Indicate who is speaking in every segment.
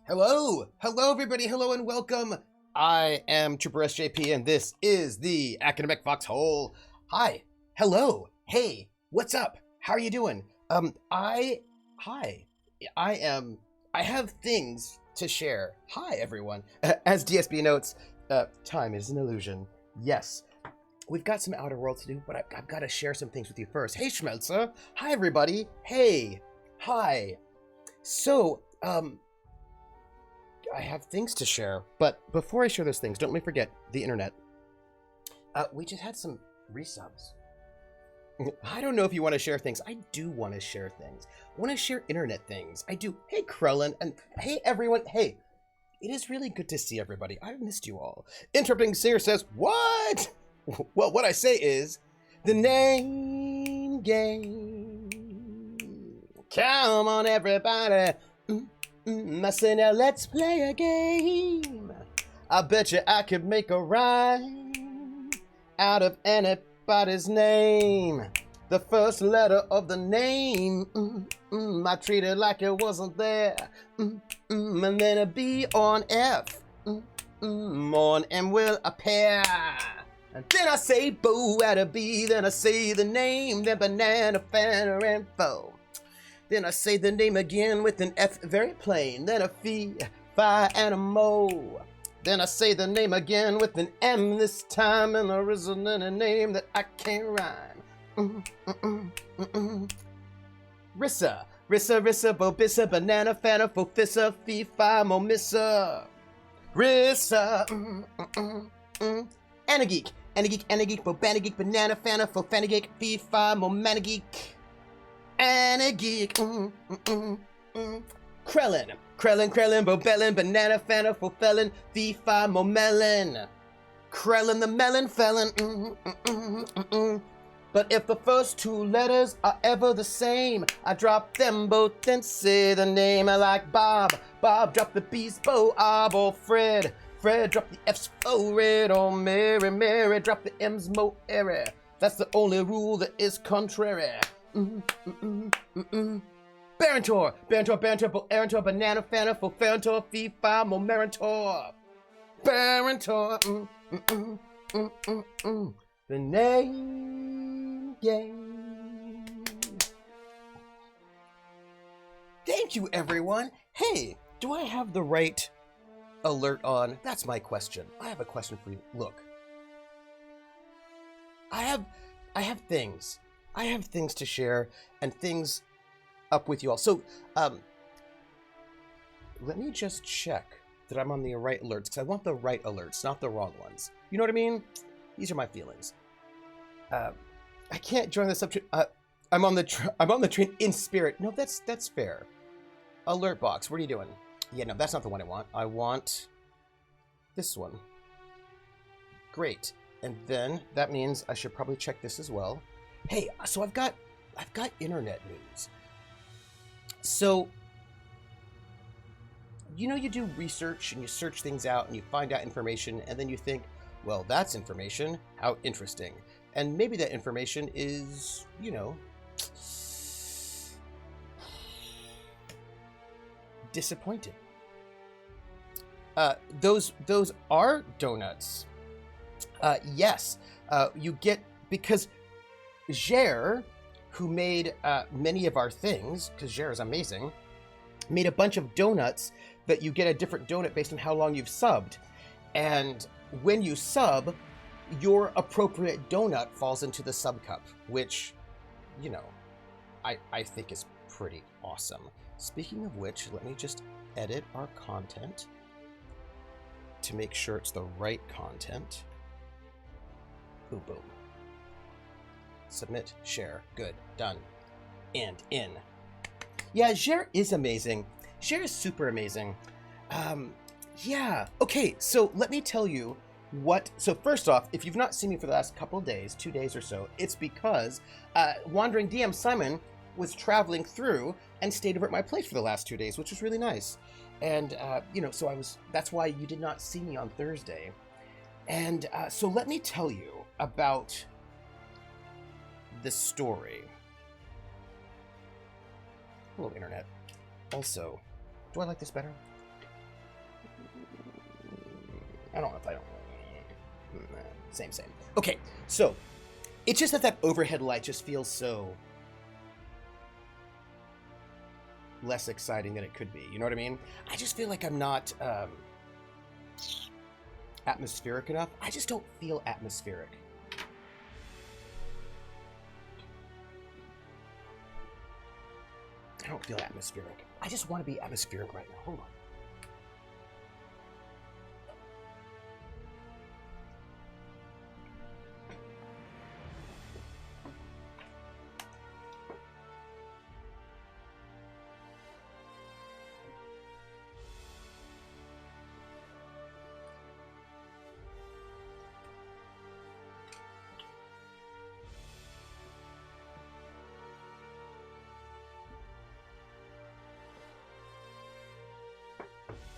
Speaker 1: Hello everybody, hello and welcome. I am Trooper SJP and this is the Academic Foxhole. Hi, hello, hey, what's up? How are you doing? I have things to share. Hi everyone. As DSB notes, time is an illusion. Yes, we've got some Outer Worlds to do, but I've got to share some things with you first. Hey Schmelzer, hi everybody, hey, hi. So, I have things to share, but before I share those things, don't let me forget the internet. We just had some resubs. I don't know if you want to share things. I do want to share things. I want to share internet things. I do. Hey, Krellin, and hey, everyone. Hey, it is really good to see everybody. I've missed you all. Interrupting Singer says, what? Well, what I say is, the name game. Come on, everybody. I say now let's play a game. I bet you I could make a rhyme out of anybody's name. The first letter of the name, I treat it like it wasn't there. And then a B on F, on M will appear. And then I say boo at a B, then I say the name, then banana, fan, and foe. Then I say the name again with an F, very plain. Then a fee, fi, and a mo. Then I say the name again with an M this time, and there isn't any name that I can't rhyme. Rissa, bobissa, banana, fana, fofissa, fee, fi, mo, missa. Rissa, anageek, bobanageek, banana, fana, fofanageek, fee, fi, mo, manageek. And a geek, Krellin, bobellin, banana, fana, fulfellin, fee-fi, momelin. Krellin the melon felon, But if the first two letters are ever the same, I drop them both and say the name. I like Bob drop the B's, Bo, or Fred drop the F's, oh, Red, or Mary drop the M's, Mo, Airy. That's the only rule that is contrary. Barantor, Erantor, banana, fana, Foferantor, fee-fi, momerantor. Barantor, the name game. Thank you, everyone. Hey, do I have the right alert on? That's my question. I have a question for you. Look, I have things. I have things to share and things up with you all. So, let me just check that I'm on the right alerts, because I want the right alerts, not the wrong ones. You know what I mean? These are my feelings. I can't join the subject. I'm on the train in spirit. No, that's fair. Alert box. What are you doing? Yeah, no, that's not the one I want. I want this one. Great. And then that means I should probably check this as well. Hey, so I've got internet news. So, you know, you do research and you search things out and you find out information and then you think, well, that's information. How interesting. And maybe that information is, you know, disappointing. Those are donuts. Yes, you get, because Jer, who made many of our things, because Jer is amazing, made a bunch of donuts that you get a different donut based on how long you've subbed. And when you sub, your appropriate donut falls into the sub cup, which, you know, I think is pretty awesome. Speaking of which, let me just edit our content to make sure it's the right content. Boom, boom. Submit, share, good, done, and in. Yeah, Jer is amazing. Jer is super amazing. Yeah, okay, so let me tell you what. So first off, if you've not seen me for the last couple of days, 2 days or so, it's because Wandering DM Simon was traveling through and stayed over at my place for the last 2 days, which was really nice. And, you know, so that's why you did not see me on Thursday. And so let me tell you about the story. Hello, internet. Also, do I like this better? I don't know if I don't. Same. Okay, so it's just that overhead light just feels so less exciting than it could be. You know what I mean? I just feel like I'm not atmospheric enough. I just don't feel atmospheric. I don't feel atmospheric. I just want to be atmospheric right now. Hold on.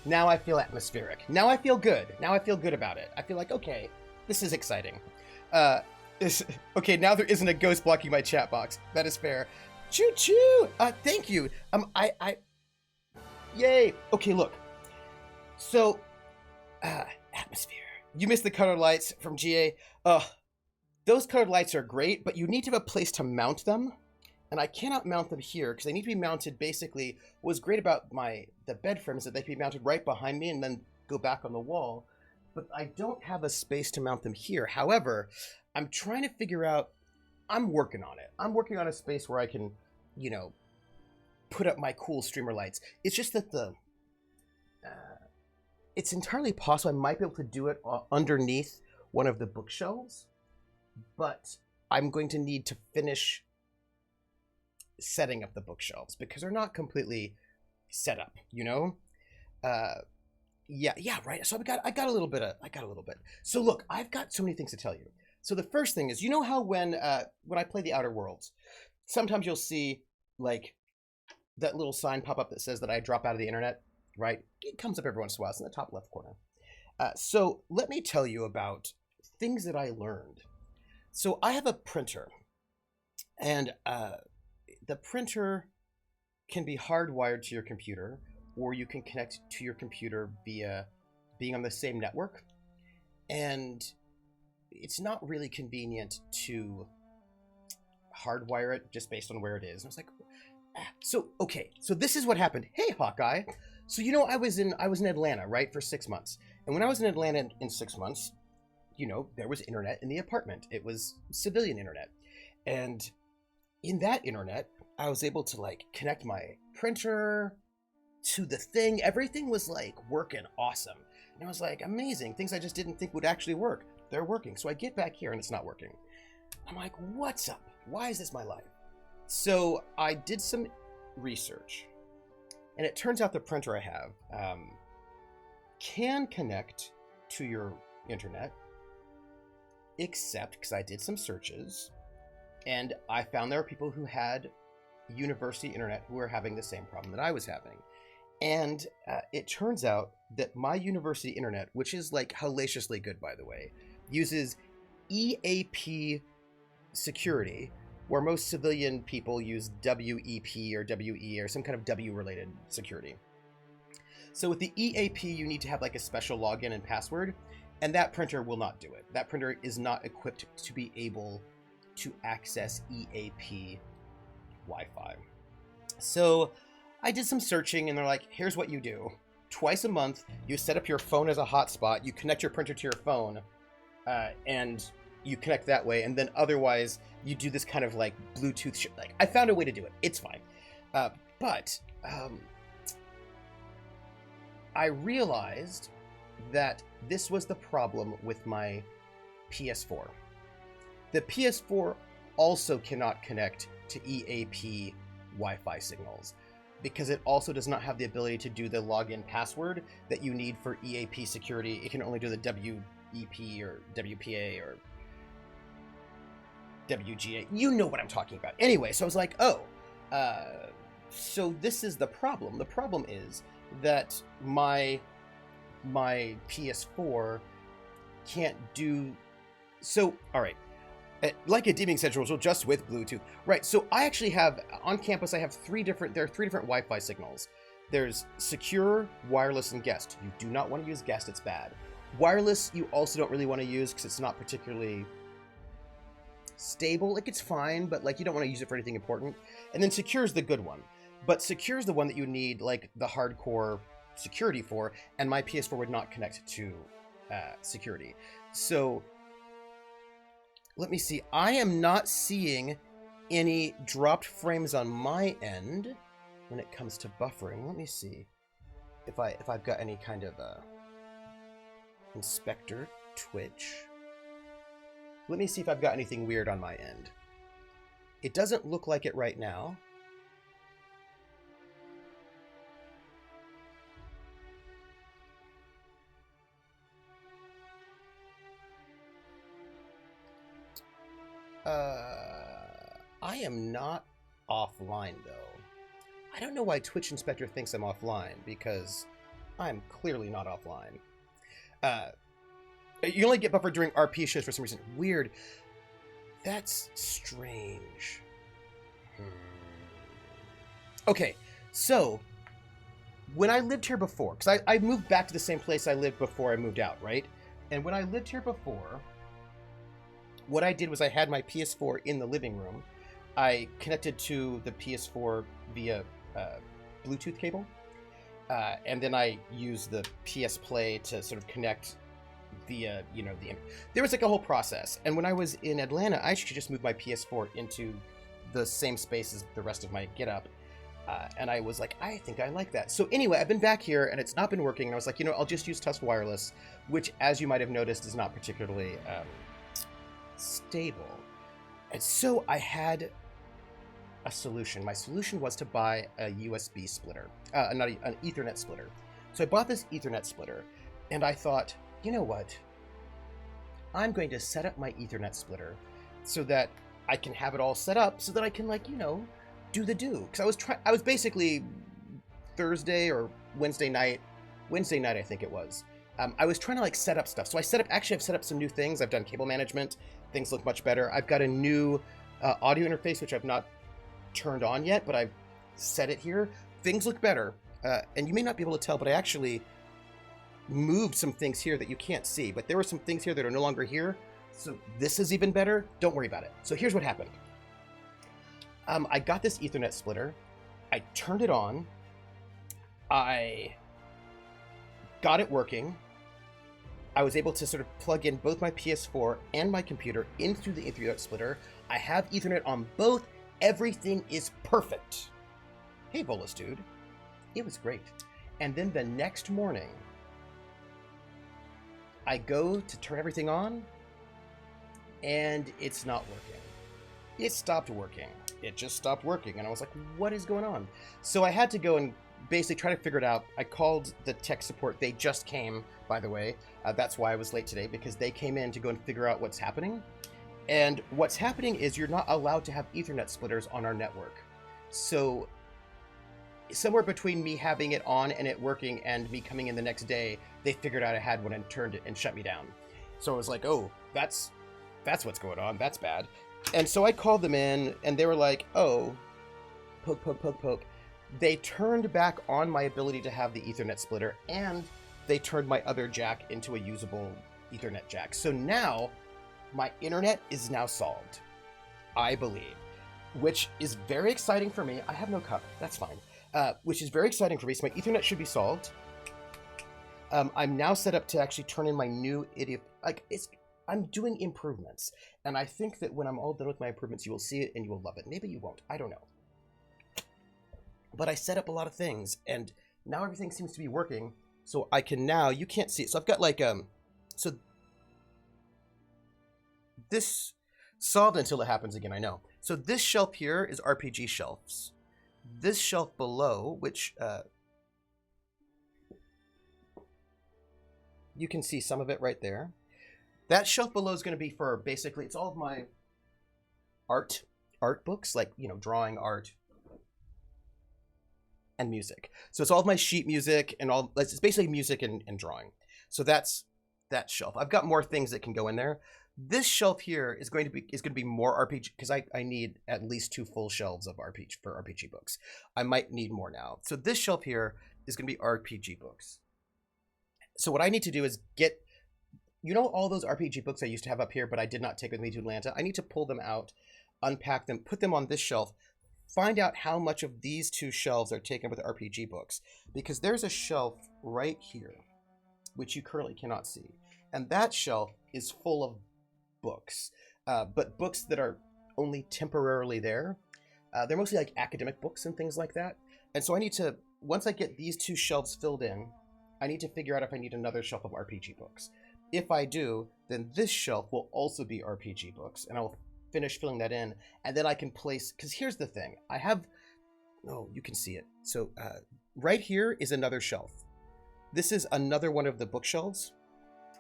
Speaker 1: Now I feel atmospheric. Now I feel good. Now I feel good about it. I feel like, okay, this is exciting. Okay, now there isn't a ghost blocking my chat box. That is fair. Choo-choo! Thank you. Yay! Okay, look. So, atmosphere. You missed the colored lights from GA. Those colored lights are great, but you need to have a place to mount them. And I cannot mount them here because they need to be mounted. Basically, what was great about the bed frame is that they can be mounted right behind me and then go back on the wall. But I don't have a space to mount them here. However, I'm trying to figure out. I'm working on it. I'm working on a space where I can, you know, put up my cool streamer lights. It's just that it's entirely possible I might be able to do it underneath one of the bookshelves, but I'm going to need to finish setting up the bookshelves because they're not completely set up, you know? Yeah, right. So I got a little bit. So look, I've got so many things to tell you. So the first thing is, you know how when I play the Outer Worlds, sometimes you'll see like that little sign pop up that says that I drop out of the internet, right? It comes up every once in a while. It's in the top left corner. So let me tell you about things that I learned. So I have a printer, and the printer can be hardwired to your computer, or you can connect to your computer via being on the same network. And it's not really convenient to hardwire it just based on where it is. And I was like, okay, so this is what happened. Hey, Hawkeye. So, you know, I was in Atlanta, right, for 6 months. And when I was in Atlanta in 6 months, you know, there was internet in the apartment. It was civilian internet. And in that internet, I was able to like connect my printer to the thing. Everything was like working awesome. And I was like, amazing. Things I just didn't think would actually work. They're working. So I get back here and it's not working. I'm like, what's up? Why is this my life? So I did some research, and it turns out the printer I have can connect to your internet, except because I did some searches and I found there were people who had university internet who were having the same problem that I was having. And it turns out that my university internet, which is like hellaciously good, by the way, uses EAP security, where most civilian people use WEP or WE or some kind of W-related security. So with the EAP, you need to have like a special login and password, and that printer will not do it. That printer is not equipped to be able to access EAP Wi-Fi. So I did some searching, and they're like, here's what you do. Twice a month, you set up your phone as a hotspot, you connect your printer to your phone, and you connect that way, and then otherwise you do this kind of like Bluetooth shit. Like, I found a way to do it. It's fine. But I realized that this was the problem with my PS4. The PS4 also cannot connect to EAP Wi-Fi signals because it also does not have the ability to do the login password that you need for EAP security. It can only do the WEP or WPA or WGA. You know what I'm talking about. Anyway, so I was like, so this is the problem. The problem is that my PS4 can't do... So, all right. Like a Deeming Central, just with Bluetooth. Right, so I actually have, on campus, I have there are three different Wi-Fi signals. There's secure, wireless, and guest. You do not want to use guest, it's bad. Wireless, you also don't really want to use because it's not particularly stable. Like, it's fine, but like you don't want to use it for anything important. And then secure is the good one, but secure is the one that you need like the hardcore security for, and my PS4 would not connect to security. So let me see. I am not seeing any dropped frames on my end when it comes to buffering. Let me see if I've got any kind of inspector Twitch. Let me see if I've got anything weird on my end. It doesn't look like it right now. I am not offline, though. I don't know why Twitch Inspector thinks I'm offline, because I'm clearly not offline. You only get buffered during RP shows for some reason. Weird. That's strange. Okay, so when I lived here before, because I moved back to the same place I lived before I moved out, right? And when I lived here before, what I did was I had my PS4 in the living room. I connected to the PS4 via Bluetooth cable, and then I used the PS Play to sort of connect via, there was like a whole process. And when I was in Atlanta, I actually just moved my PS4 into the same space as the rest of my getup. And I was like, I think I like that. So anyway, I've been back here and it's not been working. And I was like, I'll just use Tusk Wireless, which, as you might have noticed, is not particularly stable. And so I had a solution. My solution was to buy a USB splitter, an Ethernet splitter. So I bought this Ethernet splitter, and I thought, you know what? I'm going to set up my Ethernet splitter so that I can have it all set up so that I can, do the do. Because I was basically Thursday or Wednesday night, I think it was. I was trying to set up stuff. So I've set up some new things. I've done cable management. Things look much better. I've got a new audio interface, which I've not turned on yet, but I've set it here. Things look better. And you may not be able to tell, but I actually moved some things here that you can't see, but there were some things here that are no longer here. So this is even better. Don't worry about it. So here's what happened. I got this Ethernet splitter. I turned it on. I got it working. I was able to sort of plug in both my PS4 and my computer into the Ethernet splitter. I have Ethernet on both. Everything is perfect. Hey, Volus dude. It was great. And then the next morning, I go to turn everything on, and it's not working. It stopped working. It just stopped working. And I was like, what is going on? So I had to go and basically try to figure it out. I called the tech support. They just came, by the way. That's why I was late today, because they came in to go and figure out what's happening. And what's happening is you're not allowed to have Ethernet splitters on our network. So somewhere between me having it on and it working and me coming in the next day, they figured out I had one and turned it and shut me down. So I was like, oh, that's what's going on. That's bad. And so I called them in, and they were like, oh, poke, poke, poke, poke. They turned back on my ability to have the Ethernet splitter, and they turned my other jack into a usable Ethernet jack. So now my internet is now solved, I believe, which is very exciting for me. I have no cup. That's fine. Which is very exciting for me. So my Ethernet should be solved. I'm now set up to actually turn in my new idiot. I'm doing improvements, and I think that when I'm all done with my improvements, you will see it and you will love it. Maybe you won't. I don't know. But I set up a lot of things, and now everything seems to be working. So I can now, you can't see it. So I've got so this solved until it happens again, I know. So this shelf here is RPG shelves. This shelf below, which you can see some of it right there. That shelf below is going to be for basically, it's all of my art books, like, drawing, art, and music. So it's all of my sheet music and all, it's basically music and drawing. So that's that shelf. I've got more things that can go in there. This shelf here is going to be more RPG, because I need at least 2 full shelves of RPG books. I might need more now. So this shelf here is going to be RPG books. So what I need to do is get You know all those RPG books I used to have up here, but I did not take with me to Atlanta? I need to pull them out, unpack them, put them on this shelf, find out how much of these two shelves are taken with RPG books. Because there's a shelf right here, which you currently cannot see. And that shelf is full of books, but books that are only temporarily there. They're mostly like academic books and things like that. And so I need to, once I get these two shelves filled in, I need to figure out if I need another shelf of RPG books. If I do, then this shelf will also be RPG books, and I'll finish filling that in, and then I can place, because here's the thing, I have, oh, you can see it. So right here is another shelf. This is another one of the bookshelves.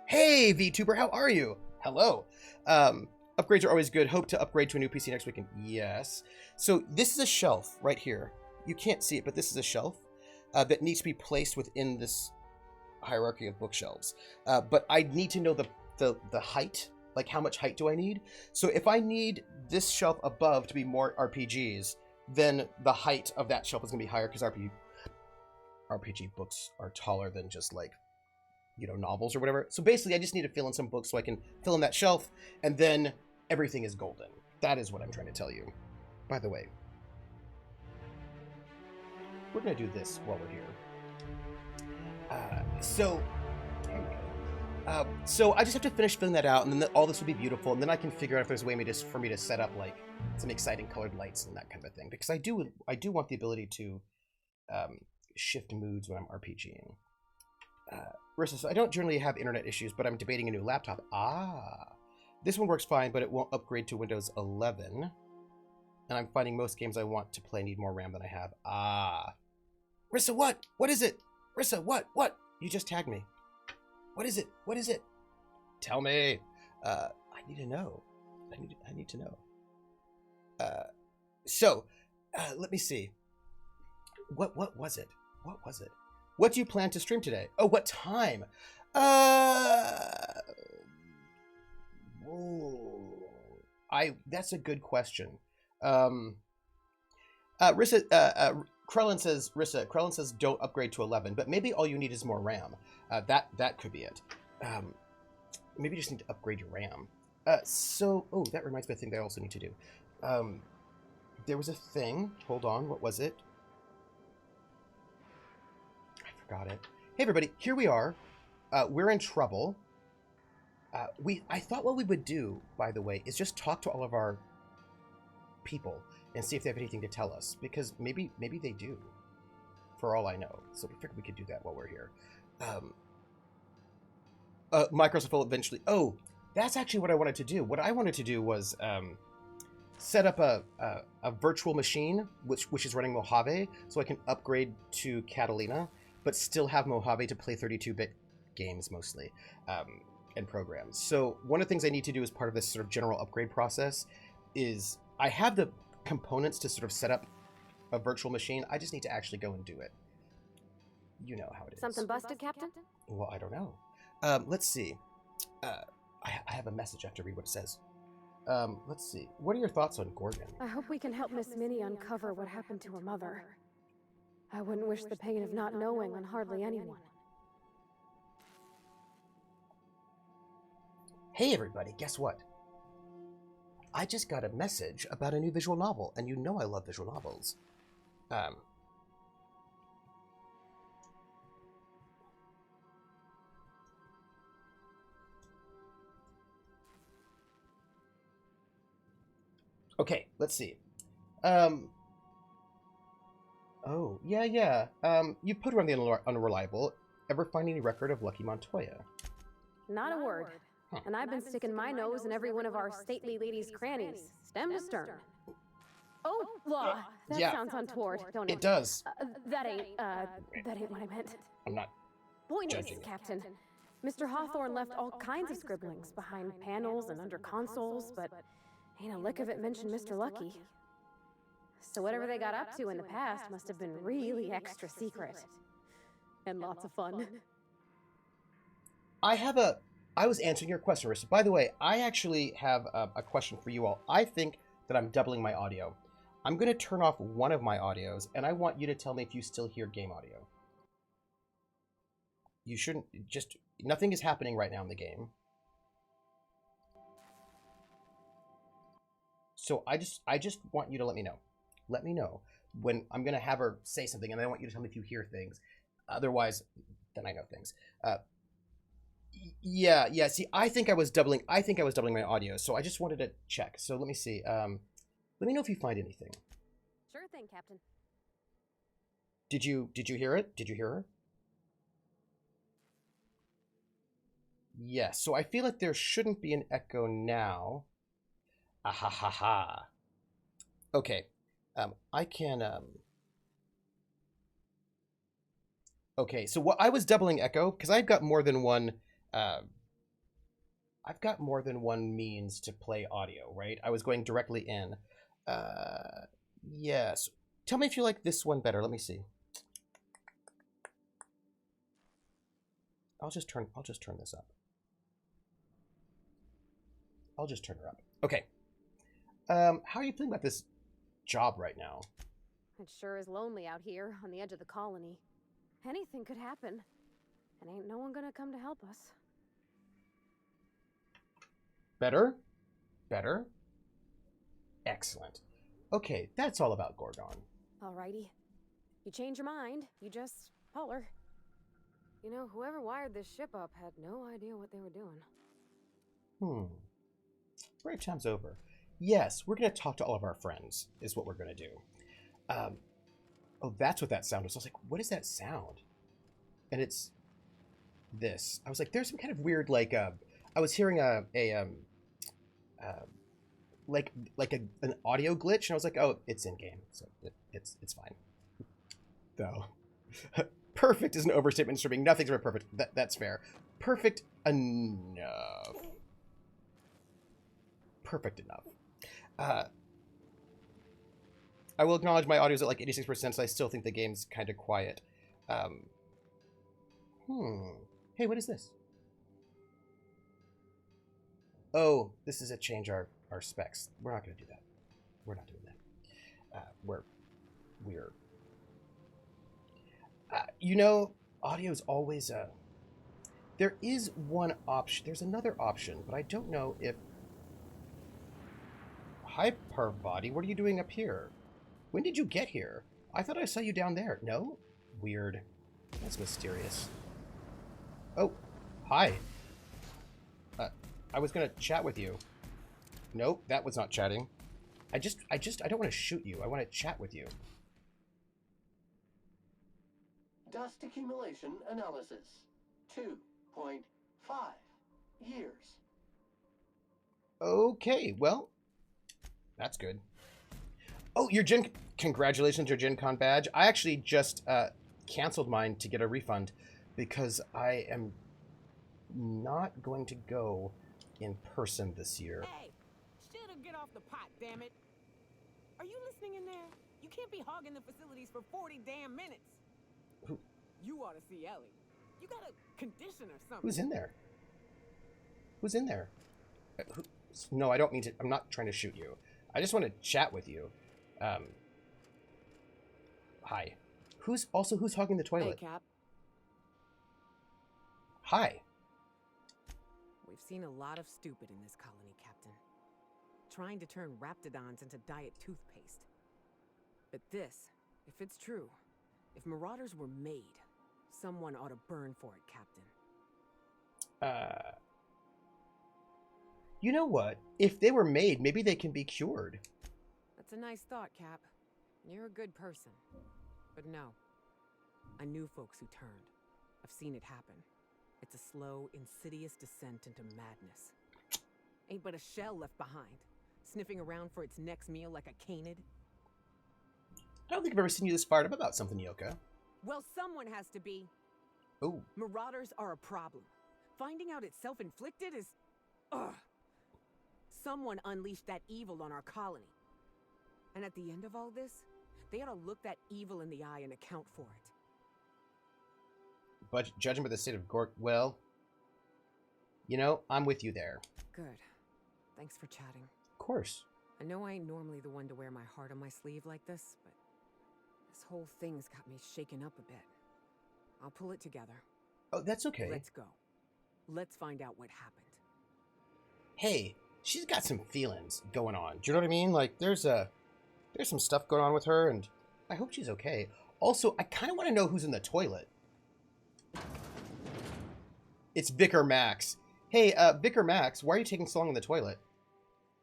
Speaker 1: Hey, VTuber, how are you? Hello. Upgrades are always good. Hope to upgrade to a new PC next weekend. Yes. So this is a shelf right here. You can't see it, but this is a shelf that needs to be placed within this hierarchy of bookshelves. But I need to know the height, like how much height do I need? So if I need this shelf above to be more RPGs, then the height of that shelf is going to be higher because RPG books are taller than just like, you know, novels or whatever. So basically I just need to fill in some books so I can fill in that shelf, and then everything is golden. That is what I'm trying to tell you. By the way, we're going to do this while we're here. So I just have to finish filling that out, and then all this will be beautiful, and then I can figure out if there's a way for me to set up like some exciting colored lights and that kind of thing, because I do want the ability to shift moods when I'm RPGing. Marissa, so I don't generally have internet issues, but I'm debating a new laptop. This one works fine, but it won't upgrade to Windows 11, and I'm finding most games I want to play need more RAM than I have. Marissa, what? What is it? Marissa, what? What? You just tagged me. What is it? What is it? Tell me. I need to know. I need to know. Let me see. What was it? What was it? What do you plan to stream today? Oh, what time? That's a good question. Krellin says don't upgrade to 11, but maybe all you need is more RAM. That could be it. Maybe you just need to upgrade your RAM. That reminds me of a thing that I also need to do. There was a thing. Hold on, what was it? I forgot it. Hey everybody, here we are. We're in trouble. I thought what we would do, by the way, is just talk to all of our people and see if they have anything to tell us, because maybe they do, for all I know. So we figured we could do that while we're here. Microsoft will eventually... Oh, that's actually what I wanted to do. What I wanted to do was set up a virtual machine, which is running Mojave, so I can upgrade to Catalina, but still have Mojave to play 32-bit games mostly, and programs. So one of the things I need to do as part of this sort of general upgrade process is I have the components to sort of set up a virtual machine. I just need to actually go and do it. You know how it is.
Speaker 2: Something busted, Captain?
Speaker 1: Well, I don't know. Let's see. I have a message. I have to read what it says. Let's see. What are your thoughts on Gorgon?
Speaker 2: I hope we can help Miss Minnie uncover what happened to her mother. I wouldn't wish the pain of not knowing on hardly anyone.
Speaker 1: Hey everybody, guess what? I just got a message about a new visual novel, and you know I love visual novels. Okay, let's see. Oh, yeah. You put her on the unreliable. Ever find any record of Lucky Montoya?
Speaker 2: Not a word. Huh. And I've been sticking my nose in every one of our stately ladies' crannies, stem to stern. Oh, law. That sounds untoward, don't it?
Speaker 1: It does.
Speaker 2: That ain't what I meant.
Speaker 1: I'm not
Speaker 2: Point is,
Speaker 1: judging.
Speaker 2: Captain, Mr. Hawthorne left all kinds of scribblings behind panels and under consoles, but ain't a lick of it mentioned Mr. Lucky. So whatever they got up to in the past must have been really extra secret. And lots of fun.
Speaker 1: I was answering your question, Marissa. By the way, I actually have a question for you all. I think that I'm doubling my audio. I'm going to turn off one of my audios, and I want you to tell me if you still hear game audio. You shouldn't, nothing is happening right now in the game. So I just want you to let me know. Let me know when I'm gonna have her say something, and I want you to tell me if you hear things. Otherwise, then I know things. Yeah, yeah. See, I think I was doubling. I think I was doubling my audio, so I just wanted to check. So let me see. Let me know if you find anything.
Speaker 2: Sure thing, Captain.
Speaker 1: Did you hear it? Did you hear her? Yes. So I feel like there shouldn't be an echo now. Ah ha ha ha. Okay. I can Okay, so what I was doubling echo because uh I've got more than one means to play audio, right? I was going directly in. Yes. Tell me if you like this one better. Let me see. I'll just turn this up. I'll just turn her up. Okay. How are you feeling about this job right now?
Speaker 2: It sure is lonely out here on the edge of the colony. Anything could happen, and ain't no one gonna come to help us.
Speaker 1: Better? Better? Excellent. Okay, that's all about Gorgon.
Speaker 2: Alrighty. You change your mind, you just holler. You know, whoever wired this ship up had no idea what they were doing.
Speaker 1: Break time's over. Yes, we're going to talk to all of our friends, is what we're going to do. Oh, that's what that sound was. I was like, what is that sound? And it's this. I was like, there's some kind of weird, like, I was hearing an audio glitch, and I was like, oh, it's in game, so it's fine. Though, perfect is an overstatement in streaming. Nothing's ever perfect. That's fair. Perfect enough. Perfect enough. I will acknowledge my audio's at like 86%, so I still think the game's kind of quiet. Hey, what is this? Oh, this is a change our specs. We're not going to do that. We're not doing that. We're... you know, audio is always a... There is one option. There's another option, but I don't know if... Hi, Parvati. What are you doing up here? When did you get here? I thought I saw you down there. No? Weird. That's mysterious. Oh, hi. I was gonna chat with you. Nope, that was not chatting. I don't want to shoot you. I want to chat with you.
Speaker 3: Dust accumulation analysis. 2.5 years.
Speaker 1: Okay, well, that's good. Oh, your Gen... Congratulations, your Gen Con badge. I actually just canceled mine to get a refund because I am not going to go in person this year.
Speaker 4: Hey, should've get off the pot, damn it. Are you listening in there? You can't be hogging the facilities for 40 damn minutes.
Speaker 1: Who?
Speaker 4: You ought to see Ellie. You got a condition or something.
Speaker 1: Who's in there? Who's in there? No, I don't mean to... I'm not trying to shoot you. I just want to chat with you. Hi. Who's hogging the toilet?
Speaker 4: Hey, Cap.
Speaker 1: Hi.
Speaker 4: We've seen a lot of stupid in this colony, Captain. Trying to turn raptidons into diet toothpaste. But this, if it's true, if Marauders were made, someone ought to burn for it, Captain.
Speaker 1: You know what? If they were made, maybe they can be cured.
Speaker 4: That's a nice thought, Cap. You're a good person. But no. I knew folks who turned. I've seen it happen. It's a slow, insidious descent into madness. Ain't but a shell left behind, sniffing around for its next meal like a canid.
Speaker 1: I don't think I've ever seen you this fired up about something, Yoka.
Speaker 4: Well, someone has to be.
Speaker 1: Ooh.
Speaker 4: Marauders are a problem. Finding out it's self-inflicted is... Ugh. Someone unleashed that evil on our colony. And at the end of all this, they ought to look that evil in the eye and account for it.
Speaker 1: But judging by the state of Gork, well, you know, I'm with you there.
Speaker 4: Good. Thanks for chatting.
Speaker 1: Of course.
Speaker 4: I know I ain't normally the one to wear my heart on my sleeve like this, but this whole thing's got me shaken up a bit. I'll pull it together.
Speaker 1: Oh, that's okay.
Speaker 4: Let's go. Let's find out what happened.
Speaker 1: Hey, she's got some feelings going on. Do you know what I mean? Like, there's some stuff going on with her, and I hope she's okay. Also, I kind of want to know who's in the toilet. It's Vicar Max. Hey, Vicar Max, why are you taking so long in the toilet?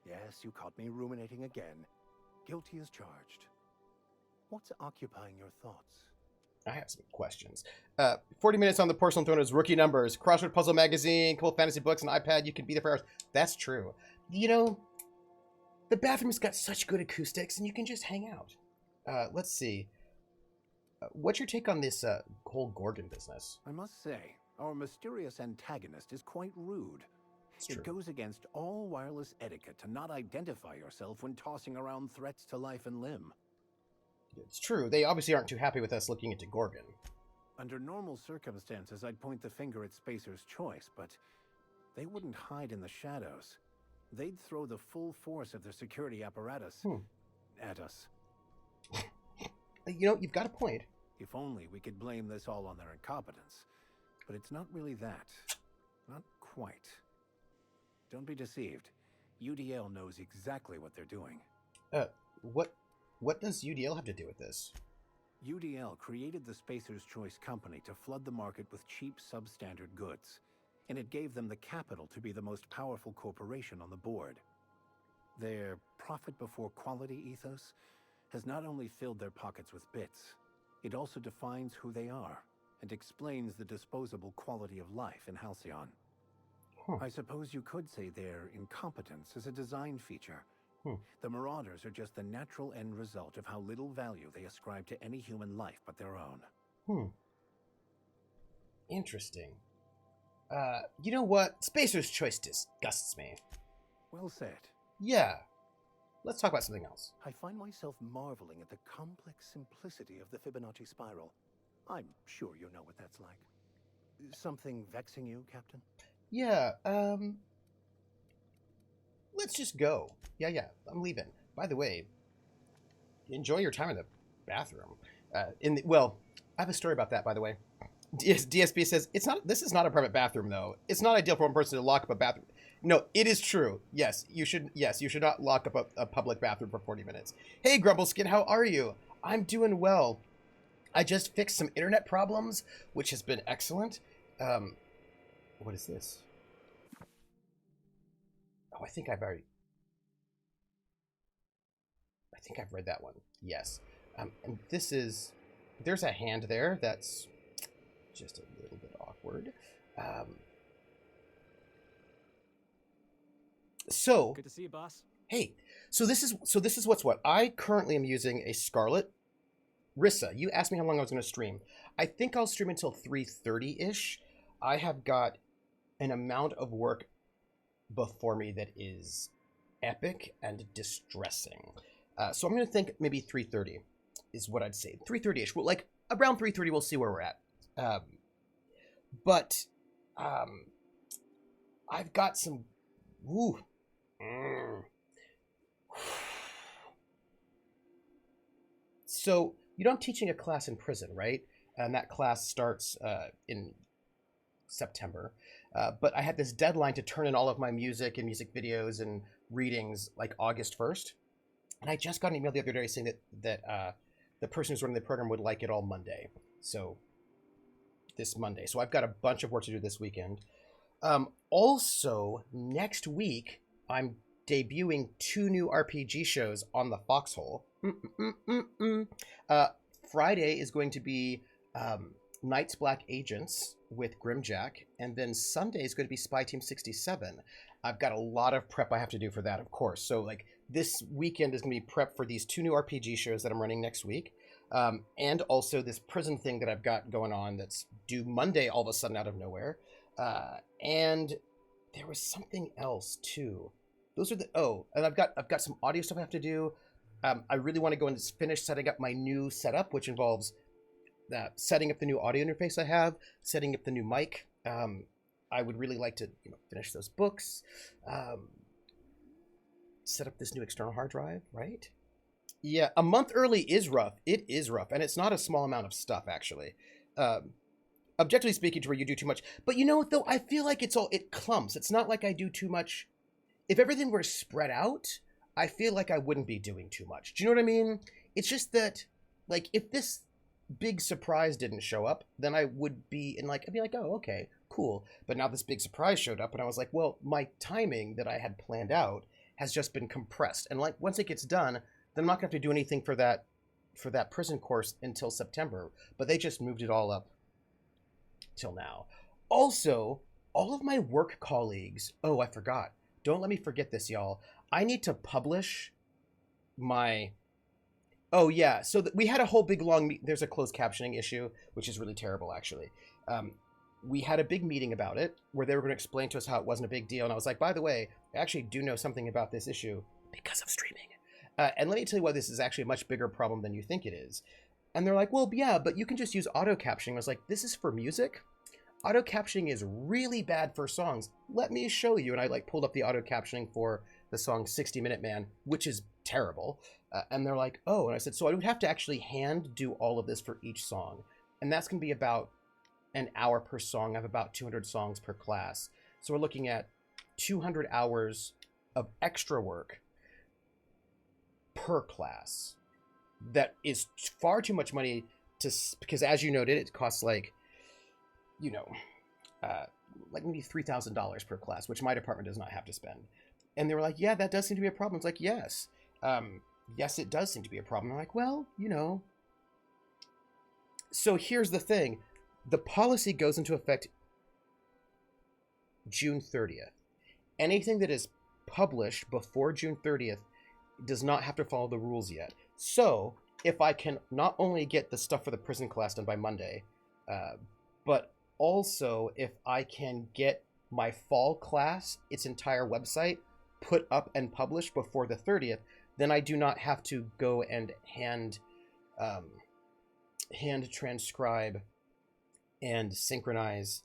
Speaker 5: Yes, you caught me ruminating again. Guilty as charged. What's occupying your thoughts?
Speaker 1: I have some questions. 40 minutes on the Porcelain Throne is rookie numbers. Crossword Puzzle Magazine, couple fantasy books, an iPad. You can be there for hours. That's true. You know, the bathroom's got such good acoustics, and you can just hang out. Let's see. What's your take on this whole Gorgon business?
Speaker 5: I must say, our mysterious antagonist is quite rude. It goes against all wireless etiquette to not identify yourself when tossing around threats to life and limb.
Speaker 1: It's true. They obviously aren't too happy with us looking into Gorgon.
Speaker 5: Under normal circumstances, I'd point the finger at Spacer's Choice, but they wouldn't hide in the shadows. They'd throw the full force of their security apparatus at us.
Speaker 1: You know, you've got a point.
Speaker 5: If only we could blame this all on their incompetence. But it's not really that. Not quite. Don't be deceived. UDL knows exactly what they're doing.
Speaker 1: What does UDL have to do with this?
Speaker 5: UDL created the Spacer's Choice Company to flood the market with cheap, substandard goods, and it gave them the capital to be the most powerful corporation on the board. Their profit before quality ethos has not only filled their pockets with bits, it also defines who they are and explains the disposable quality of life in Halcyon. I suppose you could say their incompetence is a design feature. The Marauders are just the natural end result of how little value they ascribe to any human life but their own.
Speaker 1: Interesting. You know what? Spacer's Choice disgusts me.
Speaker 5: Well said.
Speaker 1: Yeah. Let's talk about something else.
Speaker 5: I find myself marveling at the complex simplicity of the Fibonacci spiral. I'm sure you know what that's like. Something vexing you, Captain?
Speaker 1: Yeah, let's just go. Yeah, I'm leaving. By the way, enjoy your time in the bathroom. Well, I have a story about that, by the way. DSP says, this is not a private bathroom, though. It's not ideal for one person to lock up a bathroom. No, it is true. Yes, you should not lock up a public bathroom for 40 minutes. Hey, Grumbleskin, how are you? I'm doing well. I just fixed some internet problems, which has been excellent. What is this? Oh, I think I've read that one. Yes. And there's a hand there that's just a little bit awkward. So
Speaker 6: good to see you, boss.
Speaker 1: Hey, so this is what's what. I currently am using a Scarlet. Rissa, you asked me how long I was going to stream. I think I'll stream until 3:30-ish. I have got an amount of work before me that is epic and distressing. So I'm going to think maybe 3:30 is what I'd say. 3:30-ish. Well, like around 3:30, we'll see where we're at. But I've got some... So, you know, I'm teaching a class in prison, right? And that class starts in September. But I had this deadline to turn in all of my music and music videos and readings like August 1st. And I just got an email the other day saying that the person who's running the program would like it all Monday. So this Monday. So I've got a bunch of work to do this weekend. Also, next week, I'm debuting 2 new RPG shows on the Foxhole. Friday is going to be Night's Black Agents with Grimjack, and then Sunday is going to be Spy Team 67. I've got a lot of prep I have to do for that, of course. So, like, this weekend is going to be prep for these 2 new RPG shows that I'm running next week, and also this prison thing that I've got going on that's due Monday all of a sudden out of nowhere. And there was something else too. Those are and I've got some audio stuff I have to do. I really want to go and finish setting up my new setup, which involves setting up the new audio interface I have, setting up the new mic. I would really like to finish those books, set up this new external hard drive, right? Yeah, a month early is rough. It is rough, and it's not a small amount of stuff, actually. Objectively speaking, to where you do too much. But though, I feel like it clumps. It's not like I do too much if everything were spread out, I feel like I wouldn't be doing too much. Do you know what I mean? It's just that, like, if this big surprise didn't show up, then I would be I'd be like, oh, okay, cool. But now this big surprise showed up, and I was like, well, my timing that I had planned out has just been compressed. And like, once it gets done, then I'm not gonna have to do anything for that prison course until September. But they just moved it all up till now. Also, all of my work colleagues, oh, I forgot. Don't let me forget this, y'all. I need to publish my... Oh, yeah. So we had a whole big long... There's a closed captioning issue, which is really terrible, actually. We had a big meeting about it, where they were going to explain to us how it wasn't a big deal. And I was like, by the way, I actually do know something about this issue because of streaming. And let me tell you why this is actually a much bigger problem than you think it is. And they're like, well, yeah, but you can just use auto captioning. I was like, this is for music? Auto captioning is really bad for songs. Let me show you. And I like pulled up the auto captioning for the song 60 Minute Man, which is terrible. And they're like, oh, and I said, so I would have to actually hand do all of this for each song. And that's going to be about an hour per song. I have about 200 songs per class. So we're looking at 200 hours of extra work per class. That is far too much money because as you noted, it costs like, like maybe $3,000 per class, which my department does not have to spend. And they were like, yeah, that does seem to be a problem. It's like, yes. Yes, it does seem to be a problem. I'm like, well, So here's the thing. The policy goes into effect June 30th. Anything that is published before June 30th does not have to follow the rules yet. So if I can not only get the stuff for the prison class done by Monday, but also if I can get my fall class, its entire website, put up and published before the 30th, then I do not have to go and hand transcribe and synchronize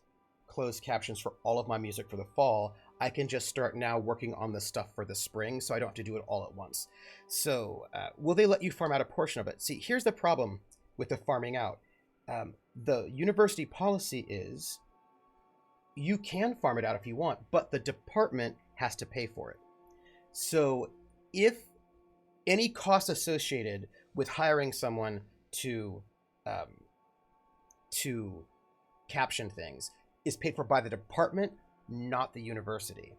Speaker 1: closed captions for all of my music for the fall. I can just start now working on the stuff for the spring, so I don't have to do it all at once. So will they let you farm out a portion of it? See, here's the problem with the farming out. The university policy is you can farm it out if you want, but the department has to pay for it. So if any cost associated with hiring someone to caption things is paid for by the department, not the university.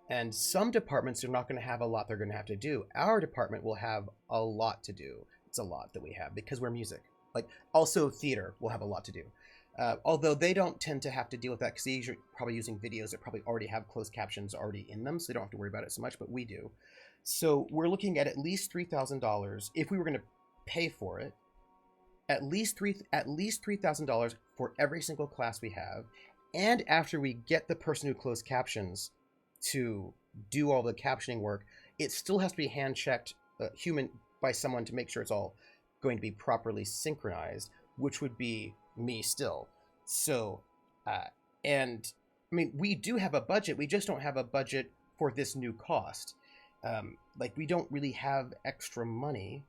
Speaker 1: And some departments are not going to have a lot they're going to have to do. Our department will have a lot to do. It's a lot that we have because we're music. Like, also theater will have a lot to do. Although they don't tend to have to deal with that because they're probably using videos that probably already have closed captions already in them, so they don't have to worry about it so much, but we do. So we're looking at least $3,000 if we were going to pay for it. At least $3,000 for every single class we have. And after we get the person who closed captions to do all the captioning work, it still has to be hand-checked human by someone to make sure it's all going to be properly synchronized, which would be me still. So, and I mean, we do have a budget. We just don't have a budget for this new cost. Like, we don't really have extra money.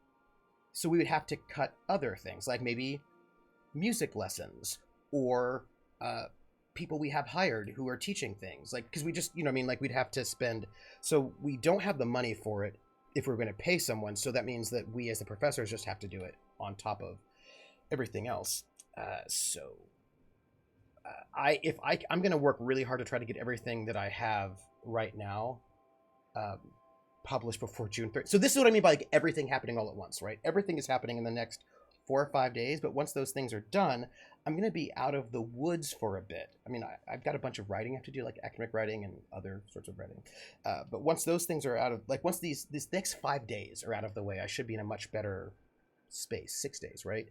Speaker 1: So we would have to cut other things, like maybe music lessons or people we have hired who are teaching things. Like, because we just, like we'd have to spend. So we don't have the money for it if we're going to pay someone. So that means that we as the professors just have to do it on top of everything else. I'm going to work really hard to try to get everything that I have right now published before June 3rd. So this is what I mean by like everything happening all at once, right? Everything is happening in the next 4 or 5 days, but once those things are done, I'm going to be out of the woods for a bit. I mean, I've got a bunch of writing I have to do, like academic writing and other sorts of writing. But once those things are out of, like once these next 5 days are out of the way, I should be in a much better space. 6 days, right?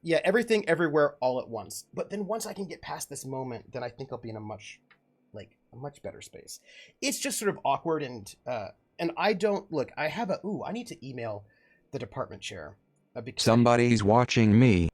Speaker 1: Yeah, everything, everywhere, all at once. But then once I can get past this moment, then I think I'll be in a much better space. It's just sort of awkward and I don't, look, I have I need to email the department chair.
Speaker 6: Somebody's watching me.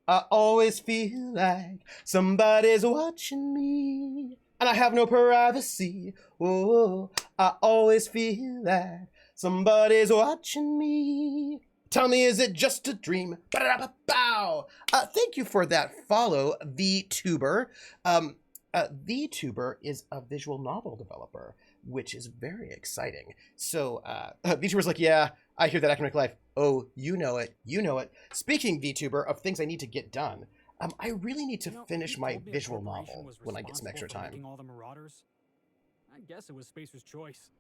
Speaker 1: I always feel like somebody's watching me. And I have no privacy. Oh, I always feel like somebody's watching me. Tell me, is it just a dream? Ba-da-ba-bow. Thank you for that follow, VTuber. VTuber is a visual novel developer. which is very exciting. So VTuber's like, yeah, I hear that academic life. Oh, you know it. Speaking, VTuber, of things I need to get done, I really need to finish my visual novel when I get some extra time.
Speaker 7: All the Marauders. I guess it was Spacer's choice.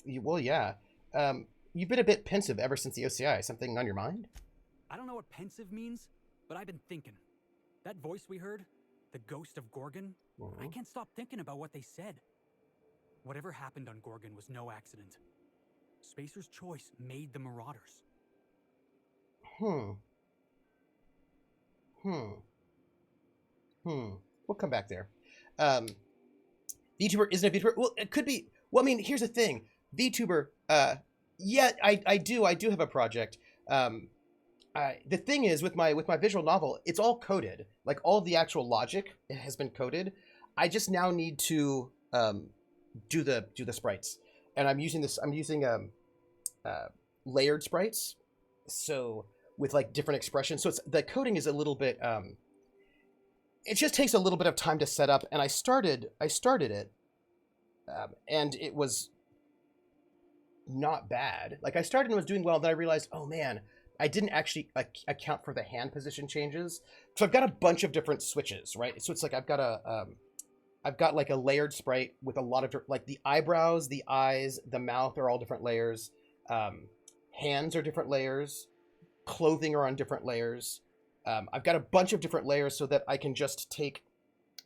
Speaker 1: Well, yeah. You've been a bit pensive ever since the OCI. Something on your mind?
Speaker 7: I don't know what pensive means, but I've been thinking. That voice we heard, the ghost of Gorgon, I can't stop thinking about what they said. Whatever happened on Gorgon was no accident. Spacer's choice made the Marauders.
Speaker 1: We'll come back there. VTuber isn't a VTuber. Well, it could be. Well, I mean, here's the thing. VTuber, yeah, I do have a project. The thing is with my visual novel, it's all coded. Like all the actual logic has been coded. I just now need to do the sprites, and I'm using layered sprites. So with like different expressions. So it's the coding is a little bit. It just takes a little bit of time to set up, and I started it, and it was not bad. Like I started and was doing well, then I realized, oh man, I didn't actually account for the hand position changes. So I've got a bunch of different switches, right? So it's like I've got like a layered sprite with a lot of like the eyebrows, the eyes, the mouth are all different layers. Hands are different layers. Clothing are on different layers. I've got a bunch of different layers so that I can just take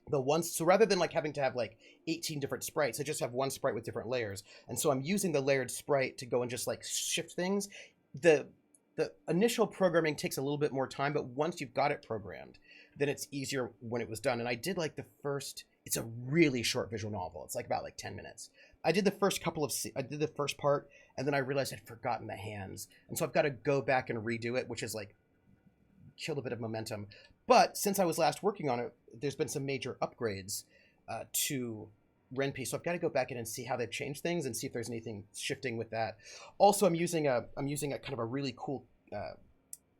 Speaker 1: the ones. So rather than like having to have like 18 different sprites, I just have one sprite with different layers. And so I'm using the layered sprite to go and just like shift things. The initial programming takes a little bit more time, but once you've got it programmed, then it's easier when it was done. And I did like it's a really short visual novel. It's like about like 10 minutes. I did the first part, and then I realized I'd forgotten the hands. And so I've got to go back and redo it, which is like killed a bit of momentum. But since I was last working on it, there's been some major upgrades to Ren'Py, so I've got to go back in and see how they've changed things and see if there's anything shifting with that. Also, I'm using a kind of a really cool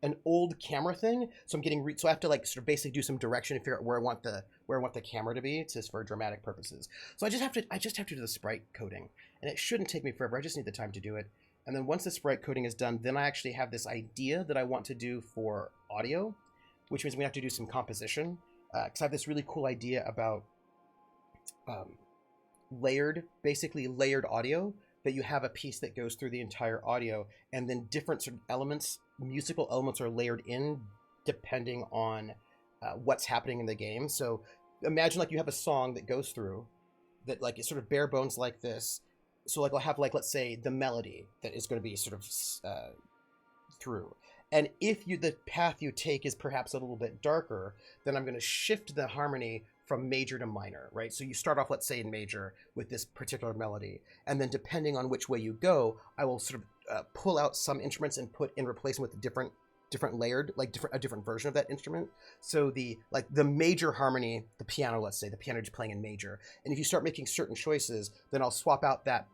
Speaker 1: an old camera thing, so I'm getting so I have to like sort of basically do some direction and figure out where I want the camera to be, just for dramatic purposes. So I just have to do the sprite coding, and it shouldn't take me forever. I just need the time to do it. And then once the sprite coding is done, then I actually have this idea that I want to do for audio, which means we have to do some composition, because I have this really cool idea about basically layered audio, that you have a piece that goes through the entire audio, and then different sort of elements, musical elements, are layered in depending on what's happening in the game. So imagine like you have a song that goes through that like it's sort of bare bones like this. So like I'll have like, let's say, the melody that is going to be sort of through. And if the path you take is perhaps a little bit darker, then I'm going to shift the harmony from major to minor, right? So you start off, let's say, in major with this particular melody, and then depending on which way you go, I will sort of pull out some instruments and put in replacement with different layered, like a different version of that instrument. So the major harmony, the piano, let's say, the piano is playing in major, and if you start making certain choices, then I'll swap out that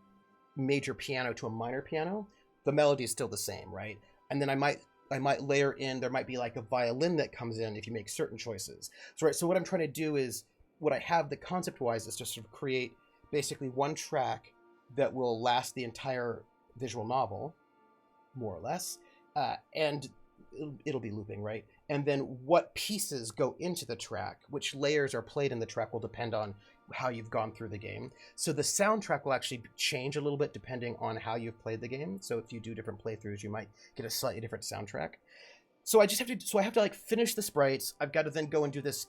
Speaker 1: major piano to a minor piano. The melody is still the same, right? And then I might layer in, there might be like a violin that comes in if you make certain choices. So what I'm trying to do is, what I have the concept-wise is to sort of create basically one track that will last the entire visual novel, more or less, and it'll be looping, right? And then what pieces go into the track, which layers are played in the track, will depend on how you've gone through the game. So the soundtrack will actually change a little bit depending on how you've played the game. So if you do different playthroughs, you might get a slightly different soundtrack. So I have to like finish the sprites. I've got to then go and do this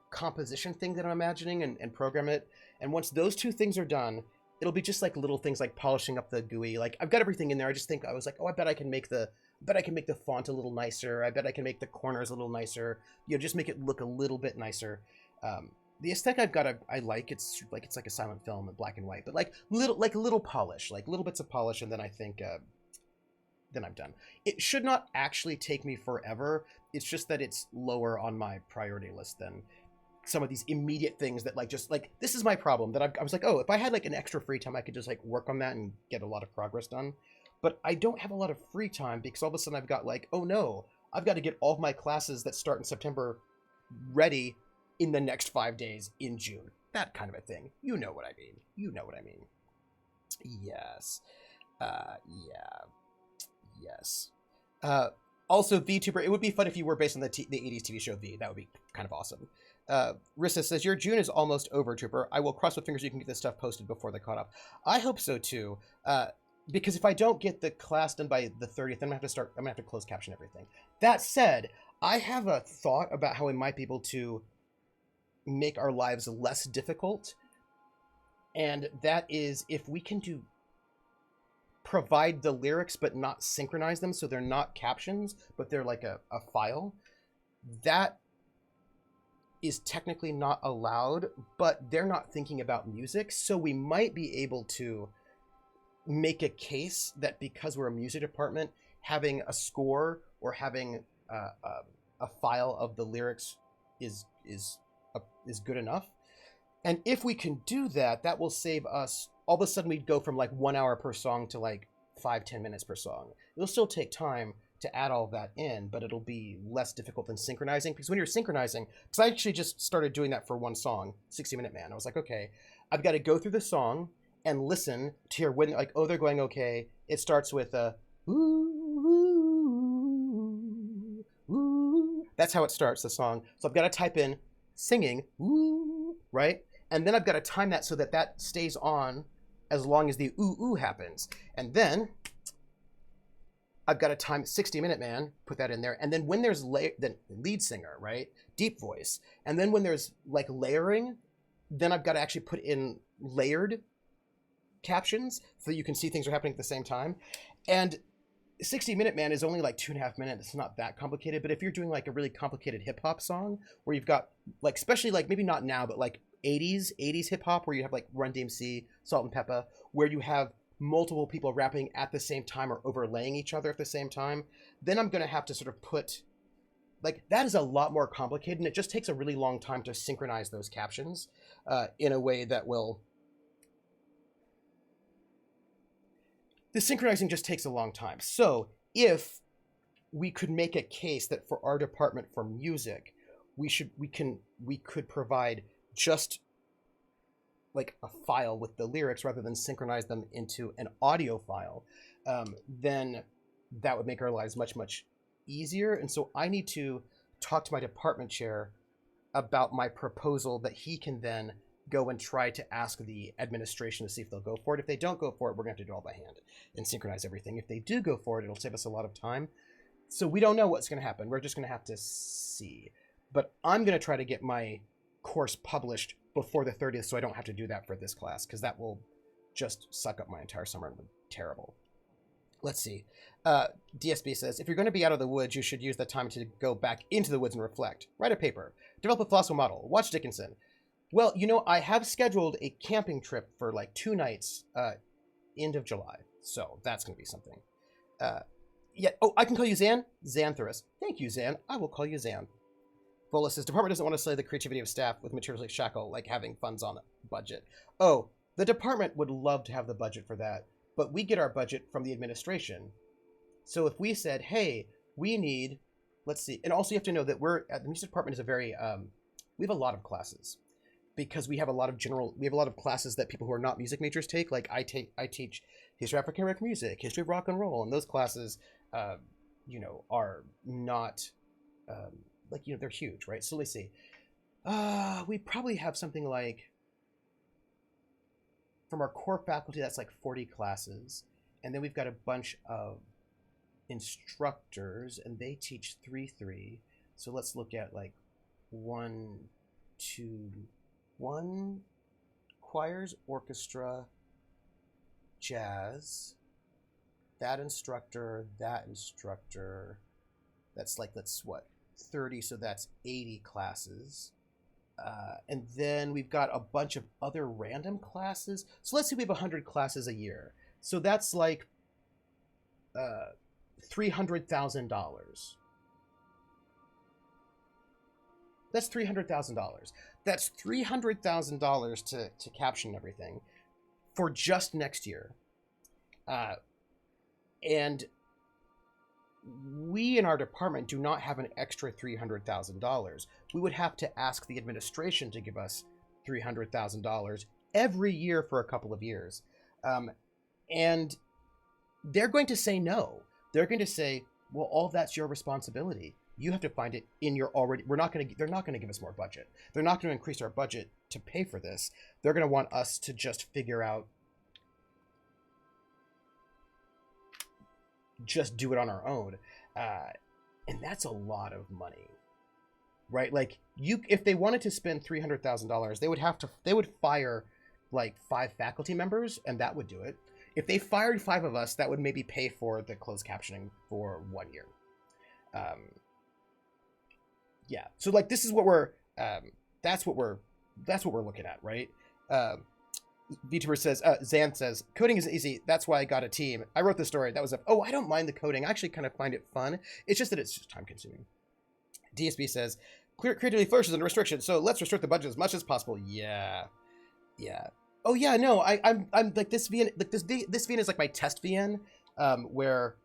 Speaker 1: composition thing that I'm imagining and program it. And once those two things are done, it'll be just like little things like polishing up the GUI. Like I've got everything in there. I was like, oh, I bet I can make the font a little nicer. I bet I can make the corners a little nicer. Just make it look a little bit nicer. The aesthetic I've got, I like. It's like a silent film in black and white, but like little polish, like little bits of polish, and then I think then I'm done. It should not actually take me forever. It's just that it's lower on my priority list than some of these immediate things that this is my problem, that I was like, oh, if I had like an extra free time, I could just like work on that and get a lot of progress done. But I don't have a lot of free time because all of a sudden I've got like, oh no, I've got to get all of my classes that start in September ready in the next 5 days in June. That kind of a thing. You know what I mean. You know what I mean. Yes. Yeah. Yes. Also, VTuber, it would be fun if you were based on the 80s TV show V. That would be kind of awesome. Rissa says, your June is almost over, Trooper. I will cross my fingers you can get this stuff posted before they caught up. I hope so, too. Because if I don't get the class done by the 30th, then I'm going to have to close caption everything. That said, I have a thought about how we might be able to make our lives less difficult. And that is if we can provide the lyrics but not synchronize them, so they're not captions, but they're like a file. That is technically not allowed, but they're not thinking about music, so we might be able to make a case that because we're a music department, having a score or having a file of the lyrics is good enough. And if we can do that, that will save us. All of a sudden, we'd go from like 1 hour per song to like 5-10 minutes per song. It'll still take time to add all that in, but it'll be less difficult than synchronizing. Because when you're synchronizing, because I actually just started doing that for one song, 60 Minute Man. I was like, okay, I've got to go through the song and listen to hear when, like, oh, they're going okay. It starts with a ooh, ooh, ooh. That's how it starts, the song. So I've got to type in singing, ooh, right? And then I've got to time that so that that stays on as long as the ooh, ooh happens. And then I've got to time 60 Minute Man, put that in there. And then when there's the lead singer, right? Deep voice. And then when there's like layering, then I've got to actually put in layered captions so you can see things are happening at the same time. And 60 Minute Man is only like 2.5 minutes. It's not that complicated. But if you're doing like a really complicated hip hop song where you've got like, especially like maybe not now, but like 80s hip hop where you have like Run DMC, Salt and Pepper, where you have multiple people rapping at the same time or overlaying each other at the same time, then I'm going to have to sort of put like, that is a lot more complicated, and it just takes a really long time to synchronize those captions in a way that will. The synchronizing just takes a long time. So if we could make a case that for our department for music, we could provide just like a file with the lyrics rather than synchronize them into an audio file, then that would make our lives much, much easier. And so I need to talk to my department chair about my proposal that he can then go and try to ask the administration to see if they'll go for it. If they don't go for it, we're going to have to do it all by hand and synchronize everything. If they do go for it, it'll save us a lot of time. So we don't know what's going to happen. We're just going to have to see. But I'm going to try to get my course published before the 30th so I don't have to do that for this class, because that will just suck up my entire summer and be terrible. Let's see. DSB says, if you're going to be out of the woods, you should use the time to go back into the woods and reflect. Write a paper. Develop a philosophical model. Watch Dickinson. Well, you know, I have scheduled a camping trip for like 2 nights end of July. So that's going to be something. Yeah. Oh, I can call you Zan? Xantharus. Thank you, Zan. I will call you Zan. Vola says, department doesn't want to slay the creativity of staff with materials like shackle, like having funds on the budget. Oh, the department would love to have the budget for that, but we get our budget from the administration. So if we said, hey, we need, let's see, and also you have to know that we're at the music department is a very, we have a lot of classes because we have a lot of classes that people who are not music majors take. Like I teach history of African American music, history of rock and roll, and those classes, you know, are not, like, you know, they're huge, right? So let's see. We probably have something like, from our core faculty, that's like 40 classes. And then we've got a bunch of instructors, and they teach 3-3. So let's look at like 1, 2, 1 choirs, orchestra, jazz, that instructor, that's like, that's what? 30, so that's 80 classes. And then we've got a bunch of other random classes. So let's say we have 100 classes a year. So that's like $300,000. That's $300,000. That's $300,000 to caption everything for just next year. And we in our department do not have an extra $300,000. We would have to ask the administration to give us $300,000 every year for a couple of years. And they're going to say no. They're going to say, well, all that's your responsibility. You have to find it in your already, they're not going to give us more budget. They're not going to increase our budget to pay for this. They're going to want us to just figure out, just do it on our own. And that's a lot of money, right? Like if they wanted to spend $300,000, they would fire like 5 faculty members and that would do it. If they fired 5 of us, that would maybe pay for the closed captioning for 1 year. Yeah. So like, this is what we're, that's what we're looking at, right? VTuber says, Xan says, coding isn't easy. That's why I got a team. I wrote the story. That was I don't mind the coding. I actually kind of find it fun. It's just that it's just time consuming. DSB says, creativity flourishes under restriction. So let's restrict the budget as much as possible. Yeah. Yeah. Oh yeah, no, I'm like this VN, like this VN is like my test VN, where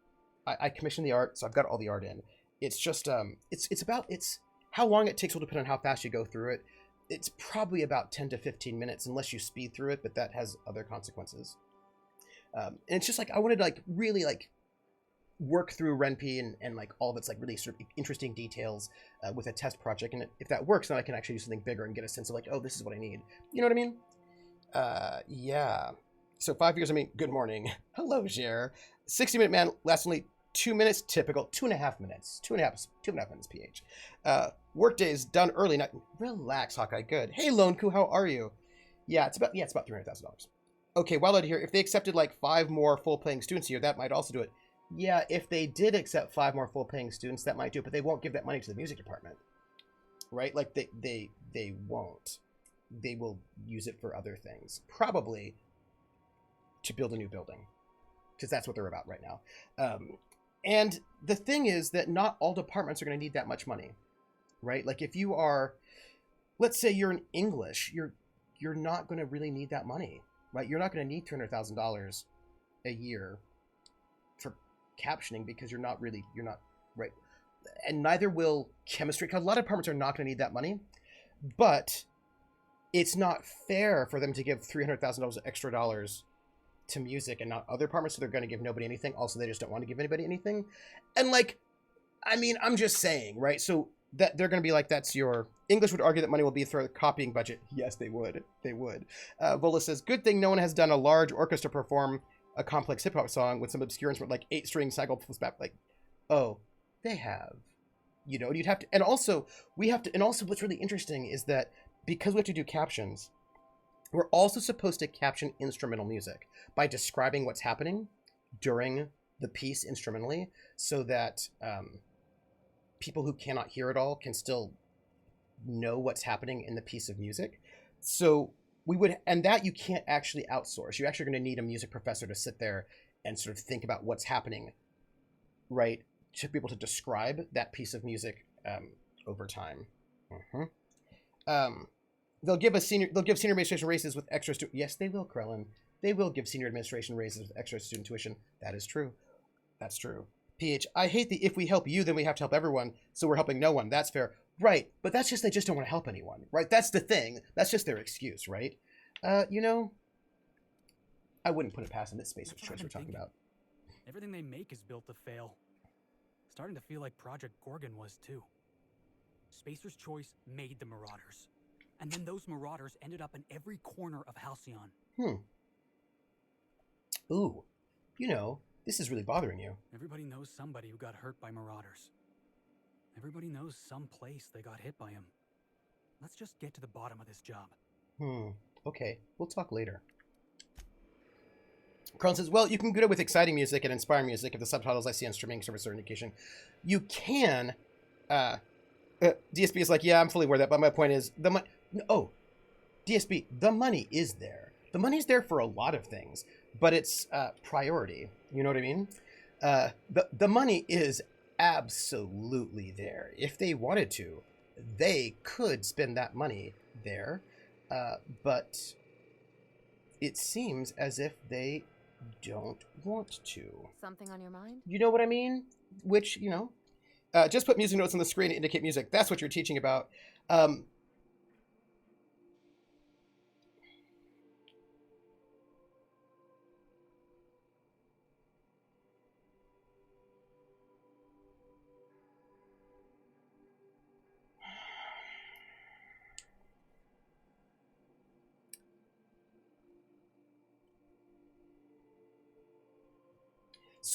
Speaker 1: I commission the art. So I've got all the art in. It's just, it's how long it takes will depend on how fast you go through it. It's probably about 10 to 15 minutes unless you speed through it, but that has other consequences. And it's just like, I wanted to like really like work through Ren'Py and like all of its like really sort of interesting details with a test project. And if that works, then I can actually do something bigger and get a sense of like, oh, this is what I need. You know what I mean? Yeah. So 5 years, I mean, good morning. Hello, Jer. 60-minute man lasts only 2 minutes, typical. 2.5 minutes. 2.5 minutes, PH. Workday's done early. Not relax, Hawkeye. Good. Hey, Lonku, how are you? Yeah, it's about $300,000. Okay, while out here, if they accepted like 5 more full-paying students here, that might also do it. Yeah, if they did accept 5 more full-paying students, that might do it, but they won't give that money to the music department, right? Like they won't. They will use it for other things, probably to build a new building, because that's what they're about right now. And the thing is that not all departments are going to need that much money, right? Like if you are, let's say you're in English, you're not going to really need that money, right? You're not going to need $300,000 a year for captioning because you're not right. And neither will chemistry, because a lot of departments are not going to need that money, but it's not fair for them to give $300,000 extra dollars to music and not other departments, so they're going to give nobody anything. Also, they just don't want to give anybody anything. And like, I mean, I'm just saying, right? So that they're going to be like, that's your... English would argue that money will be through the copying budget. Yes, they would. They would. Vola says, good thing no one has done a large orchestra perform a complex hip-hop song with some obscure instrument like 8-string cycle plus back. Like, oh, they have. You know, you'd have to... And also, we have to... And also, what's really interesting is that because we have to do captions, we're also supposed to caption instrumental music by describing what's happening during the piece instrumentally, so that people who cannot hear it all can still know what's happening in the piece of music. So we would, and that you can't actually outsource. You're actually going to need a music professor to sit there and sort of think about what's happening, right, to be able to describe that piece of music over time. They'll give senior administration raises with extra student. Yes, they will, Krellin. They will give senior administration raises with extra student tuition. That is true. That's true. PH, I hate the if we help you, then we have to help everyone, so we're helping no one. That's fair. Right, but that's just, they just don't want to help anyone, right? That's the thing. That's just their excuse, right? You know, I wouldn't put it past them. This space was choice we're talking about.
Speaker 7: Everything they make is built to fail. Starting to feel like Project Gorgon was too. Spacer's Choice made the Marauders. And then those Marauders ended up in every corner of Halcyon.
Speaker 1: Ooh, you know, this is really bothering you.
Speaker 7: Everybody knows somebody who got hurt by Marauders. Everybody knows some place they got hit by him. Let's just get to the bottom of this job.
Speaker 1: Okay, we'll talk later. Carl says, well, you can get it with exciting music and inspiring music if the subtitles I see on streaming service are indication. You can. DSB is like, yeah, I'm fully aware of that, but my point is, DSB, the money is there. The money's there for a lot of things, but it's priority. You know what I mean? The money is absolutely there. If they wanted to, they could spend that money there, but it seems as if they don't want to.
Speaker 8: Something on your mind?
Speaker 1: You know what I mean? Which, you know, just put music notes on the screen to indicate music. That's what you're teaching about.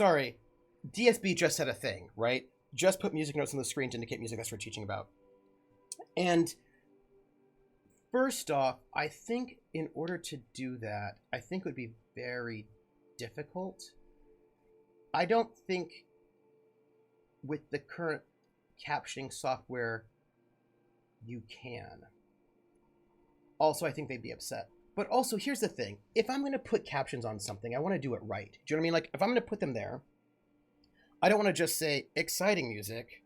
Speaker 1: sorry, DSB just said a thing, right? Just put music notes on the screen to indicate music that's what we're teaching about. And first off, I think in order to do that, I think it would be very difficult. I don't think with the current captioning software you can. Also, I think they'd be upset. But also, here's the thing. If I'm going to put captions on something, I want to do it right. Do you know what I mean? Like, if I'm going to put them there, I don't want to just say exciting music,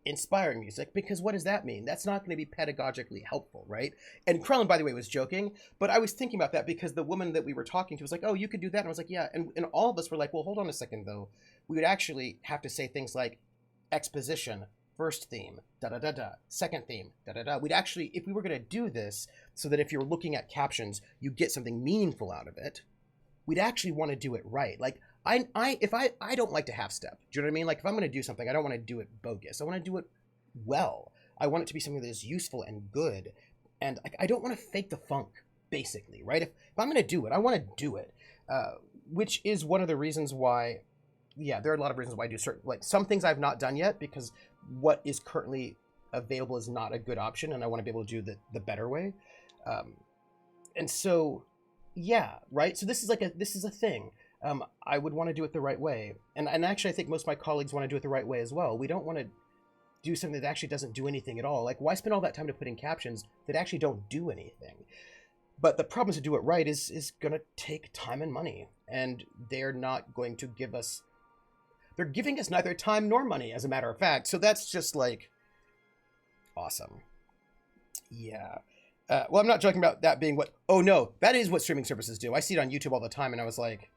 Speaker 1: inspiring music, because what does that mean? That's not going to be pedagogically helpful, right? And Krellin, by the way, was joking, but I was thinking about that because the woman that we were talking to was like, oh, you could do that. And I was like, yeah. And all of us were like, well, hold on a second, though. We would actually have to say things like exposition, first theme, da-da-da-da, second theme, da-da-da. We'd actually, if we were going to do this so that if you're looking at captions, you get something meaningful out of it, we'd actually want to do it right. Like, I don't like to half step. Do you know what I mean? Like, if I'm going to do something, I don't want to do it bogus. I want to do it well. I want it to be something that is useful and good. And I don't want to fake the funk, basically, right? If I'm going to do it, I want to do it. Which is one of the reasons why, yeah, there are a lot of reasons why I do certain, like, some things I've not done yet because what is currently available is not a good option, and I want to be able to do the better way. And so, yeah, right? So this is a thing. I would want to do it the right way. And actually, I think most of my colleagues want to do it the right way as well. We don't want to do something that actually doesn't do anything at all. Like, why spend all that time to put in captions that actually don't do anything? But the problem is to do it right is going to take time and money. And they're not going to give us... They're giving us neither time nor money, as a matter of fact. So that's just, like, awesome. Yeah. Well, I'm not joking about that being what... Oh, no. That is what streaming services do. I see it on YouTube all the time, and I was like...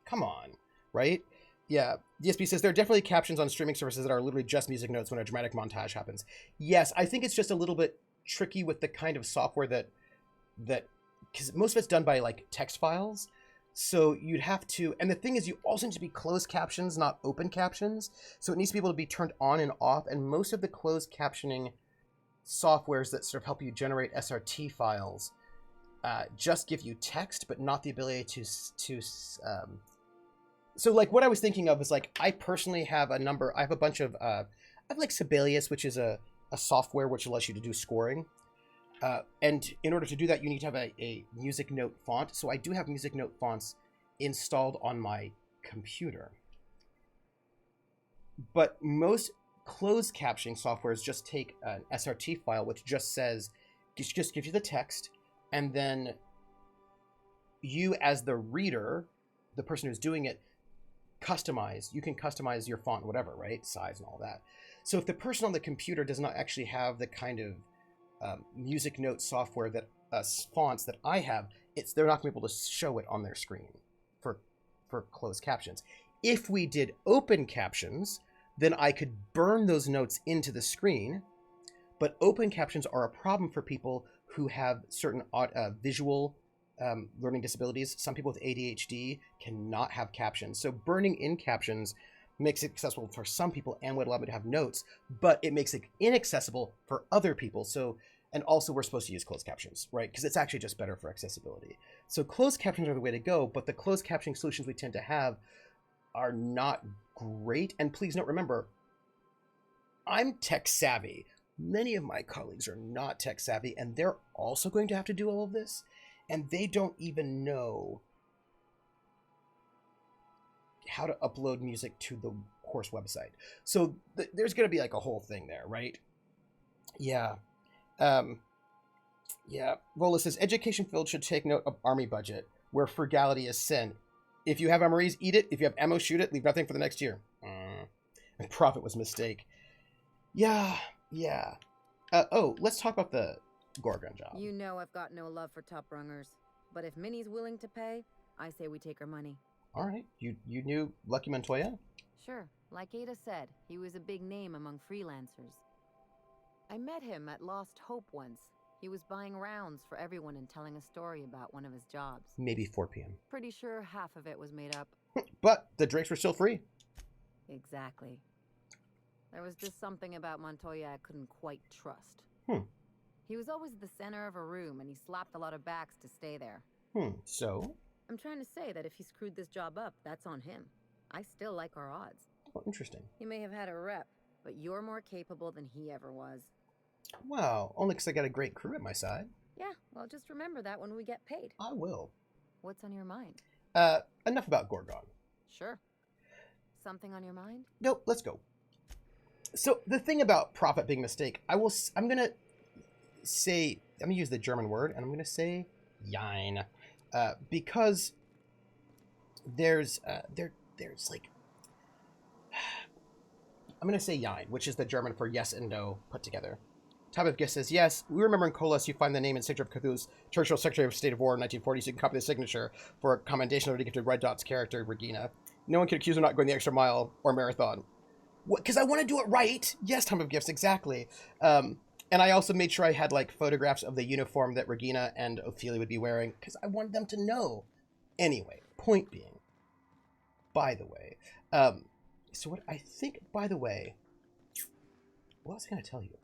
Speaker 1: Come on, right? Yeah, DSP says there are definitely captions on streaming services that are literally just music notes when a dramatic montage happens. Yes, I think it's just a little bit tricky with the kind of software that because most of it's done by like text files. So you'd have to, and the thing is you also need to be closed captions, not open captions. So it needs to be able to be turned on and off. And most of the closed captioning softwares that sort of help you generate SRT files just give you text, but not the ability to so like what I was thinking of is like, I personally have I have a bunch of, I have like Sibelius, which is a software which allows you to do scoring. And in order to do that, you need to have a music note font. So I do have music note fonts installed on my computer. But most closed captioning softwares just take an SRT file, which just gives you the text. And then you as the reader, the person who's doing it, you can customize your font, whatever, right? Size and all that. So if the person on the computer does not actually have the kind of music note software that fonts that I have, they're not going to be able to show it on their screen for closed captions. If we did open captions, then I could burn those notes into the screen. But open captions are a problem for people who have certain visual learning disabilities. Some people with ADHD cannot have captions. So burning in captions makes it accessible for some people and would allow me to have notes, but it makes it inaccessible for other people. So, and also we're supposed to use closed captions, right? Because it's actually just better for accessibility. So closed captions are the way to go, but the closed captioning solutions we tend to have are not great. And please note, remember, I'm tech savvy. Many of my colleagues are not tech savvy, and they're also going to have to do all of this. And they don't even know how to upload music to the course website. So there's going to be like a whole thing there, right? Yeah. Yeah. Vola says, education field should take note of army budget, where frugality is sin. If you have MREs, eat it. If you have ammo, shoot it. Leave nothing for the next year. And profit was a mistake. Yeah. Yeah. Oh, let's talk about the Gorgon job.
Speaker 8: You know I've got no love for top rungers, but if Minnie's willing to pay, I say we take her money.
Speaker 1: All right. You knew Lucky Montoya?
Speaker 8: Sure. Like Ada said, he was a big name among freelancers. I met him at Lost Hope once. He was buying rounds for everyone and telling a story about one of his jobs.
Speaker 1: Maybe 4 p.m.
Speaker 8: Pretty sure half of it was made up.
Speaker 1: But the drinks were still free.
Speaker 8: Exactly. There was just something about Montoya I couldn't quite trust. He was always the center of a room, and he slapped a lot of backs to stay there.
Speaker 1: So?
Speaker 8: I'm trying to say that if he screwed this job up, that's on him. I still like our odds.
Speaker 1: Oh, interesting.
Speaker 8: He may have had a rep, but you're more capable than he ever was.
Speaker 1: Wow, only because I got a great crew at my side.
Speaker 8: Yeah, well, just remember that when we get paid.
Speaker 1: I will.
Speaker 8: What's on your mind?
Speaker 1: Enough about Gorgon.
Speaker 8: Sure. Something on your mind?
Speaker 1: Nope, let's go. So the thing about Prophet being a mistake, I'm gonna use the German word, and I'm gonna say Jein, because there's like, I'm gonna say Jein, which is the German for yes and no put together. Type of Gift says, yes, we remember in Colas you find the name and signature of Cthulhu's terrestrial Secretary of State of War in 1940, so you can copy the signature for a commendation of the gifted Red Dot's character, Regina. No one can accuse her of not going the extra mile or marathon. Because I want to do it right. Yes, Time of Gifts, exactly. And I also made sure I had like photographs of the uniform that Regina and Ophelia would be wearing, because I wanted them to know. Anyway, point being, by the way, so what I think, by the way, what was I going to tell you?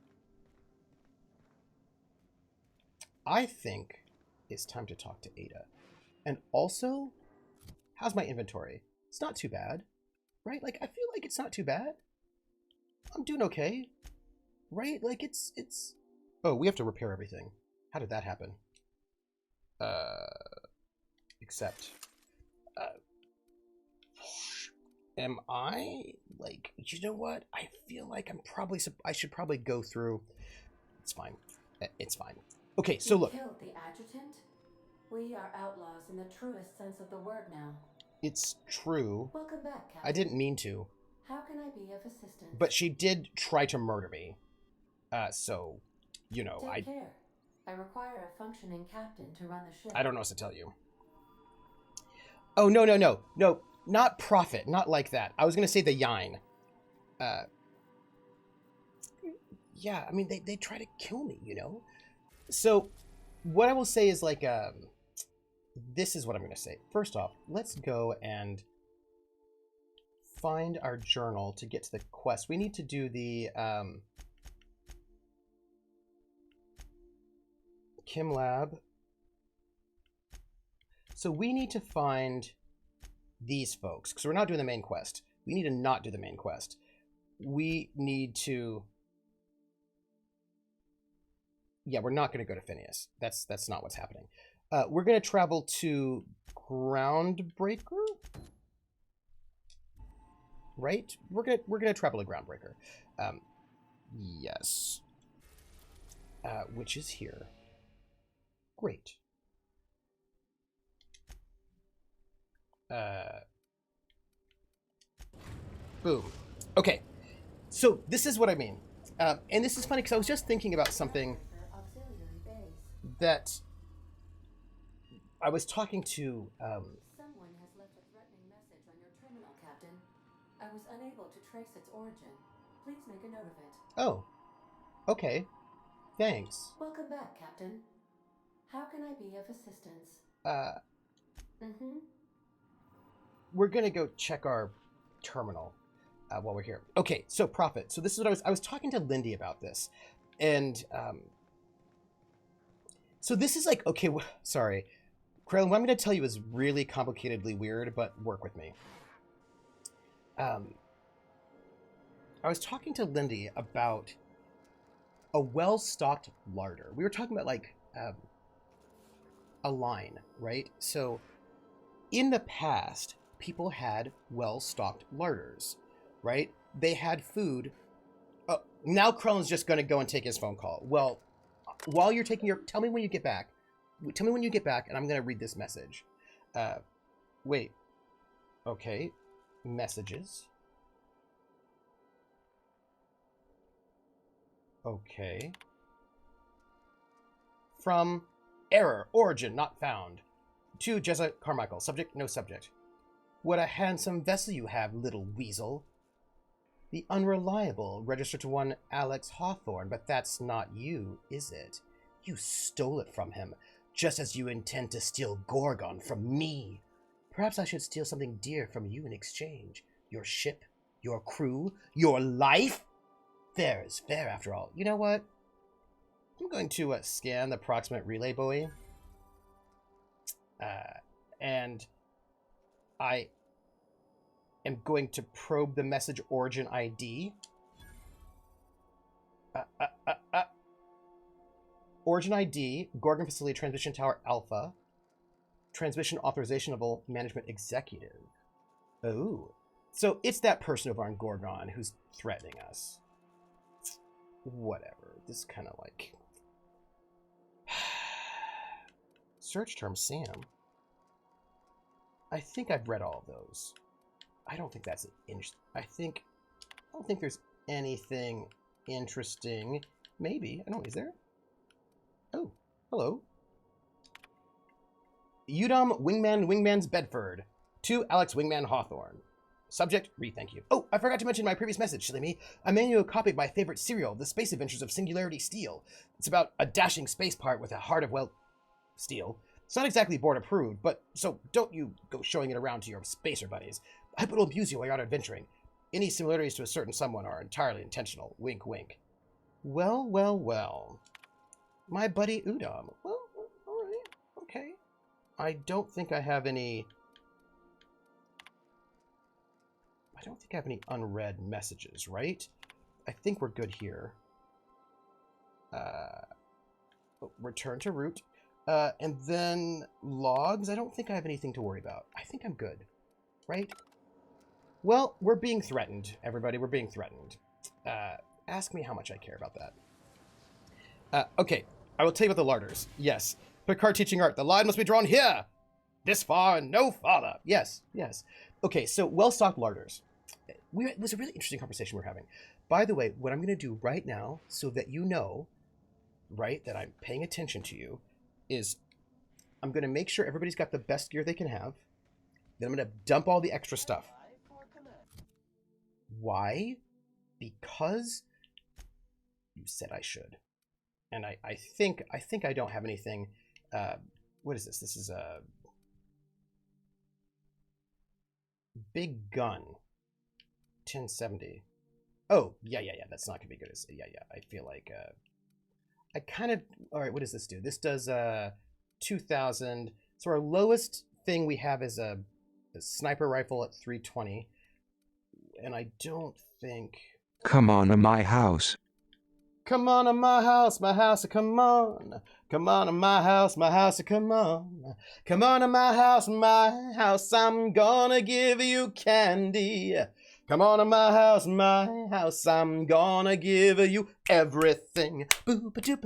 Speaker 1: I think it's time to talk to Ada. And also, how's my inventory? It's not too bad, right? Like, I feel like it's not too bad. I'm doing okay, right? Like, it's... Oh, we have to repair everything. How did that happen? Except... am I, like, you know what? I feel like I should probably go through... It's fine. It's fine. Okay, so look.
Speaker 9: You killed the adjutant? We are outlaws in the truest sense of the word now.
Speaker 1: It's true.
Speaker 9: Welcome back, Captain.
Speaker 1: I didn't mean to.
Speaker 9: How can I be of assistance?
Speaker 1: But she did try to murder me. So, you know,
Speaker 9: Take care. I require a functioning captain to run the ship.
Speaker 1: I don't know what to tell you. Oh, no. No, not Prophet. Not like that. I was going to say the Jein. Yeah, I mean, they try to kill me, you know? So, what I will say is, like, this is what I'm going to say. First off, let's go and find our journal to get to the quest. We need to do the, Kim Lab. So we need to find these folks, because we're not doing the main quest. We need to not do the main quest. We need to... Yeah, we're not going to go to Phineas. That's not what's happening. We're going to travel to Groundbreaker, right? We're gonna travel to Groundbreaker. Yes. Which is here. Great. Boom. Okay. So this is what I mean. And this is funny because I was just thinking about something that I was talking to...
Speaker 9: Someone has left a threatening message on your terminal, Captain. I was unable to trace its origin. Please make a note of it.
Speaker 1: Oh. Okay. Thanks.
Speaker 9: Welcome back, Captain. How can I be of assistance?
Speaker 1: We're gonna go check our terminal while we're here. Okay, so Prophet. So this is what I was talking to Lindy about this. And, so this is like, okay, sorry. Krellin, what I'm going to tell you is really complicatedly weird, but work with me. I was talking to Lindy about a well-stocked larder. We were talking about, like, a line, right? So, in the past, people had well-stocked larders, right? They had food. Oh, now Krellin's just going to go and take his phone call. Well, while you're taking your... Tell me when you get back. Tell me when you get back, and I'm going to read this message. Wait. Okay. Messages. Okay. From error, origin not found. To Jezza Carmichael. Subject, no subject. What a handsome vessel you have, little weasel. The unreliable, registered to one Alex Hawthorne, but that's not you, is it? You stole it from him, just as you intend to steal Gorgon from me. Perhaps I should steal something dear from you in exchange. Your ship, your crew, your life? Fair is fair, after all. You know what? I'm going to scan the proximate relay buoy. and I am going to probe the message origin ID. Origin ID, Gorgon Facility Transmission Tower Alpha. Transmission Authorization Level Management Executive. Oh. So it's that person over on Gorgon who's threatening us. Whatever. This is kind of like... Search term Sam. I think I've read all of those. I don't think that's I don't think there's anything interesting. Maybe. I don't know. Is there? Oh. Hello. Udom Wingman's Bedford. To Alex Wingman Hawthorne. Subject, thank you. Oh, I forgot to mention my previous message, Slimmy. A manual copy of my favorite serial, The Space Adventures of Singularity Steel. It's about a dashing space pirate with a heart of, well, steel. It's not exactly board approved, but so don't you go showing it around to your spacer buddies. I hope it'll amuse you while you're out adventuring. Any similarities to a certain someone are entirely intentional. Wink, wink. Well, well, well. My buddy Udom. Well, all right. Okay. I don't think I have any... I don't think I have any unread messages, right? I think we're good here. Return to root. And then logs. I don't think I have anything to worry about. I think I'm good, right? Well, we're being threatened, everybody. We're being threatened. Ask me how much I care about that. Okay, I will tell you about the larders. Yes. Picard teaching art. The line must be drawn here. This far and no farther. Yes, yes. Okay, so well-stocked larders. It was a really interesting conversation we're having. By the way, what I'm going to do right now, so that you know, right, that I'm paying attention to you, is I'm going to make sure everybody's got the best gear they can have. Then I'm going to dump all the extra stuff. Why? Because you said I should. And I think I don't have anything. What is this? This is a big gun. 1070. Oh, yeah. That's not gonna be good. Yeah. I feel like I kind of. All right, what does this do? This does 2,000. So our lowest thing we have is a sniper rifle at 320, and I don't think.
Speaker 6: Come on to my house.
Speaker 1: Come on to my house, come on. Come on to my house, come on. Come on to my house, I'm gonna give you candy. Come on to my house, I'm gonna give you everything. Lizard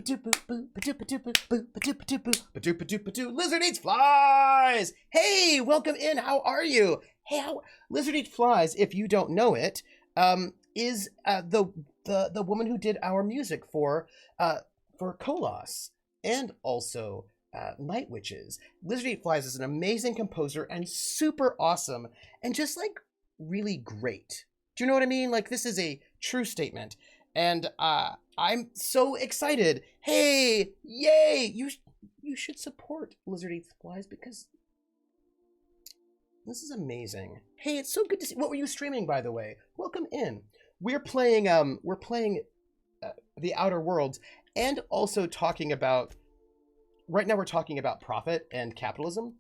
Speaker 1: eats flies! Hey, welcome in, how are you? Hey, Lizard eats flies, if you don't know it, is the woman who did our music for Kolos and also Night Witches. Lizard Eat Flies is an amazing composer and super awesome and just like really great. Do you know what I mean? Like this is a true statement, and I'm so excited. Hey, yay! You should support Lizard Eat Flies because this is amazing. Hey, it's so good to see. What were you streaming, by the way? Welcome in. We're playing The Outer Worlds, and also talking about, right now we're talking about profit and capitalism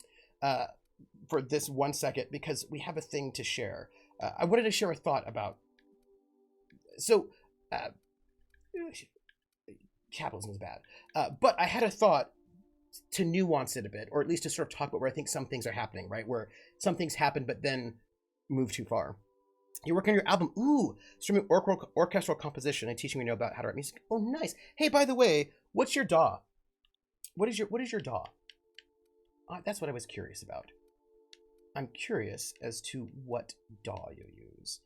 Speaker 1: for this 1 second, because we have a thing to share. I wanted to share a thought about, so capitalism is bad, but I had a thought to nuance it a bit, or at least to sort of talk about where I think some things are happening, right? Where some things happen but then move too far. You work on your album. Ooh, streaming orchestral composition and teaching me about how to write music. Oh, nice. Hey, by the way, what's your DAW? What is your DAW? That's what I was curious about. I'm curious as to what DAW you use,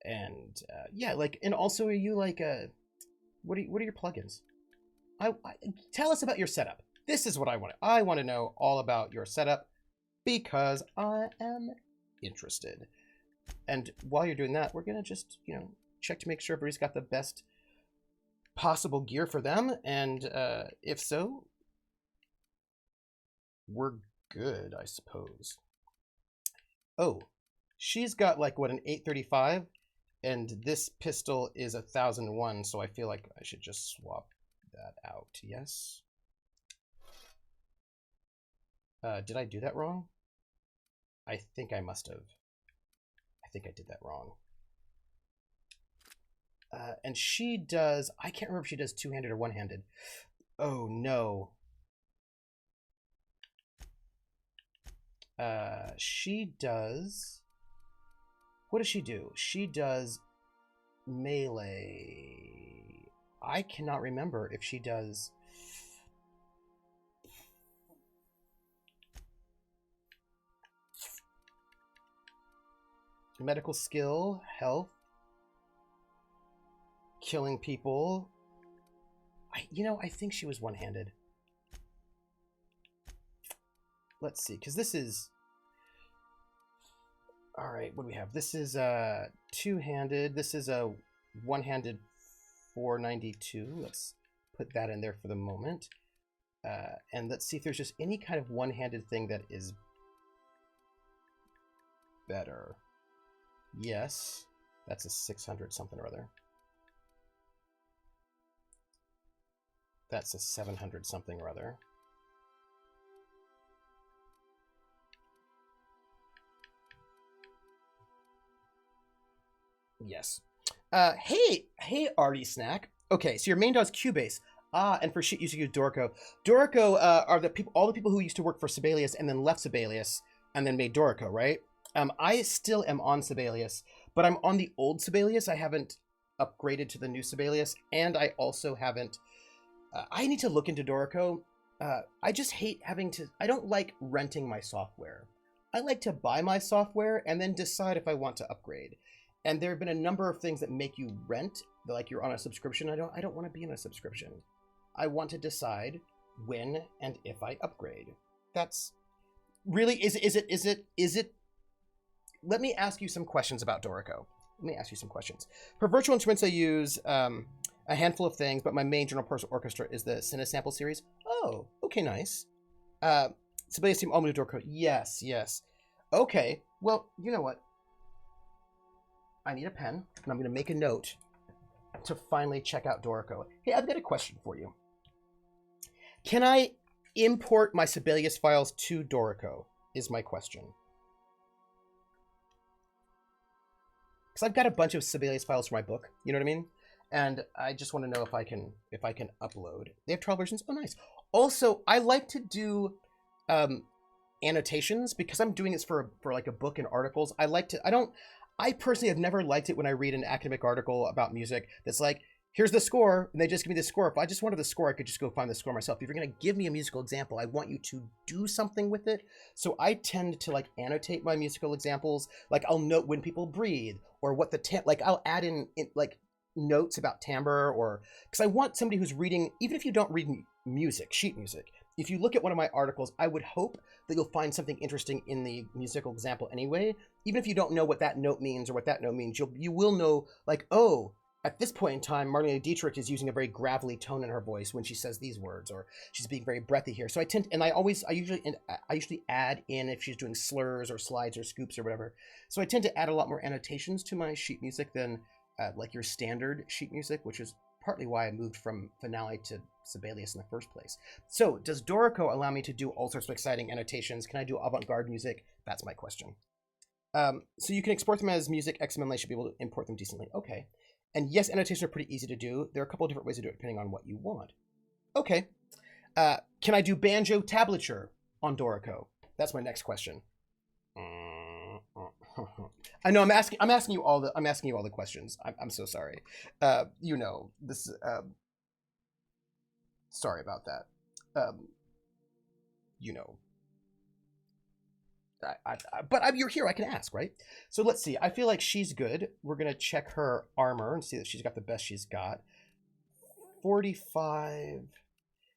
Speaker 1: and yeah, like, and also are you like what are your plugins? Tell us about your setup. This is what I want. I want to know all about your setup because I am interested. And while you're doing that, we're going to just, check to make sure everybody's got the best possible gear for them. And if so, we're good, I suppose. Oh, she's got like, what, an 835? And this pistol is 1001, so I feel like I should just swap that out, yes? Did I do that wrong? I think I must have. I think I did that wrong. And she does... I can't remember if she does two-handed or one-handed. Oh, no. She does... What does she do? She does melee. I cannot remember if she does... medical skill, health, killing people. I think she was one-handed. Let's see, because this is... All right, what do we have? This is two-handed. This is a one-handed 492. Let's put that in there for the moment. And let's see if there's just any kind of one-handed thing that is better. Yes, that's a 600 something or other. That's a 700 something or other. Yes. Hey, Artie Snack. Okay, so your main dog's Cubase. And for shit, you use Dorico. Dorico are the people, all the people who used to work for Sibelius and then left Sibelius and then made Dorico, right? I still am on Sibelius, but I'm on the old Sibelius. I haven't upgraded to the new Sibelius, and I also haven't... I need to look into Dorico. I just hate having to... I don't like renting my software. I like to buy my software and then decide if I want to upgrade. And there have been a number of things that make you rent, like you're on a subscription. I don't want to be in a subscription. I want to decide when and if I upgrade. That's really... Is it... Let me ask you some questions about Dorico. Let me ask you some questions. For virtual instruments, I use a handful of things, but my main general purpose orchestra is the Cinesample series. Oh, okay, nice. Sibelius Team Omni Dorico. Yes, yes. Okay, well, you know what? I need a pen, and I'm going to make a note to finally check out Dorico. Hey, I've got a question for you. Can I import my Sibelius files to Dorico, is my question. Because I've got a bunch of Sibelius files for my book, you know what I mean? And I just want to know if I can upload. They have trial versions. Oh, nice. Also, I like to do annotations because I'm doing this for like a book and articles. I personally have never liked it when I read an academic article about music that's like, here's the score, and they just give me the score. If I just wanted the score, I could just go find the score myself. If you're going to give me a musical example, I want you to do something with it. So I tend to like annotate my musical examples. Like I'll note when people breathe or what like I'll add in like notes about timbre, or because I want somebody who's reading, even if you don't read music, sheet music, if you look at one of my articles, I would hope that you'll find something interesting in the musical example anyway. Even if you don't know what that note means or what that note means, you will know, like, oh, at this point in time, Marlene Dietrich is using a very gravelly tone in her voice when she says these words, or she's being very breathy here. So I usually add in if she's doing slurs or slides or scoops or whatever. So I tend to add a lot more annotations to my sheet music than like your standard sheet music, which is partly why I moved from Finale to Sibelius in the first place. So does Dorico allow me to do all sorts of exciting annotations? Can I do avant-garde music? That's my question. So you can export them as music. XML should be able to import them decently. Okay. And yes, annotations are pretty easy to do. There are a couple of different ways to do it depending on what you want. Okay. Can I do banjo tablature on Dorico? That's my next question. I know I'm asking you all the questions. I'm so sorry. You know, this sorry about that. You know. But you're here, I can ask, right? So let's see. I feel like she's good. We're going to check her armor and see that she's got the best she's got. 45.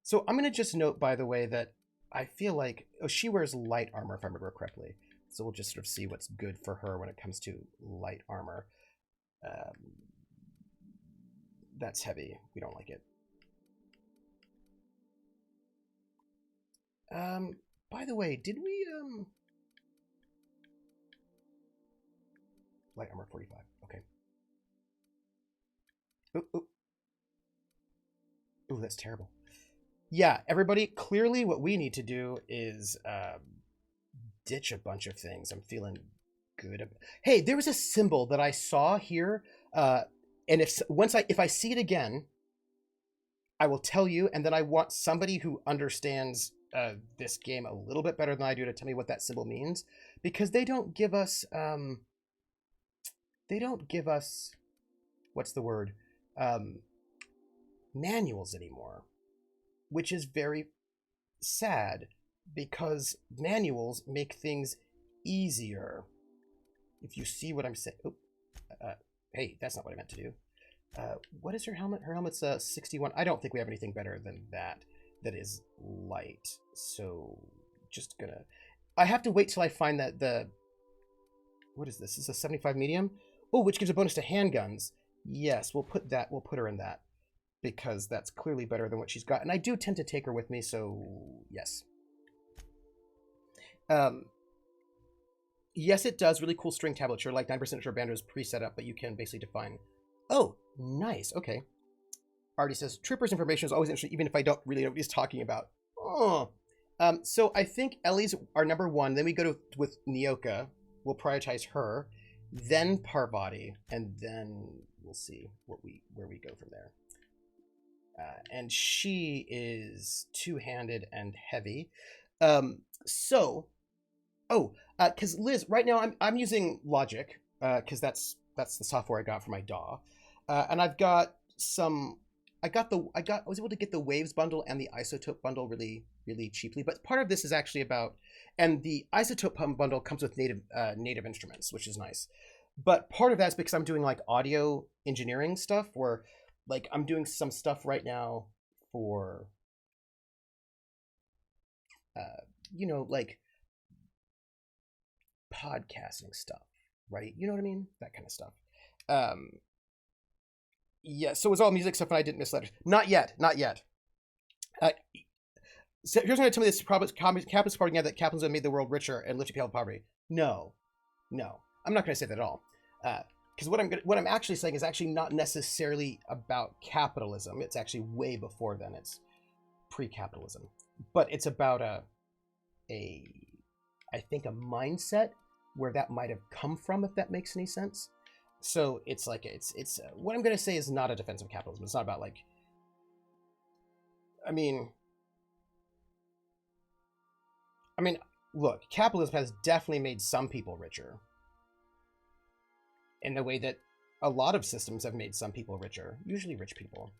Speaker 1: So I'm going to just note, by the way, that I feel like she wears light armor, if I remember correctly. So we'll just sort of see what's good for her when it comes to light armor. That's heavy. We don't like it. By the way, did we... Light armor 45. Okay. Ooh, that's terrible. Yeah, everybody, clearly what we need to do is ditch a bunch of things. I'm feeling good. Hey, there was a symbol that I saw here, and if I see it again, I will tell you. And then I want somebody who understands this game a little bit better than I do to tell me what that symbol means, because they don't give us what's the word, manuals anymore, which is very sad, because manuals make things easier. If you see what I'm saying. Hey, that's not what I meant to do. What is her helmet? Her helmet's 61. I don't think we have anything better than that is light. So just gonna, I have to wait till I find that what is this? This is a 75 medium. Oh, which gives a bonus to handguns. Yes, we'll put her in that, because that's clearly better than what she's got. And I do tend to take her with me, so yes. Yes, it does. Really cool string tablature. Like 9% of your band is pre-set up, but you can basically define. Oh, nice. Okay. Artie says, Troopers information is always interesting, even if I don't really know what he's talking about. Oh. So I think Ellie's our number one. Then we go with Nyoka. We'll prioritize her. Then Parvati. And then we'll see where we go from there. And she is two-handed and heavy. Because Liz, right now I'm using Logic, because that's the software I got for my DAW, and I was able to get the Waves bundle and the Isotope bundle really, really cheaply. But part of this is actually about, and the Isotope bundle comes with native instruments, which is nice. But part of that is because I'm doing like audio engineering stuff, where like I'm doing some stuff right now for, like podcasting stuff, right? You know what I mean? That kind of stuff. Yeah, so it was all music stuff, and I didn't miss letters. Not yet. So here's going to tell me this: Kaplan's reporting that Kaplan's made the world richer and lifted people out of poverty. No, I'm not going to say that at all. Because what I'm actually saying is actually not necessarily about capitalism. It's actually way before then. It's pre-capitalism, but it's about I think a mindset where that might have come from, if that makes any sense. So it's like it's what I'm going to say is not a defense of capitalism. It's not about like, I mean, look, capitalism has definitely made some people richer in the way that a lot of systems have made some people richer, usually rich people.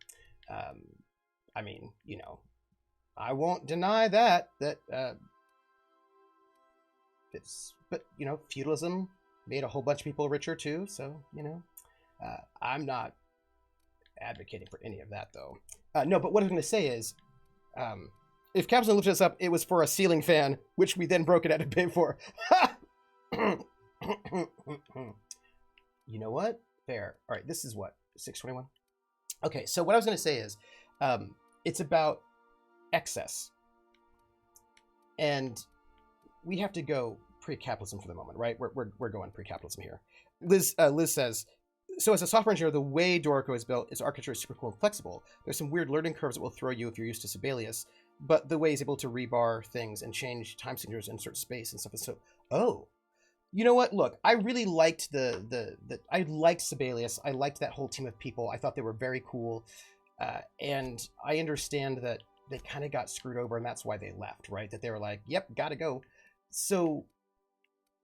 Speaker 1: I won't deny that but feudalism made a whole bunch of people richer too. So, I'm not advocating for any of that though. No, but what I'm going to say is, if capitalism lifted us up, it was for a ceiling fan, which we then broke it out to pay for. You know what? Fair. All right, this is what, 621? Okay, so what I was going to say is, it's about excess. And we have to go pre-capitalism for the moment, right? We're going pre-capitalism here. Liz says, so as a software engineer, the way Dorico is built, its architecture is super cool and flexible. There's some weird learning curves that will throw you if you're used to Sibelius, but the way he's able to rebar things and change time signatures, insert space and stuff is so... Oh, you know what? Look, I really liked I liked Sibelius. I liked that whole team of people. I thought they were very cool. And I understand that they kind of got screwed over, and that's why they left, right? That they were like, yep, gotta go. So,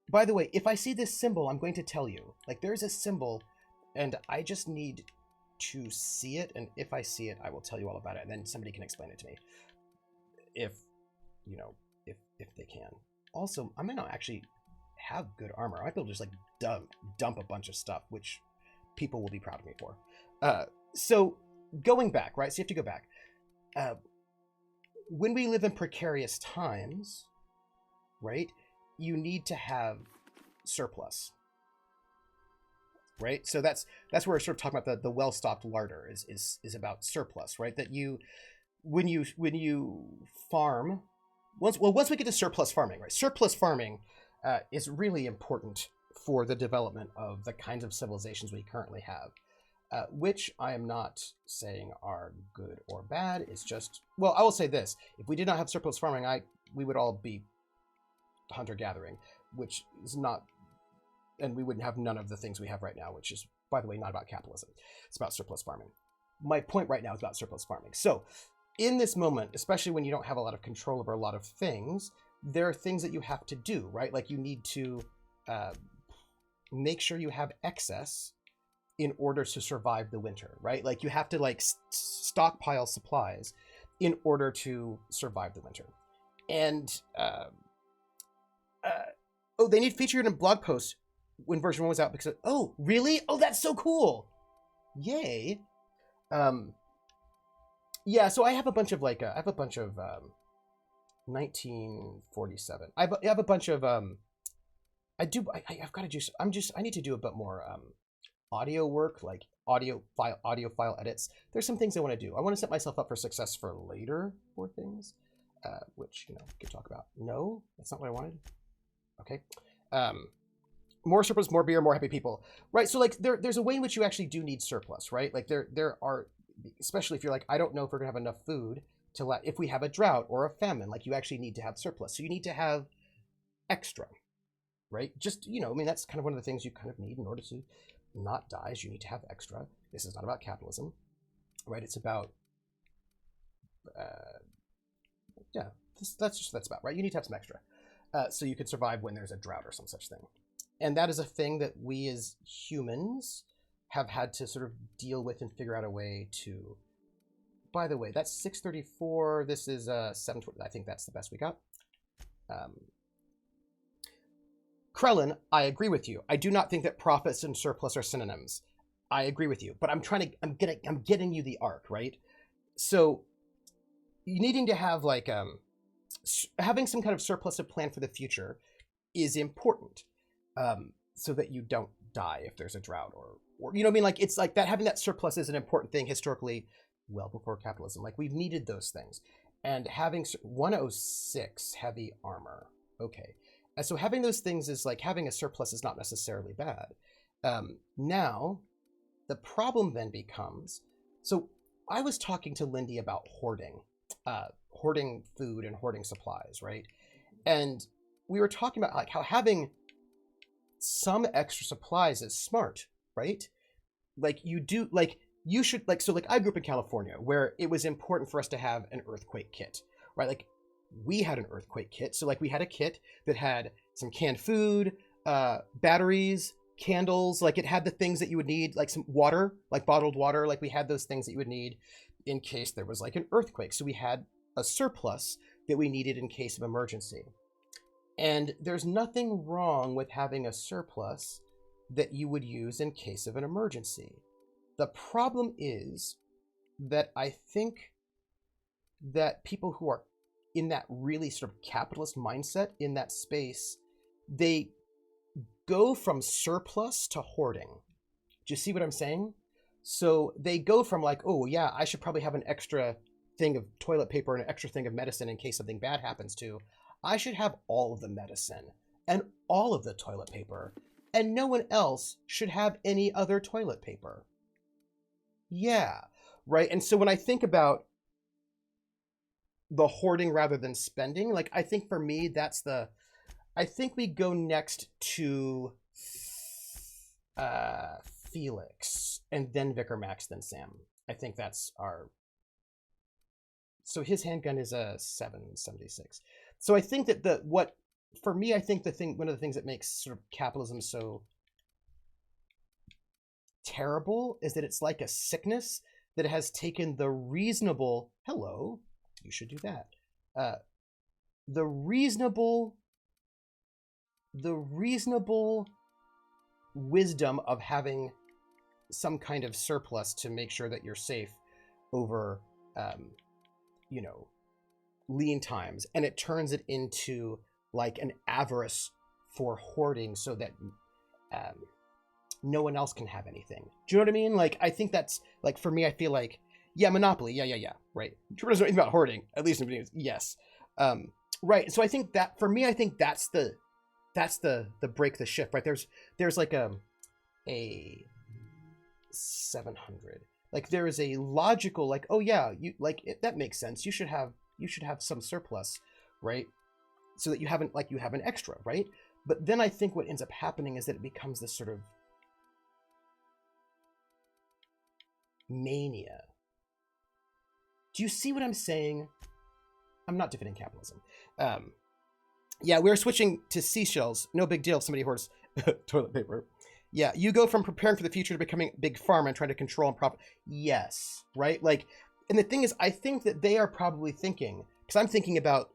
Speaker 1: by the way, if I see this symbol, I'm going to tell you. Like, there's a symbol, and I just need to see it, and if I see it, I will tell you all about it, and then somebody can explain it to me. If they can. Also, I might not actually have good armor. I might be able to just, like, dump a bunch of stuff, which people will be proud of me for. So, going back, right? So you have to go back. When we live in precarious times, right, you need to have surplus, right? So that's where we're sort of talking about the well-stocked larder is about surplus, right? That when you farm, once we get to surplus farming, right? Surplus farming is really important for the development of the kinds of civilizations we currently have. Which I am not saying are good or bad. It's just, well, I will say this. If we did not have surplus farming, we would all be hunter-gathering, which is not, and we wouldn't have none of the things we have right now, which is, by the way, not about capitalism. It's about surplus farming. My point right now is about surplus farming. So in this moment, especially when you don't have a lot of control over a lot of things, there are things that you have to do, right? Like you need to make sure you have excess in order to survive the winter, right? Like you have to like stockpile supplies in order to survive the winter. And oh, they need featured in blog posts when version 1 was out because, oh, really? Oh, that's so cool. Yay. Yeah, so I have a bunch of like, 1947. I have a bunch of, I've got to do, I need to do a bit more, audio work, like audio file edits. There's some things I want to do. I want to set myself up for success for later for things, which, you know, we could talk about. No, that's not what I wanted. Okay. More surplus, more beer, more happy people, right? So like there's a way in which you actually do need surplus, right? Like there are, especially if you're like, I don't know if we're gonna have enough food to let, if we have a drought or a famine, like you actually need to have surplus. So you need to have extra, right? Just, you know, I mean, that's kind of one of the things you kind of need in order to not die, is you need to have extra. This is not about capitalism, right? It's about, yeah, that's about, right? You need to have some extra. So you could survive when there's a drought or some such thing. And that is a thing that we as humans have had to sort of deal with and figure out a way to, by the way, that's 634. This is 720. I think that's the best we got. Krellin, I agree with you. I do not think that profits and surplus are synonyms. I agree with you, but I'm getting you the arc, right? So you needing to have like, having some kind of surplus of plan for the future is important, so that you don't die if there's a drought or you know what I mean? Like, it's like that, having that surplus is an important thing historically, well before capitalism. Like, we've needed those things. And having 106 heavy armor, okay. And so having those things is like, having a surplus is not necessarily bad. Now, the problem then becomes, so I was talking to Lindy about hoarding food and hoarding supplies, right? And we were talking about like how having some extra supplies is smart, right? Like you do, like you should, like, so like I grew up in California where it was important for us to have an earthquake kit, right? Like we had an earthquake kit. So like we had a kit that had some canned food, batteries, candles, like it had the things that you would need, like some water, like bottled water. Like we had those things that you would need in case there was like an earthquake. So we had a surplus that we needed in case of emergency. And there's nothing wrong with having a surplus that you would use in case of an emergency. The problem is that I think that people who are in that really sort of capitalist mindset in that space, they go from surplus to hoarding. Do you see what I'm saying? So they go from like, oh yeah, I should probably have an extra thing of toilet paper and an extra thing of medicine in case something bad happens, to I should have all of the medicine and all of the toilet paper, and no one else should have any other toilet paper. Yeah, right? And so when I think about the hoarding rather than spending, like I think for me, that's the, I think we go next to Felix, and then Vicar Max, then Sam. I think that's our, so his handgun is a 7.76. So I think that for me, I think one of the things that makes sort of capitalism so terrible is that it's like a sickness that has taken the reasonable, hello, you should do that. The reasonable wisdom of having some kind of surplus to make sure that you're safe over, you know, lean times, and it turns it into like an avarice for hoarding so that no one else can have anything. Do you know what I mean? Like, I think that's like, for me, I feel like, yeah, Monopoly, yeah, right. Trevor doesn't know anything about hoarding, at least in video games. Yes, right. So I think that for me, I think that's the break the shift, right? There's like a 700. Like there is a logical, like, oh yeah, you like it, that makes sense. You should have some surplus, right? so that you have an extra, right? But then I think what ends up happening is that it becomes this sort of mania. Do you see what I'm saying? I'm not defending capitalism. Yeah, we're switching to seashells. No big deal if somebody hoards toilet paper. Yeah, you go from preparing for the future to becoming big pharma and trying to control and profit. Yes, right? Like, and the thing is, I think that they are probably thinking, because I'm thinking about,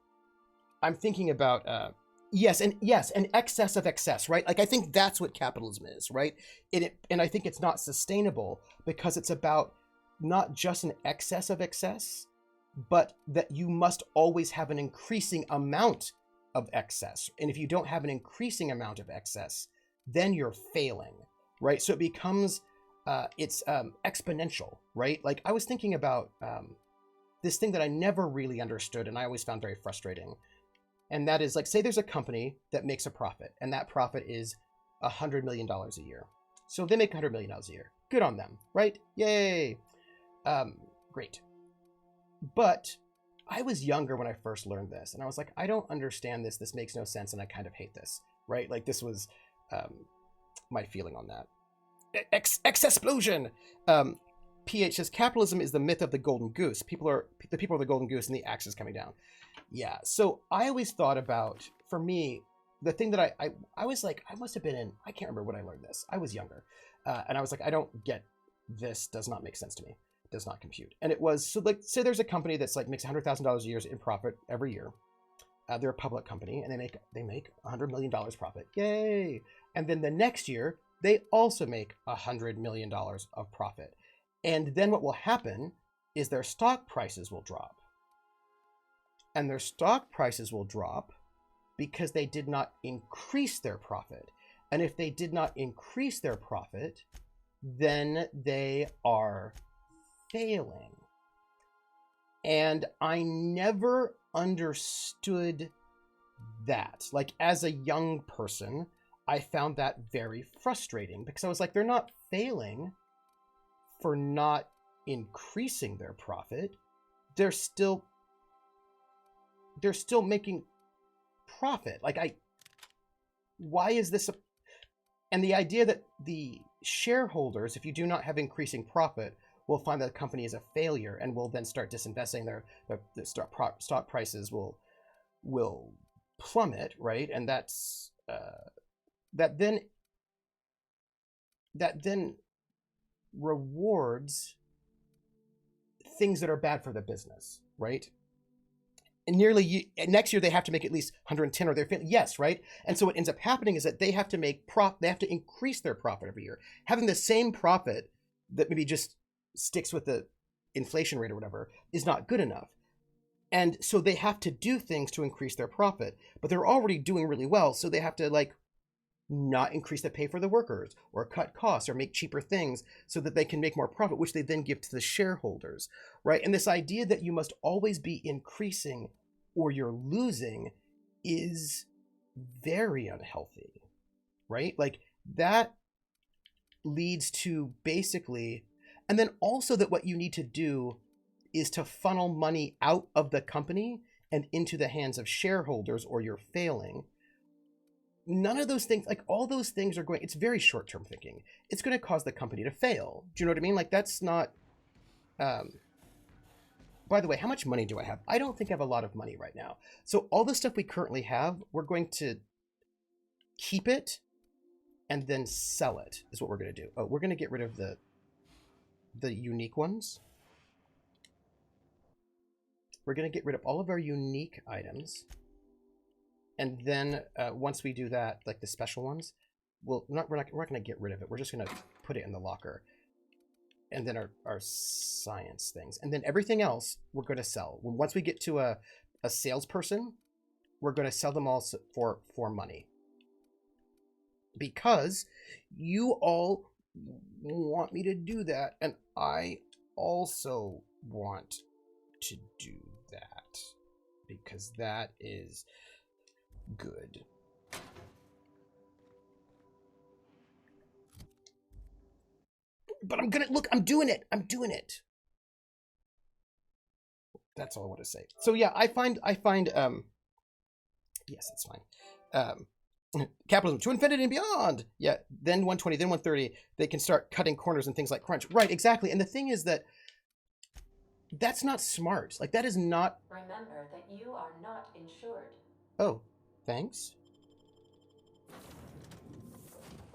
Speaker 1: yes, an excess of excess, right? Like, I think that's what capitalism is, right? And I think it's not sustainable because it's about not just an excess of excess, but that you must always have an increasing amount of excess. And if you don't have an increasing amount of excess, then you're failing, right? So it becomes, it's exponential, right? Like I was thinking about this thing that I never really understood and I always found very frustrating. And that is like, say there's a company that makes a profit and that profit is $100 million a year. So they make $100 million a year. Good on them, right? Yay. Great. But I was younger when I first learned this, and I was like, I don't understand this. This makes no sense, and I kind of hate this, right? Like this was my feeling on that. X-explosion! PH says, capitalism is the myth of the golden goose. The people are the golden goose, and the axe is coming down. Yeah, so I always thought about, for me, the thing that I was like, I must have been in, I can't remember when I learned this. I was younger, and I was like, I don't get this. Does not make sense to me. Does not compute. And it was, so like, say there's a company that's like makes $100,000 a year in profit every year. They're a public company and they make $100 million profit. Yay. And then the next year, they also make $100 million of profit. And then what will happen is their stock prices will drop. And their stock prices will drop because they did not increase their profit. And if they did not increase their profit, then they are failing. And I never understood that. Like as a young person, I found that very frustrating because I was like, they're not failing for not increasing their profit. They're still making profit. Like why is this and the idea that the shareholders, if you do not have increasing profit, will find that the company is a failure and will then start disinvesting. The stock prices will plummet, right? And that's that then rewards things that are bad for the business, right? And next year they have to make at least 110 or they're failing. Yes, right? And so what ends up happening is that they have to they have to increase their profit every year. Having the same profit that maybe just sticks with the inflation rate or whatever is not good enough. And so they have to do things to increase their profit, but they're already doing really well. So they have to like not increase the pay for the workers or cut costs or make cheaper things so that they can make more profit, which they then give to the shareholders, right? And this idea that you must always be increasing or you're losing is very unhealthy, right? Like that leads to basically, and then also that what you need to do is to funnel money out of the company and into the hands of shareholders or you're failing. None of those things, like all those things are going, it's very short-term thinking. It's going to cause the company to fail. Do you know what I mean? Like that's not, by the way, how much money do I have? I don't think I have a lot of money right now. So all the stuff we currently have, we're going to keep it and then sell it is what we're going to do. Oh, we're going to get rid of the unique ones. We're going to get rid of all of our unique items. And then once we do that, like the special ones, we're not going to get rid of it. We're just going to put it in the locker. And then our science things. And then everything else we're going to sell. Once we get to a salesperson, we're going to sell them all for money. Because you all want me to do that. And I also want to do that. Because that is good. But I'm doing it. That's all I want to say. So yeah, I find Yes, that's fine. Capitalism to infinity and beyond. Yeah, then 120, then 130. They can start cutting corners and things like crunch. Right, exactly. And the thing is that that's not smart. Like, that is not...
Speaker 9: Remember that you are not insured.
Speaker 1: Oh, thanks.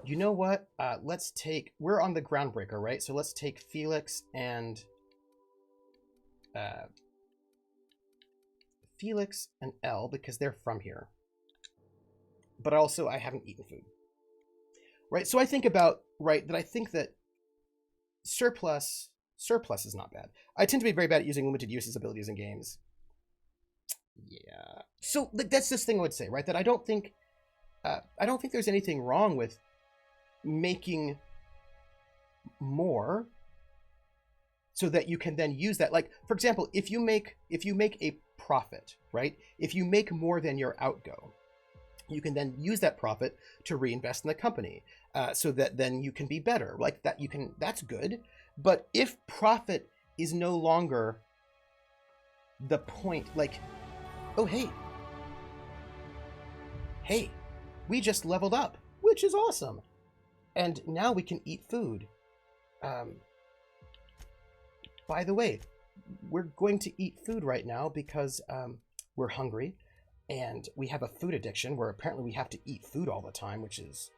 Speaker 1: You know what? Let's take... We're on the Groundbreaker, right? So let's take Felix and... Felix and Elle, because they're from here. But also, I haven't eaten food. Right? So I think about... Right, that I think that surplus is not bad. I tend to be very bad at using limited uses abilities in games. Yeah. So, like, that's this thing I would say, right? That I don't think there's anything wrong with making more so that you can then use that. Like, for example, if you make a profit, right? If you make more than your outgo, you can then use that profit to reinvest in the company, so that then you can be better. Like that, that's good. But if profit is no longer the point, like, oh, hey, we just leveled up, which is awesome. And now we can eat food. By the way, we're going to eat food right now because we're hungry and we have a food addiction where apparently we have to eat food all the time, which is,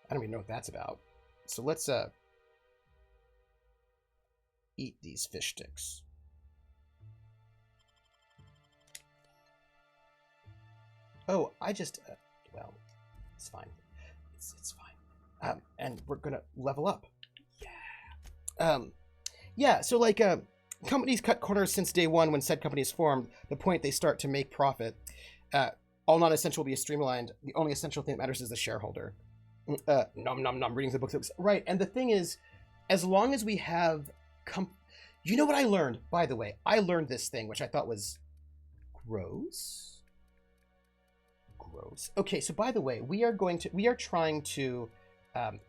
Speaker 1: I don't even know what that's about. So let's eat these fish sticks. Oh, I just, well, it's fine. It's fine. And we're gonna level up. Yeah. Yeah, so like, companies cut corners since day one when said company is formed, the point they start to make profit. All non-essential will be streamlined. The only essential thing that matters is the shareholder. Nom nom nom, reading the books. Right, and the thing is, as long as we have... You know what I learned, by the way? I learned this thing, which I thought was gross. Okay, so by the way, we are trying to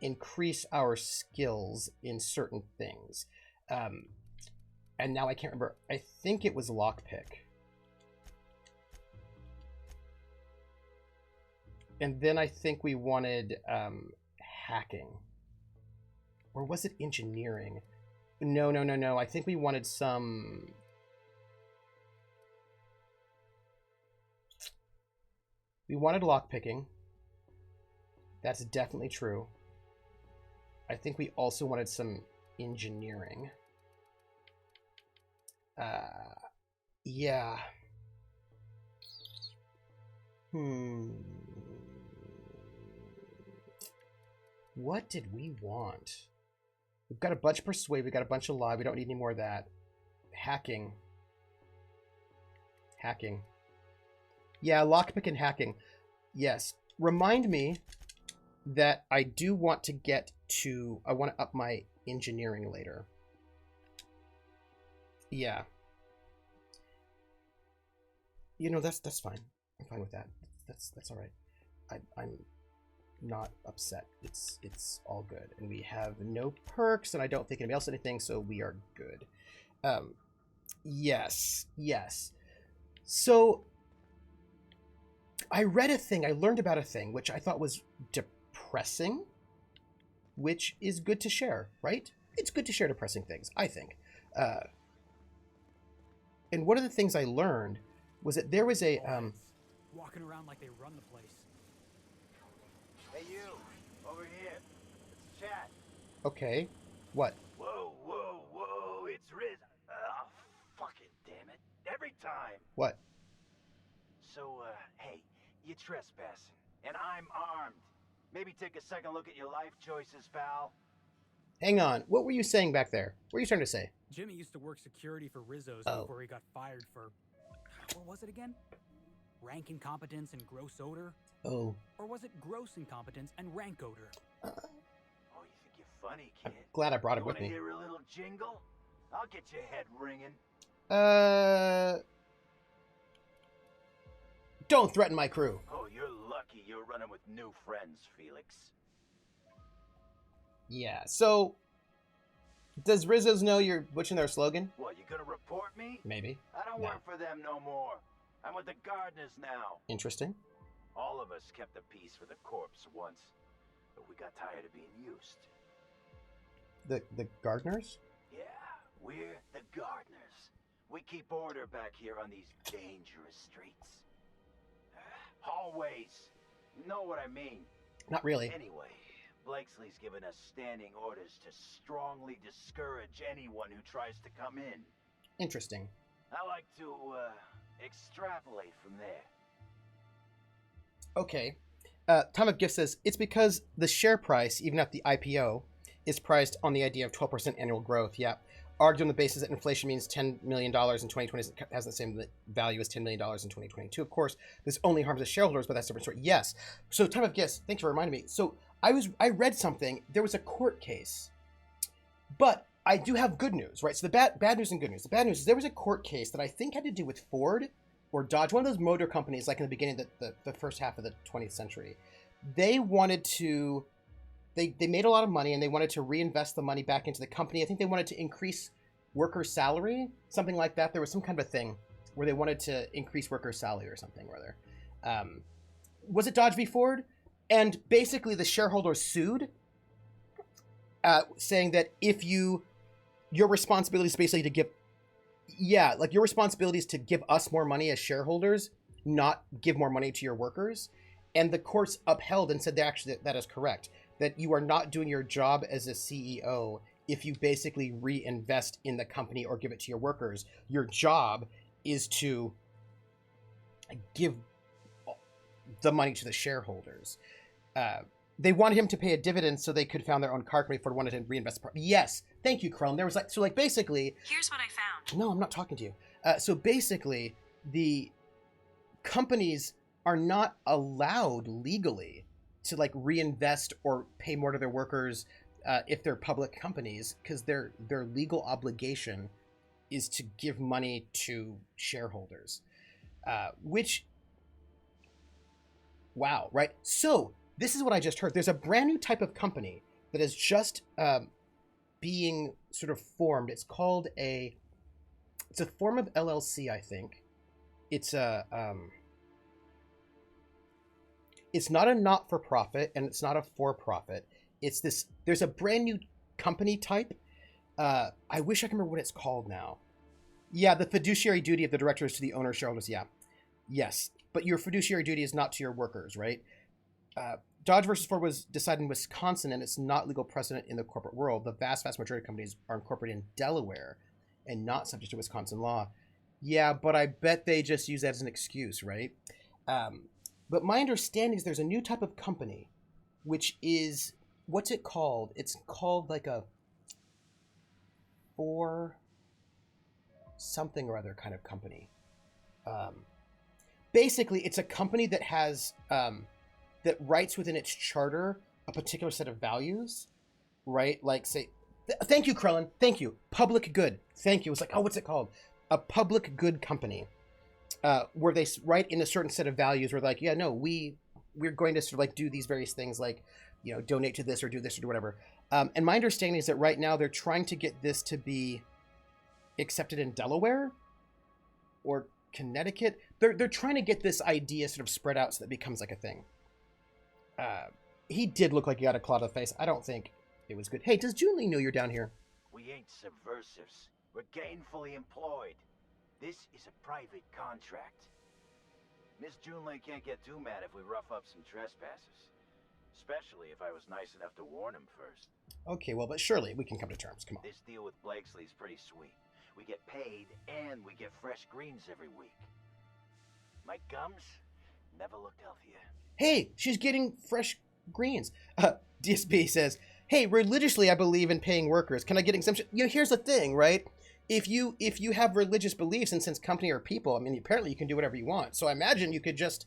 Speaker 1: increase our skills in certain things. And now I can't remember. I think it was lockpick. And then I think we wanted hacking. Or was it engineering? No. I think we wanted some... We wanted lockpicking. That's definitely true. I think we also wanted some engineering. Yeah. What did we want? We've got a bunch of persuade, we got a bunch of lie, we don't need any more of that. Hacking. Yeah, lockpick and hacking. Yes. Remind me that I do want to get to... I want to up my engineering later. Yeah. You know, that's fine. I'm fine with that. That's all right. I'm not upset. It's all good. And we have no perks, and I don't think anybody else has anything, so we are good. Yes. So... I read a thing, I learned about a thing, which I thought was depressing, which is good to share, right? It's good to share depressing things, I think. And one of the things I learned was that there was a...
Speaker 7: Walking around like they run the place.
Speaker 10: Hey you, over here. Let's chat.
Speaker 1: Okay, what?
Speaker 10: Whoa, it's Riz. Fucking damn it. Every time.
Speaker 1: What?
Speaker 10: So, hey, you're trespassing, and I'm armed. Maybe take a second look at your life choices, pal.
Speaker 1: Hang on, what were you saying back there? What are you trying to say?
Speaker 7: Jimmy used to work security for Rizzo's before he got fired for... What was it again? Rank incompetence and gross odor?
Speaker 1: Oh.
Speaker 7: Or was it gross incompetence and rank odor?
Speaker 10: Oh, you think you're funny, kid?
Speaker 1: I'm glad I brought it with me.
Speaker 10: Hear a little jingle? I'll get your head ringing.
Speaker 1: Don't threaten my crew.
Speaker 10: Oh, you're lucky you're running with new friends, Felix.
Speaker 1: Yeah, so... Does Rizzo's know you're butchering their slogan?
Speaker 10: What, you gonna report me?
Speaker 1: Maybe.
Speaker 10: I don't work for them no more. I'm with the Gardeners now.
Speaker 1: Interesting.
Speaker 10: All of us kept a piece for the corpse once, but we got tired of being used.
Speaker 1: The gardeners?
Speaker 10: Yeah, we're the gardeners. We keep order back here on these dangerous streets. Hallways. Know what I mean?
Speaker 1: Not really.
Speaker 10: Anyway, Blakesley's given us standing orders to strongly discourage anyone who tries to come in.
Speaker 1: Interesting.
Speaker 10: I like to, extrapolate from there.
Speaker 1: Okay. Time of Gift says, it's because the share price, even at the IPO, is priced on the idea of 12% annual growth. Yeah. Argued on the basis that inflation means $10 million in 2020 has the same value as $10 million in 2022. Of course, this only harms the shareholders, but that's a different story. Yes. So Time of Gifts, thanks for reminding me. So I read something. There was a court case, but I do have good news, right? So the bad news and good news. The bad news is there was a court case that I think had to do with Ford or Dodge, one of those motor companies, like in the beginning of the first half of the 20th century. They wanted to, they made a lot of money and they wanted to reinvest the money back into the company. I think they wanted to increase worker salary, something like that. There was some kind of a thing where they wanted to increase worker salary or something or other. Was it Dodge v. Ford? And basically the shareholders sued, saying that if your responsibility is basically to give, your responsibility is to give us more money as shareholders, not give more money to your workers. And the courts upheld and said that is correct, that you are not doing your job as a CEO if you basically reinvest in the company or give it to your workers. Your job is to give the money to the shareholders. They wanted him to pay a dividend so they could found their own car company. Ford wanted to reinvest. Yes, thank you, Crone. There was basically.
Speaker 11: Here's what I found.
Speaker 1: No, I'm not talking to you. So basically, the companies are not allowed legally to reinvest or pay more to their workers if they're public companies, because their legal obligation is to give money to shareholders. Wow, right? So this is what I just heard. There's a brand new type of company that is just being sort of formed. It's called it's a form of LLC, I think. It's it's not a not-for-profit and it's not a for-profit. It's this, there's a brand new company type. I wish I can remember what it's called now. Yeah, the fiduciary duty of the directors to the owner shareholders. Yeah. Yes. But your fiduciary duty is not to your workers, right? Dodge versus Ford was decided in Wisconsin, and it's not legal precedent in the corporate world. The vast majority of companies are incorporated in Delaware and not subject to Wisconsin law. Yeah, but I bet they just use that as an excuse, right? But my understanding is there's a new type of company, which is, what's it called? It's called like a for something or other kind of company. Basically, it's a company that has, that writes within its charter a particular set of values, right? Like, say, thank you, Krellin. Thank you. Public good. Thank you. It's like, oh, what's it called? A public good company, where they write in a certain set of values where like, yeah, no, we're going to sort of do these various things like, donate to this or do this or do whatever. And my understanding is that right now they're trying to get this to be accepted in Delaware or Connecticut. They're trying to get this idea sort of spread out so that it becomes like a thing. He did look like he got a claw to the face. I don't think it was good. Hey, does Julie know you're down here?
Speaker 10: We ain't subversives. We're gainfully employed. This is a private contract. Miss Junley can't get too mad if we rough up some trespassers. Especially if I was nice enough to warn him first.
Speaker 1: Okay, well, but surely we can come to terms. Come on.
Speaker 10: This deal with Blakesley's pretty sweet. We get paid and we get fresh greens every week. My gums never looked healthier.
Speaker 1: Hey, she's getting fresh greens. DSB says, hey, religiously I believe in paying workers. Can I get exemption? Here's the thing, right? If you have religious beliefs, and since company are people, I mean, apparently you can do whatever you want. So I imagine you could just,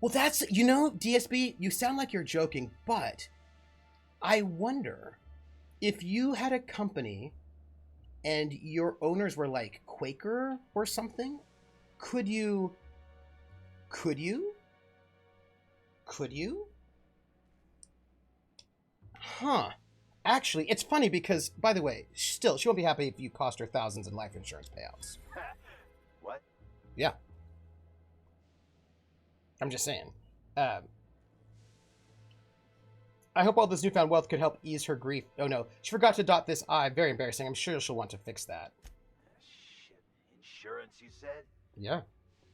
Speaker 1: well, that's, DSB, you sound like you're joking, but I wonder if you had a company and your owners were like Quaker or something, could you? Huh. Actually, it's funny because, by the way, still, she won't be happy if you cost her thousands in life insurance payouts.
Speaker 10: What?
Speaker 1: Yeah. I'm just saying. I hope all this newfound wealth could help ease her grief. Oh no, she forgot to dot this I. Very embarrassing. I'm sure she'll want to fix that.
Speaker 10: Shit. Insurance, you said?
Speaker 1: Yeah.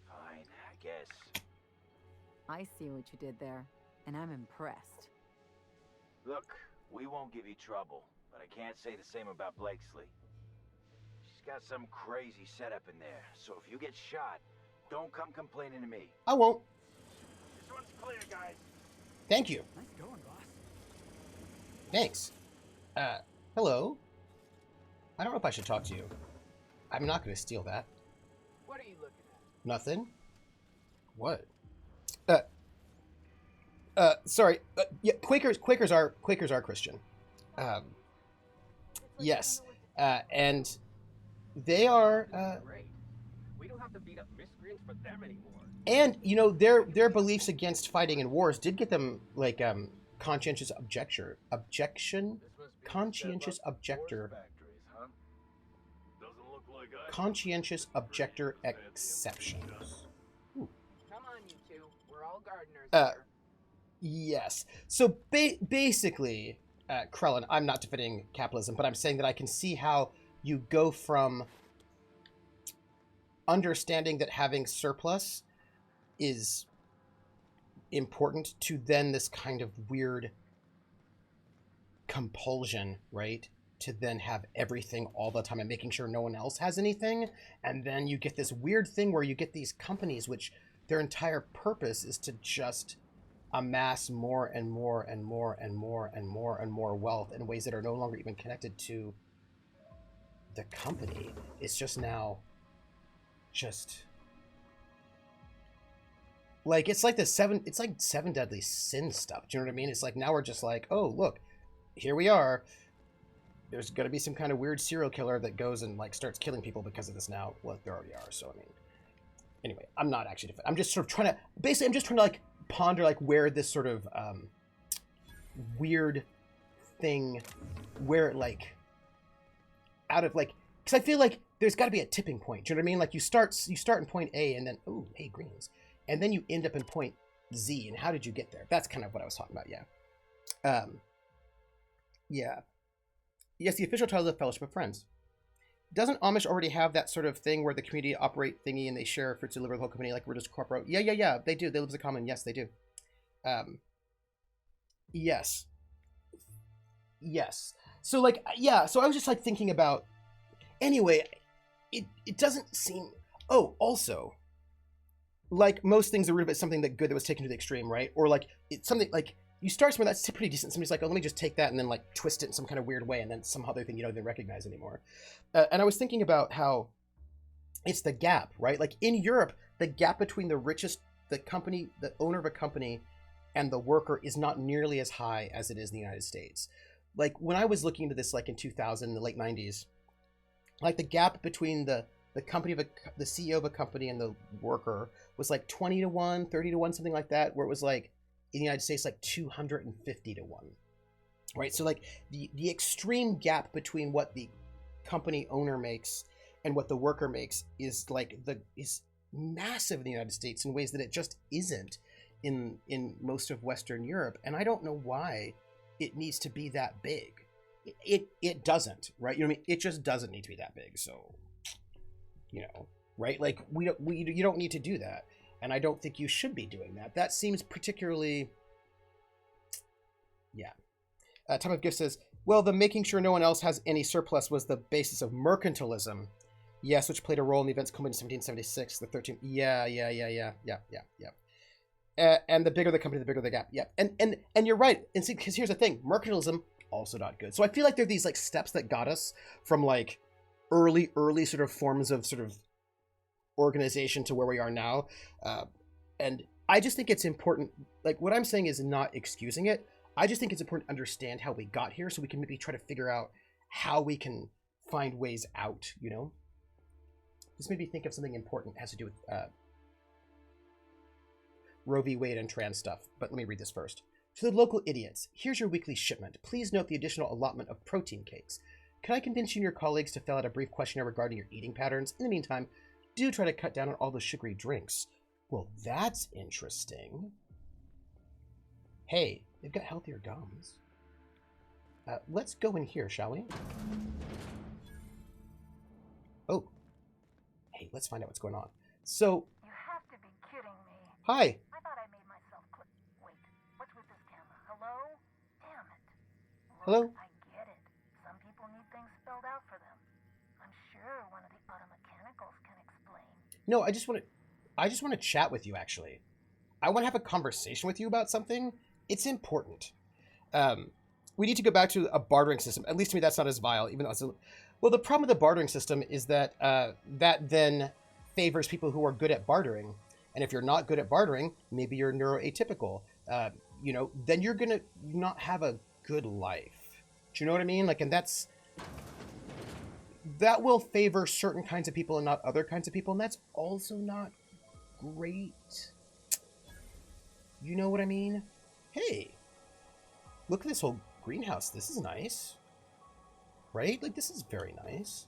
Speaker 10: Fine, I guess.
Speaker 8: I see what you did there, and I'm impressed.
Speaker 10: Look, we won't give you trouble, but I can't say the same about Blakesley. She's got some crazy setup in there, so if you get shot, don't come complaining to me.
Speaker 1: I won't.
Speaker 10: This one's clear, guys.
Speaker 1: Thank you.
Speaker 7: Nice going, boss.
Speaker 1: Thanks. Hello? I don't know if I should talk to you. I'm not going to steal that.
Speaker 11: What are you looking at?
Speaker 1: Nothing? What? Sorry. Yeah, Quakers are Christian. Yes. And they are,
Speaker 11: Great. We don't have to beat up miscreants for them anymore.
Speaker 1: and, you know, their beliefs against fighting in wars did get them, like, conscientious objector. Conscientious objector. Conscientious objector exceptions.
Speaker 11: Come on, you two. We're all gardeners here.
Speaker 1: Yes. So basically, Krellin, I'm not defending capitalism, but I'm saying that I can see how you go from understanding that having surplus is important to then this kind of weird compulsion, right? To then have everything all the time and making sure no one else has anything. And then you get this weird thing where you get these companies which their entire purpose is to just amass more and more and more and more and more and more wealth in ways that are no longer even connected to the company. It's just now just like it's like seven deadly sin stuff. Do you know what I mean? It's like now we're just like, oh look, here we are. There's gonna be some kind of weird serial killer that goes and like starts killing people because of this now. Well, there already are, so I mean, anyway, I'm not actually I'm just sort of trying to basically I'm just trying to like ponder like where this sort of weird thing where it like out of like, because I feel like there's got to be a tipping point. Do you know what I mean? Like you start in point A and then oh hey greens, and then you end up in point Z. And how did you get there? That's kind of what I was talking about. Yeah. Yeah. Yes, the official title of the Fellowship of Friends. Doesn't Amish already have that sort of thing where the community operate thingy and they share fruits and live with the whole company like we're just corporate? Yeah, they do. They live as a common. Yes, they do. Yes. So like, yeah, so I was just like thinking about, anyway, it doesn't seem, oh, also, like most things, the root of it is something that good that was taken to the extreme, right? Or like, it's something like, you start somewhere that's pretty decent. Somebody's like, oh, let me just take that and then like twist it in some kind of weird way. And then some other thing you don't even recognize anymore. And I was thinking about how it's the gap, right? Like in Europe, the gap between the owner of a company and the worker is not nearly as high as it is in the United States. Like when I was looking into this, like in 2000, in the late 90s, like the gap between the company of the CEO of a company and the worker was like 20 to 1, 30 to 1, something like that, where it was like, in the United States, like 250 to 1, right? So like the extreme gap between what the company owner makes and what the worker makes is like is massive in the United States in ways that it just isn't in most of Western Europe. And I don't know why it needs to be that big. It doesn't, right? You know what I mean? It just doesn't need to be that big. So, you know, right? Like you don't need to do that. And I don't think you should be doing that. That seems particularly, yeah. Time of Gift says, well, the making sure no one else has any surplus was the basis of mercantilism. Yes, which played a role in the events culminating in 1776, the 13th. Yeah. And the bigger the company, the bigger the gap. Yeah. And you're right. And see, because here's the thing, mercantilism, also not good. So I feel like there are these like steps that got us from like early sort of forms of sort of organization to where we are now. And I just think it's important, like what I'm saying is not excusing it. I just think it's important to understand how we got here so we can maybe try to figure out how we can find ways out, you know? This made me think of something important that has to do with Roe v. Wade and trans stuff, but let me read this first. To the local idiots, here's your weekly shipment. Please note the additional allotment of protein cakes. Can I convince you and your colleagues to fill out a brief questionnaire regarding your eating patterns? In the meantime, do try to cut down on all those sugary drinks. Well, that's interesting. Hey, they've got healthier gums. Let's go in here, shall we? Oh. Hey, let's find out what's going on. So...
Speaker 12: You have to be kidding me.
Speaker 1: Hi.
Speaker 12: I thought I made myself clear. Wait, what's with this camera? Hello? Damn it. Look,
Speaker 1: Hello?
Speaker 12: I get it. Some people need things spelled out for them. I'm sure one of the auto mechanicals can explain.
Speaker 1: No, I just want to chat with you, actually. I want to have a conversation with you about something. It's important. We need to go back to a bartering system. At least to me, that's not as vile, even though it's well, the problem with the bartering system is that that then favors people who are good at bartering. And if you're not good at bartering, maybe you're neuroatypical, you know, then you're going to not have a good life. Do you know what I mean? Like, and that will favor certain kinds of people and not other kinds of people. And that's also not great. You know what I mean? Hey, look at this whole greenhouse. This is nice. Right? Like, this is very nice.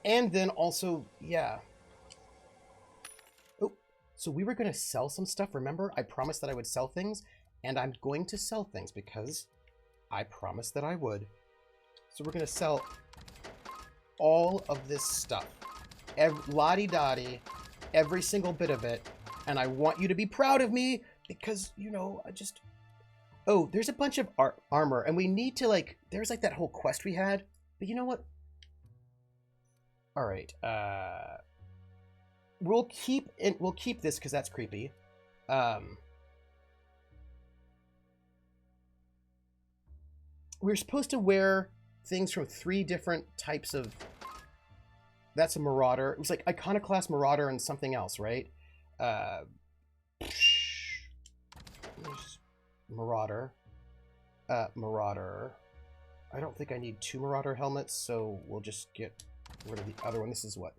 Speaker 1: And then also, yeah. Oh, so we were going to sell some stuff, remember? I promised that I would sell things, and I'm going to sell things because I promised that I would. So we're going to sell all of this stuff. Lottie-dottie, every single bit of it. And I want you to be proud of me because, you know, I just... Oh, there's a bunch of armor, and we need to, like... There's, like, that whole quest we had. But you know what? All right. We'll keep this because that's creepy. We're supposed to wear things from 3 different types of... That's a marauder. It was like iconoclast, marauder, and something else, right? Marauder. Marauder. I don't think I need 2 marauder helmets, so we'll just get rid of the other one. This is what?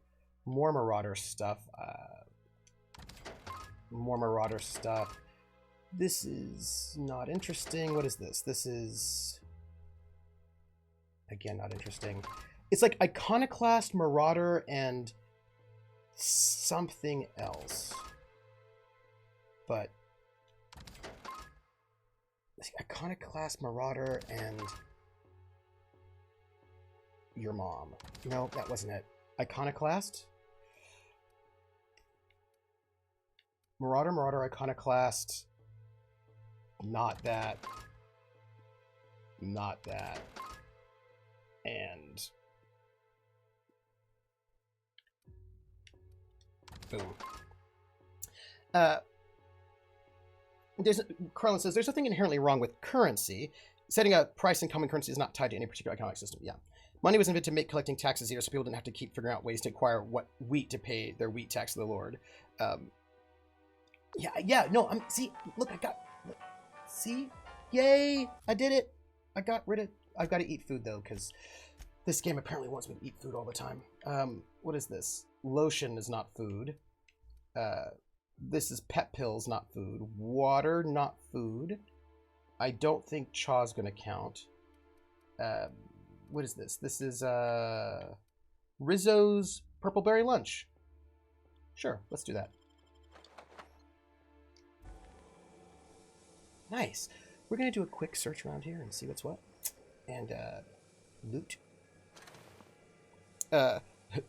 Speaker 1: More marauder stuff. More marauder stuff. This is not interesting. What is this? This is... Again, not interesting. It's like iconoclast, marauder, and something else. But iconoclast, marauder, and your mom. No, that wasn't it. Iconoclast, marauder, iconoclast. Not that. Not that. And boom. Carlin says, there's nothing inherently wrong with currency. Setting a price in common currency is not tied to any particular economic system. Yeah. Money was invented to make collecting taxes easier so people didn't have to keep figuring out ways to acquire what wheat to pay their wheat tax to the Lord. No, see, look, look, see? Yay, I did it. I've got to eat food, though, because this game apparently wants me to eat food all the time. What is this? Lotion is not food. This is pet pills, not food. Water, not food. I don't think chaw's going to count. What is this? This is Rizzo's Purple Berry Lunch. Sure, let's do that. Nice. We're going to do a quick search around here and see what's what. And loot.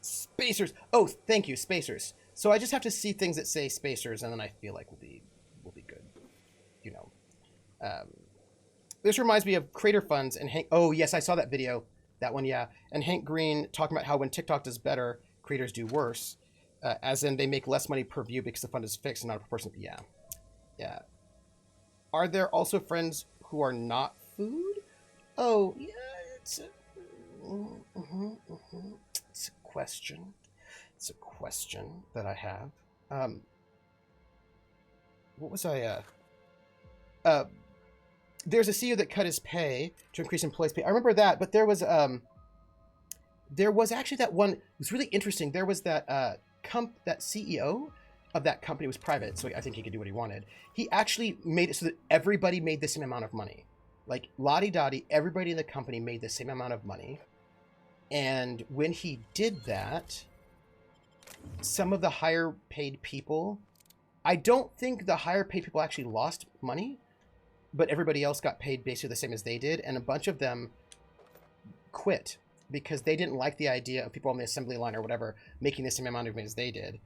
Speaker 1: Spacers. Oh, thank you, spacers. So I just have to see things that say spacers, and then I feel like we'll be good. You know. This reminds me of Creator Funds and Hank. Oh yes, I saw that video. That one, yeah. And Hank Green talking about how when TikTok does better, creators do worse. As in they make less money per view because the fund is fixed and not a proportion. Yeah, yeah. Are there also friends who are not food? Oh yeah, it's a question. It's a question that I have. What was I? There's a CEO that cut his pay to increase employees' pay. I remember that, but there was actually that one. It was really interesting. There was that that CEO of that company was private, so I think he could do what he wanted. He actually made it so that everybody made the same amount of money. Like lottie-dottie, everybody in the company made the same amount of money. And when he did that, some of the higher paid people I don't think the higher paid people actually lost money, but everybody else got paid basically the same as they did, and a bunch of them quit because they didn't like the idea of people on the assembly line or whatever making the same amount of money as they did.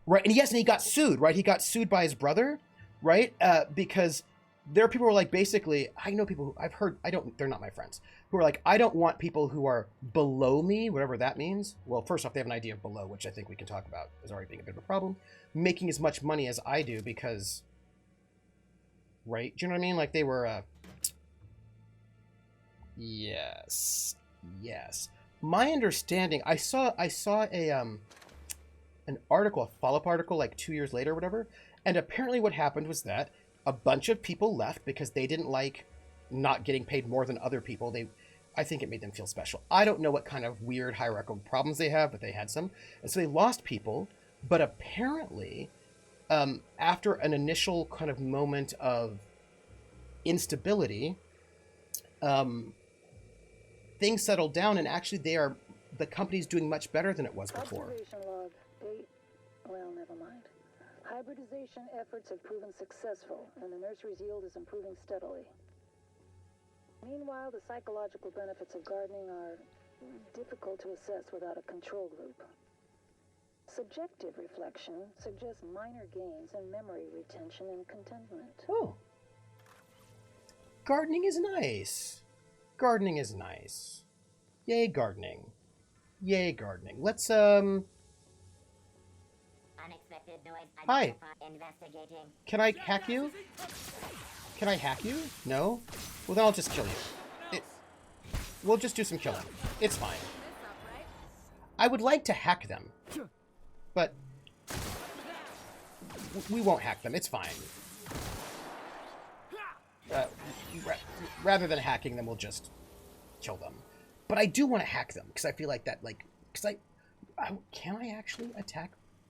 Speaker 1: Right, and yes, and he got sued, right? He got sued by his brother, right? Because there are people who are like, basically, I know people who I've heard, they're not my friends, who are like, I don't want people who are below me, whatever that means. Well, first off, they have an idea of below, which I think we can talk about as already being a bit of a problem, making as much money as I do because, right? Do you know what I mean? Like they were, yes. My understanding, I saw a, an article, a follow-up article like 2 years later or whatever, and apparently what happened was that a bunch of people left because they didn't like not getting paid more than other people. I think it made them feel special. I don't know what kind of weird hierarchical problems they have, but they had some. And so they lost people, but apparently after an initial kind of moment of instability, things settled down, and actually the company's doing much better than it was before.
Speaker 12: Observation log 8. Well, never mind. Hybridization efforts have proven successful, and the nursery's yield is improving steadily. Meanwhile, the psychological benefits of gardening are difficult to assess without a control group. Subjective reflection suggests minor gains in memory retention and contentment.
Speaker 1: Oh. Gardening is nice. Gardening is nice. Yay, gardening. Yay, gardening. Let's,
Speaker 13: Unexpected noise.
Speaker 1: Hi.
Speaker 13: Investigating.
Speaker 1: Can I hack you? Can I hack you? No? Well, then I'll just kill you. We'll just do some killing. It's fine. I would like to hack them, but we won't hack them. It's fine. Rather than hacking them, we'll just kill them. But I do want to hack them because I feel like that, like, because can I actually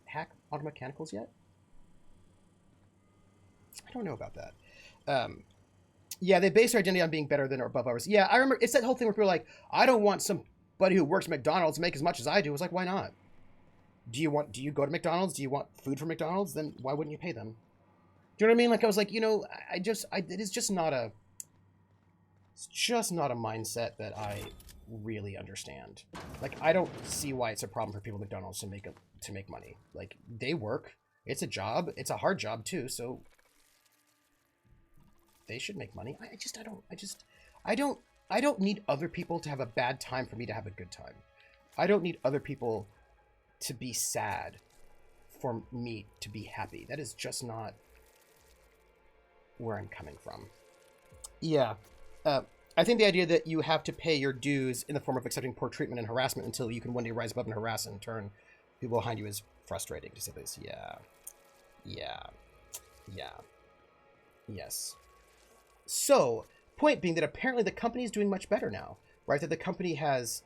Speaker 1: hack auto mechanicals yet? I don't know about that. Yeah, they base their identity on being better than or above ours. Yeah, I remember it's that whole thing where people are like, I don't want somebody who works at McDonald's to make as much as I do. It's like, why not? Do you go to McDonald's? Do you want food from McDonald's? Then why wouldn't you pay them? Do you know what I mean? Like I was like, it's just not a mindset that I really understand. Like I don't see why it's a problem for people at McDonald's to make money. Like they work. It's a job. It's a hard job too. So they should make money. I don't need other people to have a bad time for me to have a good time. I don't need other people to be sad for me to be happy. That is just not where I'm coming from. Yeah. I think the idea that you have to pay your dues in the form of accepting poor treatment and harassment until you can one day rise above and harass and turn people behind you is frustrating, to say this. Yeah. Yes. So, point being that apparently the company is doing much better now, right? That the company has...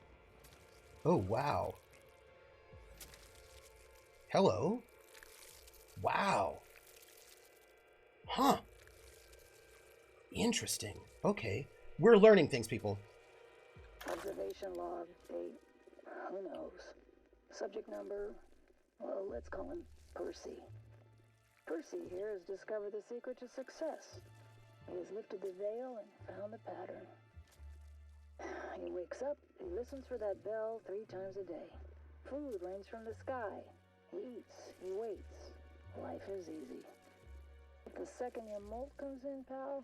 Speaker 1: Oh, wow. Hello? Wow. Huh. Interesting. Okay. We're learning things, people.
Speaker 12: Observation log 8. Who knows? Subject number, well, let's call him Percy. Percy here has discovered the secret to success. He has lifted the veil and found the pattern. He wakes up, he listens for that bell 3 times a day. Food rains from the sky. He eats, he waits. Life is easy. But the second your molt comes in, pal...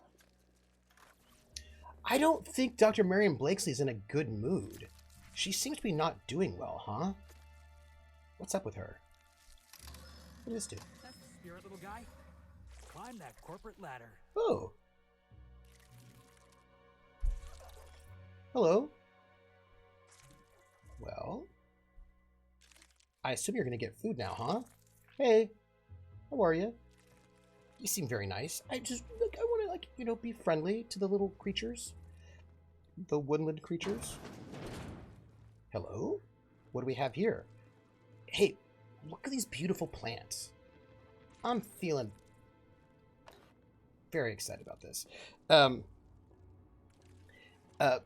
Speaker 1: I don't think Dr. Marion Blakesley's in a good mood. She seems to be not doing well, huh? What's up with her? What does this do?
Speaker 7: That's the spirit, little guy. Climb that corporate ladder.
Speaker 1: Oh. Hello. Well, I assume you're going to get food now, huh? Hey, how are you? You seem very nice. I want to, be friendly to the little creatures. The woodland creatures. Hello? What do we have here? Hey, look at these beautiful plants. I'm feeling very excited about this.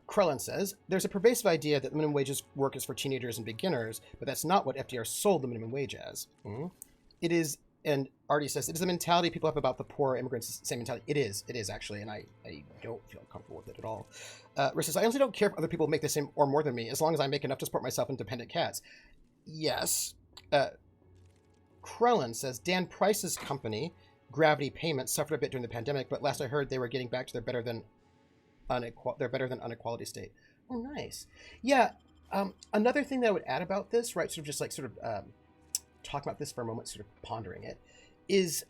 Speaker 1: Krellin says, there's a pervasive idea that minimum wages work is for teenagers and beginners, but that's not what FDR sold the minimum wage as. It is And Artie says, it is the mentality people have about the poor immigrants, same mentality. It is actually, and I don't feel comfortable with it at all. Rick says, I honestly don't care if other people make the same or more than me, as long as I make enough to support myself and dependent cats. Yes. Krellin says, Dan Price's company, Gravity Payments, suffered a bit during the pandemic, but last I heard they were getting back to their better than unequality state. Oh, nice. Yeah. Another thing that I would add about this, right, talk about this for a moment, sort of pondering it, is,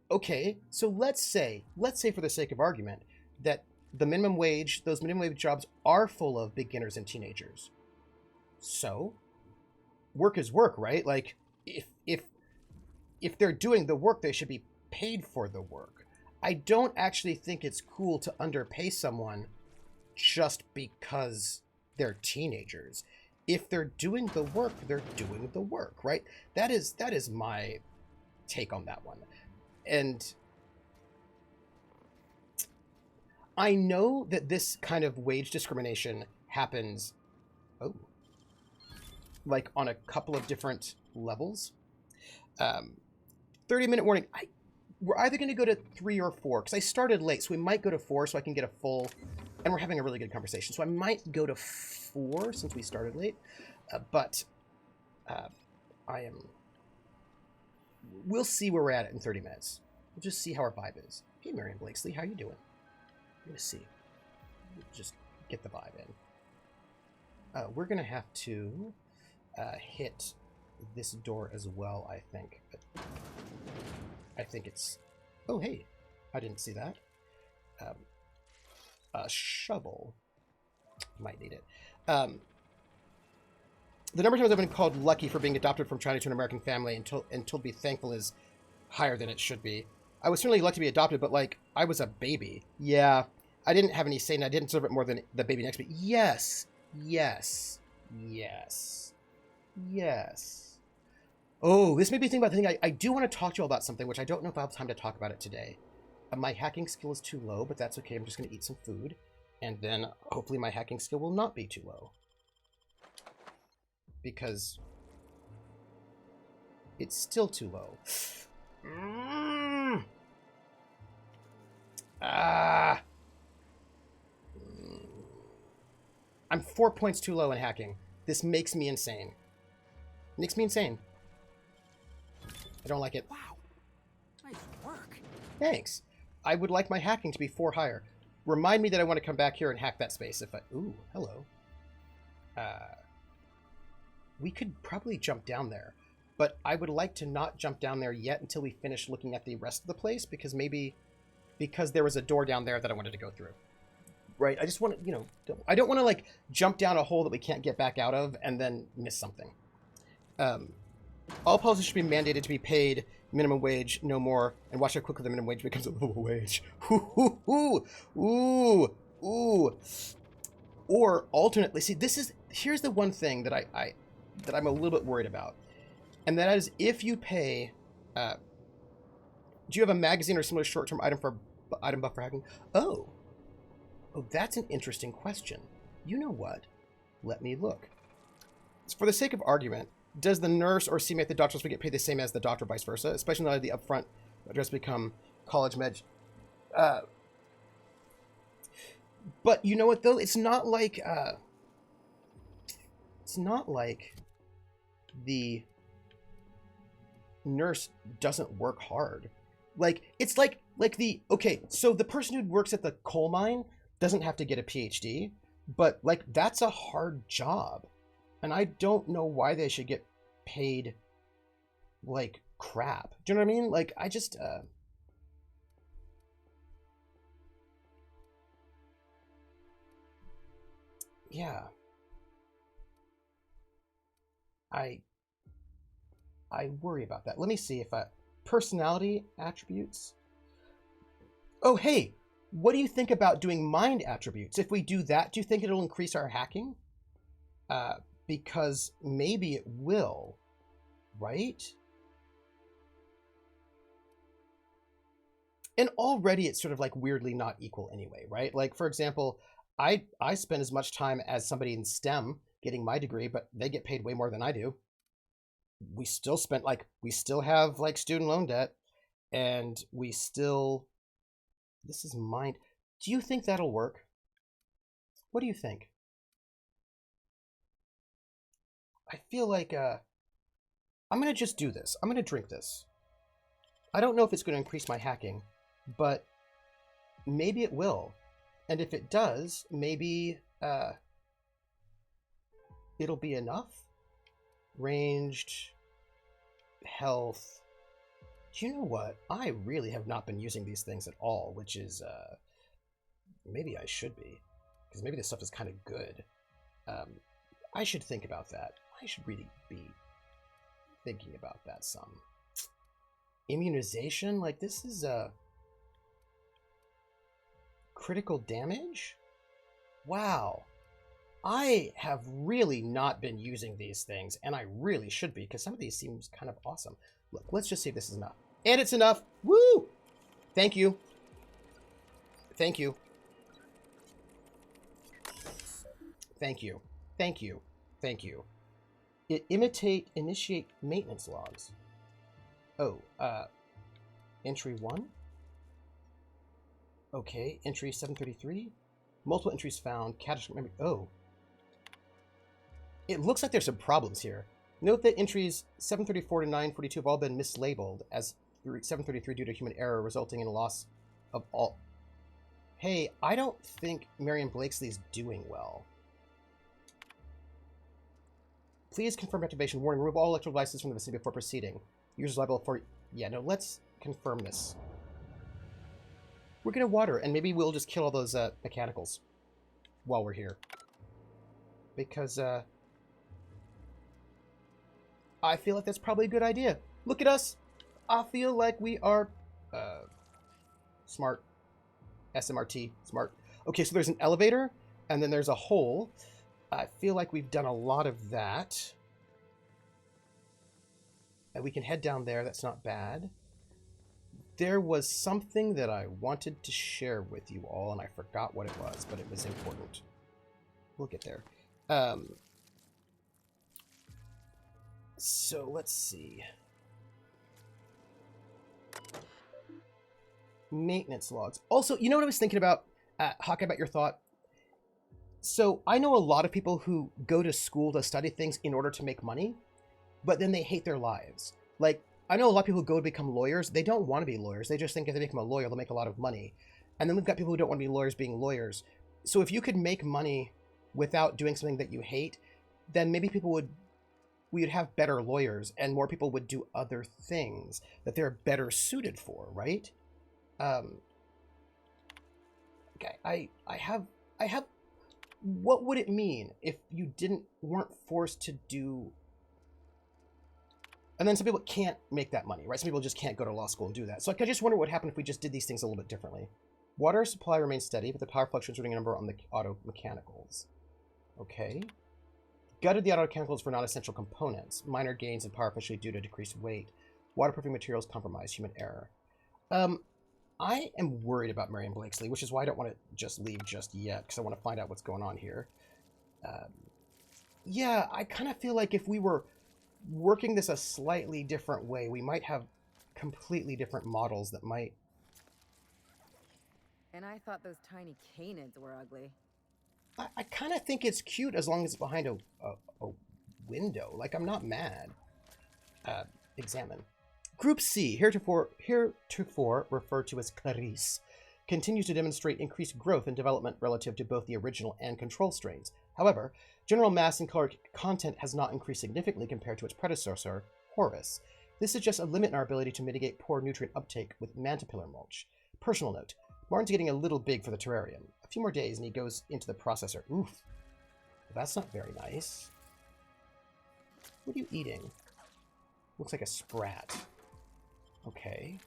Speaker 1: okay, so let's say for the sake of argument that those minimum wage jobs are full of beginners and teenagers. So work is work, right? Like if they're doing the work, they should be paid for the work. I don't actually think it's cool to underpay someone just because they're teenagers. If they're doing the work, they're doing the work, right? That is my take on that one. And I know that this kind of wage discrimination happens, like on a couple of different levels. 30-minute warning. We're either going to go to 3 or 4, because I started late, so we might go to 4 so I can get a full, and we're having a really good conversation. So I might go to 4 since we started late, but we'll see where we're at in 30 minutes. We'll just see how our vibe is. Hey, Marion Blakesley, how you doing? Let me see. Just get the vibe in. We're going to have to hit this door as well, I think. But I think it's... Oh, hey. I didn't see that. A shovel. Might need it. The number of times I've been called lucky for being adopted from China to an American family and told to be thankful is higher than it should be. I was certainly lucky to be adopted, but, like, I was a baby. Yeah. I didn't have any say, and I didn't deserve it more than the baby next to me. Yes. Yes. Yes. Yes. Oh, this made me think about the thing. I do want to talk to you all about something, which I don't know if I have time to talk about it today. My hacking skill is too low, but that's okay. I'm just going to eat some food, and then hopefully my hacking skill will not be too low. Because it's still too low. I'm 4 points too low in hacking. This makes me insane. Makes me insane. I don't like it.
Speaker 7: Wow. Nice work.
Speaker 1: Thanks. I would like my hacking to be 4 higher. Remind me that I want to come back here and hack that space if I... Ooh, hello. We could probably jump down there, but I would like to not jump down there yet until we finish looking at the rest of the place, because there was a door down there that I wanted to go through. Right? I just want to, I don't want to, like, jump down a hole that we can't get back out of and then miss something. All policies should be mandated to be paid minimum wage, no more, and watch how quickly the minimum wage becomes a livable wage. Ooh, ooh, ooh, ooh. Or alternately, see, here's the one thing that I'm a little bit worried about, and that is if you pay. Do you have a magazine or similar short-term item buff for hacking? Oh, that's an interesting question. You know what? Let me look. For the sake of argument, does the nurse or CMA at the doctor's get paid the same as the doctor, vice versa? Especially now that the upfront address become college med. But you know what though? It's not like the nurse doesn't work hard. Like it's like so the person who works at the coal mine doesn't have to get a PhD, but like that's a hard job. And I don't know why they should get paid like crap. Do you know what I mean? Like, I just, yeah. I worry about that. Let me see if personality attributes. Oh, hey, what do you think about doing mind attributes? If we do that, do you think it'll increase our hacking? Because maybe it will, right? And already it's sort of like weirdly not equal anyway, right? Like, for example, I spend as much time as somebody in STEM getting my degree, but they get paid way more than I do. we still spent, like, we still have, like, student loan debt, and we still, this is mine. Do you think that'll work? What do you think? I feel like, I'm gonna just do this. I'm gonna drink this. I don't know if it's gonna increase my hacking, but maybe it will. And if it does, maybe, it'll be enough. Ranged, health. Do you know what? I really have not been using these things at all, which is, maybe I should be. Because maybe this stuff is kind of good. I should think about that. I should really be thinking about that some. Immunization? Like, this is, critical damage? Wow. I have really not been using these things, and I really should be, because some of these seems kind of awesome. Look, let's just see if this is enough. And it's enough! Woo! Thank you. Thank you. Thank you. Thank you. Thank you. Initiate maintenance logs. Oh, entry 1? Okay, entry 733. Multiple entries found. Catastrophic memory. Oh. It looks like there's some problems here. Note that entries 734 to 942 have all been mislabeled as 733 due to human error, resulting in a loss of all. Hey, I don't think Marion Blakesley's doing well. Please confirm activation. Warning, remove all electrical devices from the vicinity before proceeding. Users liable for... Yeah, no, let's confirm this. We're gonna water, and maybe we'll just kill all those mechanicals while we're here. Because, I feel like that's probably a good idea. Look at us! I feel like we are, smart. SMRT, smart. Okay, so there's an elevator, and then there's a hole. I feel like we've done a lot of that. And we can head down there, that's not bad. There was something that I wanted to share with you all, and I forgot what it was, but it was important. We'll get there. So let's see. Maintenance logs. Also, you know what I was thinking about, Hawkeye, about your thought? So I know a lot of people who go to school to study things in order to make money, but then they hate their lives. Like, I know a lot of people who go to become lawyers. They don't want to be lawyers. They just think if they become a lawyer, they'll make a lot of money. And then we've got people who don't want to be lawyers being lawyers. So if you could make money without doing something that you hate, then maybe we would have better lawyers, and more people would do other things that they're better suited for, right? Okay, I have. What would it mean if you weren't forced to do? And then some people can't make that money, right? Some people just can't go to law school and do that. So I just wonder what happened if we just did these things a little bit differently. Water supply remains steady, but the power fluctuates running a number on the auto mechanicals. Okay. Gutted the auto mechanicals for non-essential components. Minor gains in power efficiency due to decreased weight. Waterproofing materials compromised. Human error. I am worried about Marion Blakesley, which is why I don't want to just leave just yet, because I want to find out what's going on here. Yeah, I kind of feel like if we were working this a slightly different way, we might have completely different models that might...
Speaker 8: And I thought those tiny canids were ugly.
Speaker 1: I kind of think it's cute as long as it's behind a window. Like, I'm not mad. Examine. Group C, heretofore referred to as Clarice, continues to demonstrate increased growth and development relative to both the original and control strains. However, general mass and caloric content has not increased significantly compared to its predecessor, Horus. This suggests a limit in our ability to mitigate poor nutrient uptake with mantipillar mulch. Personal note, Martin's getting a little big for the terrarium. A few more days and he goes into the processor. Oof. That's not very nice. What are you eating? Looks like a sprat. Okay.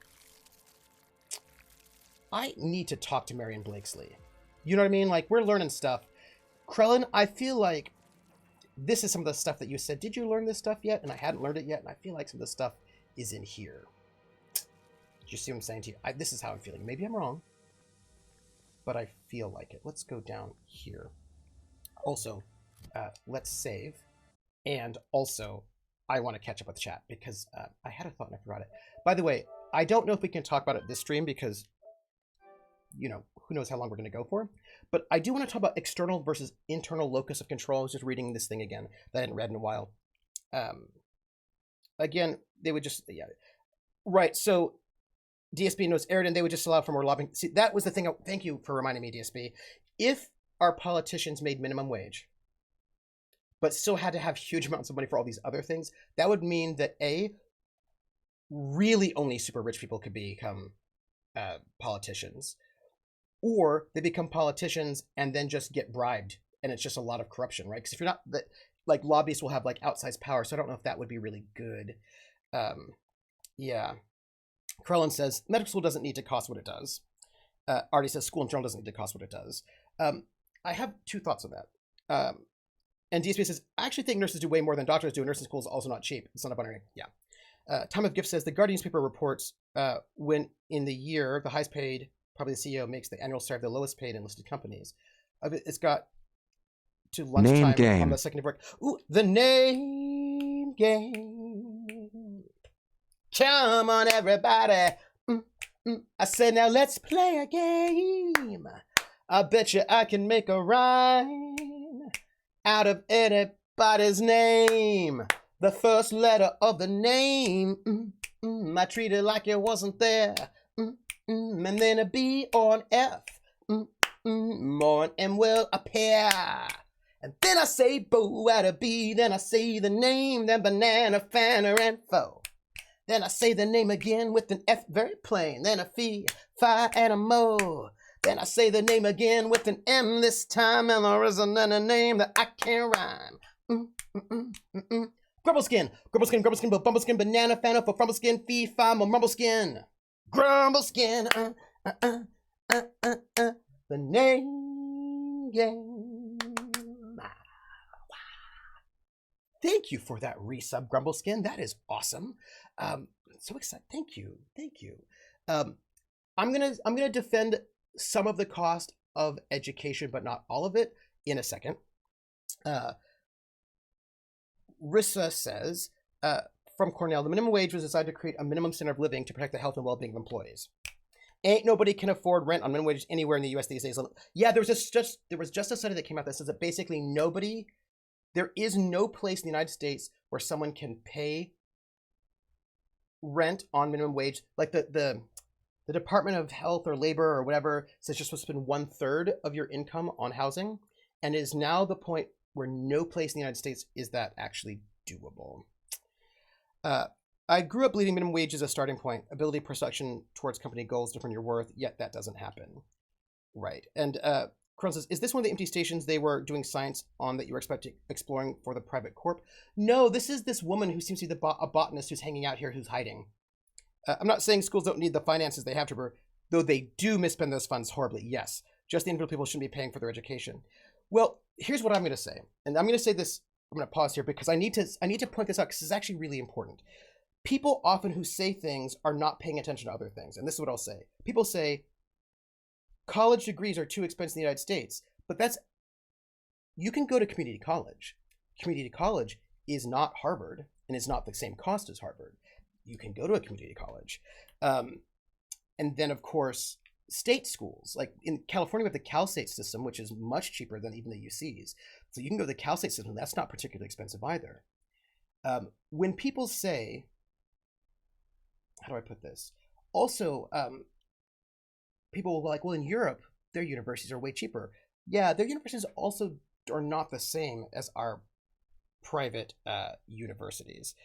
Speaker 1: I need to talk to Marion Blakesley. You know what I mean? Like, we're learning stuff. Krellin, I feel like this is some of the stuff that you said. Did you learn this stuff yet? And I hadn't learned it yet, and I feel like some of the stuff is in here. Do you see what I'm saying to you? This is how I'm feeling. Maybe I'm wrong, but I feel like it. Let's go down here. Also, let's save. And also, I want to catch up with the chat because I had a thought and I forgot it. By the way, I don't know if we can talk about it this stream because, you know, who knows how long we're going to go for. But I do want to talk about external versus internal locus of control. I was just reading this thing again that I hadn't read in a while. Again, they would just, yeah. Right, so DSB knows Eridan, they would just allow for more lobbying. See, that was the thing. Thank you for reminding me, DSB. If our politicians made minimum wage, but still had to have huge amounts of money for all these other things, that would mean that A, really only super rich people could become politicians, or they become politicians and then just get bribed, and it's just a lot of corruption, right? Because if you're not, like, lobbyists will have, like, outsized power, so I don't know if that would be really good. Yeah. Krellin says, medical school doesn't need to cost what it does. Artie says, school in general doesn't need to cost what it does. I have two thoughts on that. And DSP says, I actually think nurses do way more than doctors do. Nursing school is also not cheap. It's not a binary. Yeah. Time of Gift says, the Guardian newspaper reports when in the year, the highest paid, probably the CEO, makes the annual salary of the lowest paid in listed companies. It's got to lunchtime on the second of work. Ooh, the name game. Come on, everybody. I said, now let's play a game. I bet you I can make a rhyme out of anybody's name. The first letter of the name. I treat it like it wasn't there. And then a B or an F. More an M will appear. And then I say boo at a B. Then I say the name. Then banana, fanner, and foe. Then I say the name again with an F very plain. Then a fee, fi, and a mo. Then I say the name again with an M this time. And there isn't any name that I can't rhyme. Grumbleskin, grumbleskin, grumbleskin, but bumbleskin, banana, fan for frumbleskin, fee, fi, mo, rumbleskin. Grumbleskin, the name game. Thank you for that resub, Grumbleskin. That is awesome. So excited. Thank you. Thank you. I'm gonna defend some of the cost of education, but not all of it, in a second. Rissa says, from Cornell, the minimum wage was designed to create a minimum standard of living to protect the health and well-being of employees. Ain't nobody can afford rent on minimum wages anywhere in the U.S. these days. Yeah, there was just a study that came out that says that basically there is no place in the United States where someone can pay rent on minimum wage. Like the Department of Health or Labor or whatever says you're supposed to spend 1/3 of your income on housing, and it is now the point where no place in the United States is that actually doable. I grew up believing minimum wage is a starting point, ability perception towards company goals, different your worth, yet that doesn't happen. Right. And Kron says, is this one of the empty stations they were doing science on that you were exploring for the private corp? No, this is this woman who seems to be a botanist who's hanging out here who's hiding. I'm not saying schools don't need the finances they have to, though they do misspend those funds horribly, yes. Just the individual people shouldn't be paying for their education. Well, here's what I'm going to say. And I'm going to say this, I'm going to pause here because I need to point this out because it's actually really important. People often who say things are not paying attention to other things. And this is what I'll say. People say, college degrees are too expensive in the United States, but you can go to community college. Community college is not Harvard and is not the same cost as Harvard. You can go to a community college. And then, of course, state schools. Like in California, we have the Cal State system, which is much cheaper than even the UCs. So you can go to the Cal State system. That's not particularly expensive either. When people say, how do I put this? Also, people will be like, well, in Europe, their universities are way cheaper. Yeah, their universities also are not the same as our private universities.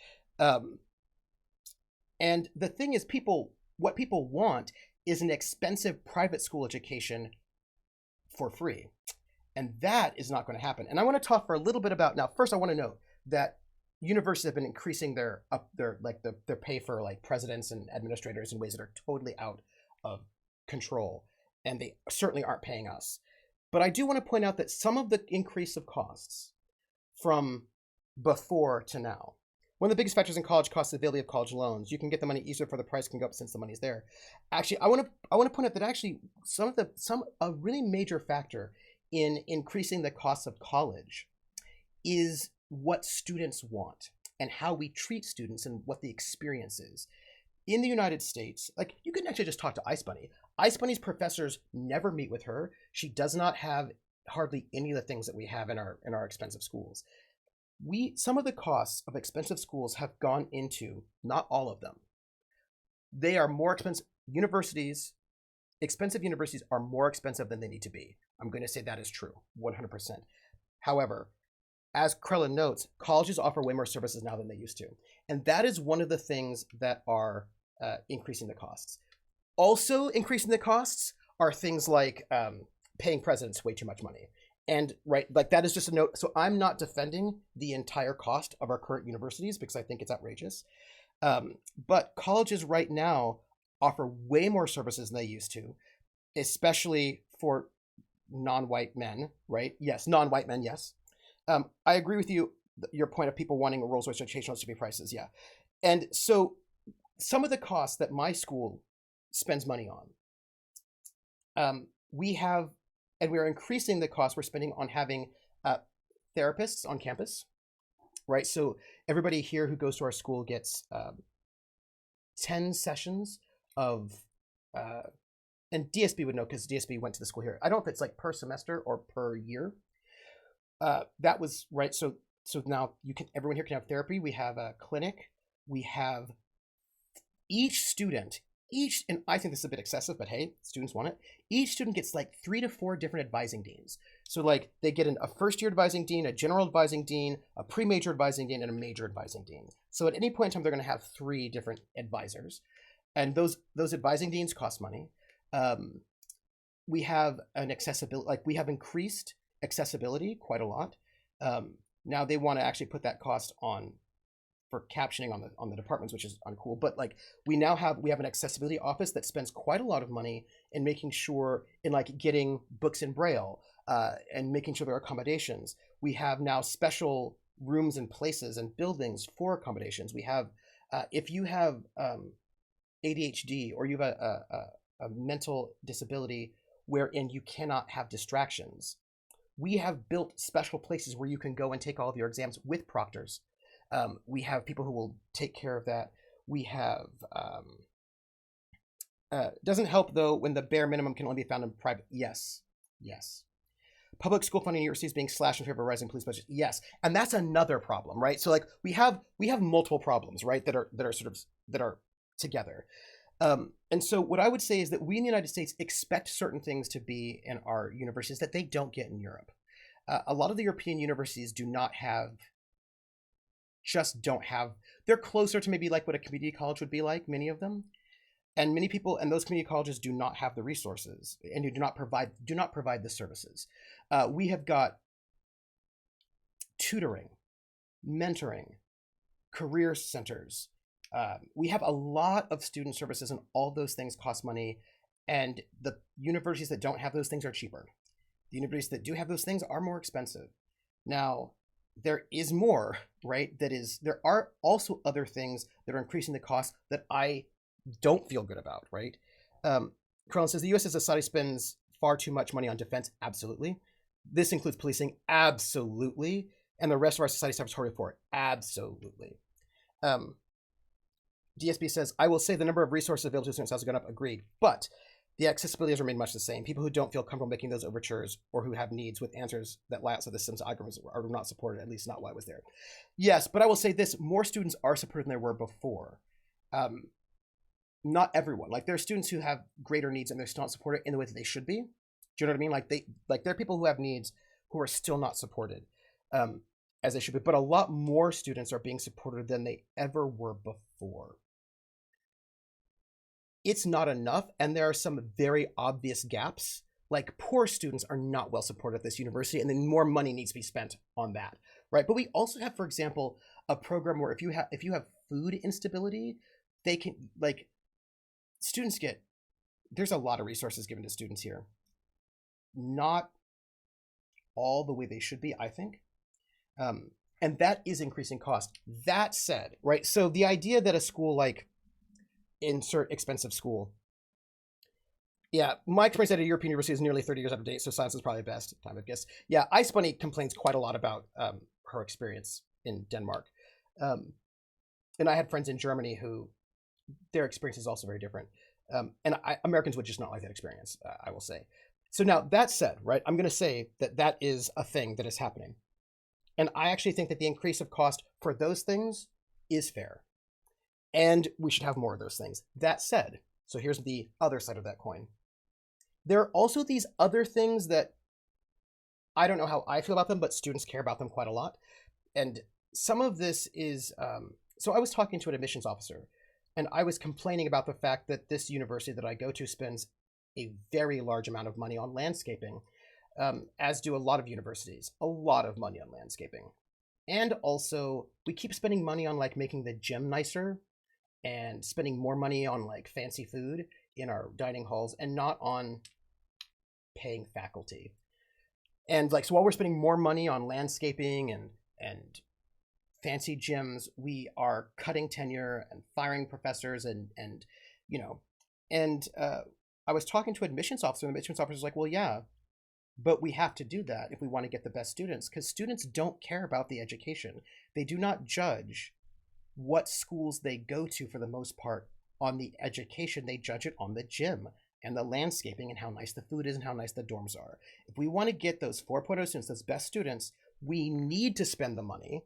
Speaker 1: And the thing is, what people want is an expensive private school education for free. And that is not going to happen. And I want to talk for a little bit about, now, first I want to note that universities have been increasing their pay for like presidents and administrators in ways that are totally out of control. And they certainly aren't paying us. But I do want to point out that some of the increase of costs from before to now, one of the biggest factors in college costs is the availability of college loans. You can get the money easier for the price can go up since the money's there. Actually, I want to point out that actually a really major factor in increasing the cost of college is what students want. and how we treat students and what the experience is. In the United States, like, you can actually just talk to Ice Bunny. Ice Bunny's professors never meet with her. She does not have hardly any of the things that we have in our expensive schools. Some of the costs of expensive schools have gone into, not all of them. They are more expensive. Expensive universities are more expensive than they need to be. I'm going to say that is true, 100%. However, as Krellin notes, colleges offer way more services now than they used to. And that is one of the things that are increasing the costs. Also increasing the costs are things like paying presidents way too much money. And right, like, that is just a note. So I'm not defending the entire cost of our current universities because I think it's outrageous. But colleges right now offer way more services than they used to, especially for non-white men, right? Yes, non-white men, yes. I agree with you, your point of people wanting a Rolls-Royce educational SUV prices, yeah. And so some of the costs that my school spends money on, we're increasing the cost we're spending on having therapists on campus, right? So everybody here who goes to our school gets 10 sessions of, and DSB would know because DSB went to the school here. I don't know if it's like per semester or per year. That was right. So now everyone here can have therapy. We have a clinic. We have and I think this is a bit excessive, but hey, students want it. Each student gets like 3 to 4 different advising deans. So like they get a first-year advising dean, a general advising dean, a pre-major advising dean, and a major advising dean. So at any point in time, they're going to have 3 different advisors, and those advising deans cost money. We have we have increased accessibility quite a lot. Now they want to actually put that cost on for captioning on the departments, which is uncool. But like we have an accessibility office that spends quite a lot of money in making sure in like getting books in Braille and making sure there are accommodations. We have now special rooms and places and buildings for accommodations. We have if you have ADHD or you have a mental disability wherein you cannot have distractions, we have built special places where you can go and take all of your exams with proctors. We have people who will take care of that. We have, doesn't help though when the bare minimum can only be found in private. Yes. Public school funding universities being slashed in favor of rising police budgets. Yes. And that's another problem, right? So like we have multiple problems, right? That are together. And so what I would say is that we in the United States expect certain things to be in our universities that they don't get in Europe. A lot of the European universities they're closer to maybe like what a community college would be like, many of them. And many people, and those community colleges do not have the resources and do not provide the services. We have got tutoring, mentoring, career centers. We have a lot of student services, and all those things cost money. And the universities that don't have those things are cheaper. The universities that do have those things are more expensive. Now, there is more, right? There are also other things that are increasing the cost that I don't feel good about, right? Krellin says the U.S. as a society spends far too much money on defense. Absolutely. This includes policing. Absolutely. And the rest of our society suffers horribly for it. Absolutely. DSB says, I will say the number of resources available to students has gone up. Agreed. But the accessibility has remained much the same. People who don't feel comfortable making those overtures or who have needs with answers that lie outside the system's algorithms are not supported, at least not while I was there. Yes, but I will say this, more students are supported than there were before. Not everyone. Like there are students who have greater needs and they're still not supported in the way that they should be. Do you know what I mean? Like there are people who have needs who are still not supported as they should be. But a lot more students are being supported than they ever were before. It's not enough, and there are some very obvious gaps. Like poor students are not well supported at this university, and then more money needs to be spent on that, right? But we also have, for example, a program where if you have food instability, they can there's a lot of resources given to students here. Not all the way they should be, I think. And that is increasing cost. That said, right? So the idea that a school like insert expensive school. Yeah, my experience at a European university is nearly 30 years out of date, so science is probably the best time, I guess. Yeah, Ice Bunny complains quite a lot about her experience in Denmark. And I had friends in Germany who their experience is also very different. Americans would just not like that experience, I will say. So now that said, right, I'm going to say that that is a thing that is happening. And I actually think that the increase of cost for those things is fair. And we should have more of those things. That said, so here's the other side of that coin. There are also these other things that I don't know how I feel about them, but students care about them quite a lot. And some of this is, so I was talking to an admissions officer, and I was complaining about the fact that this university that I go to spends a very large amount of money on landscaping, as do a lot of universities, a lot of money on landscaping. And also, we keep spending money on like making the gym nicer and spending more money on like fancy food in our dining halls and not on paying faculty. And like, so while we're spending more money on landscaping and fancy gyms, we are cutting tenure and firing professors and you know, and I was talking to an admissions officer, and the admissions officer was like, well, yeah, but we have to do that if we want to get the best students, because students don't care about the education. They do not judge what schools they go to for the most part on the education. They judge it on the gym and the landscaping and how nice the food is and how nice the dorms are. If we want to get those 4.0 students, those best students, we need to spend the money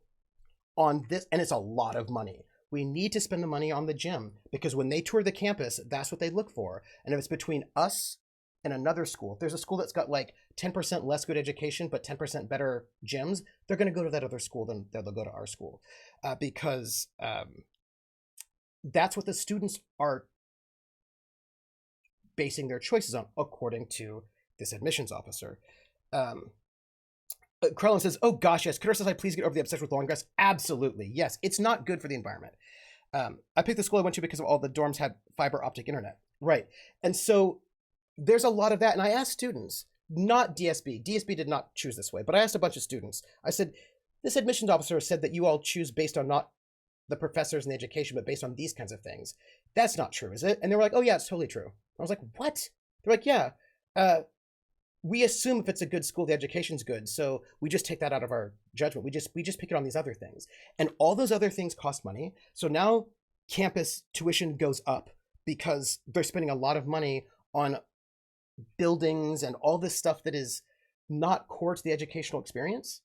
Speaker 1: on this, and it's a lot of money. We need to spend the money on the gym, because when they tour the campus, that's what they look for. And if it's between us and another school, if there's a school that's got like 10% less good education but 10% better gyms, they're going to go to that other school than they'll go to our school, because that's what the students are basing their choices on, according to this admissions officer. Krellin says, oh gosh, yes, could our society please get over the obsession with long grass? Absolutely, yes. It's not good for the environment. I picked the school I went to because of all the dorms had fiber optic internet. Right. And so there's a lot of that. And I asked students, not DSB. DSB did not choose this way, but I asked a bunch of students. I said, this admissions officer said that you all choose based on not the professors and the education, but based on these kinds of things. That's not true, is it? And they were like, oh yeah, it's totally true. I was like, what? They're like, yeah. We assume if it's a good school, the education's good. So we just take that out of our judgment. We just pick it on these other things. And all those other things cost money. So now campus tuition goes up because they're spending a lot of money on buildings and all this stuff that is not core to the educational experience.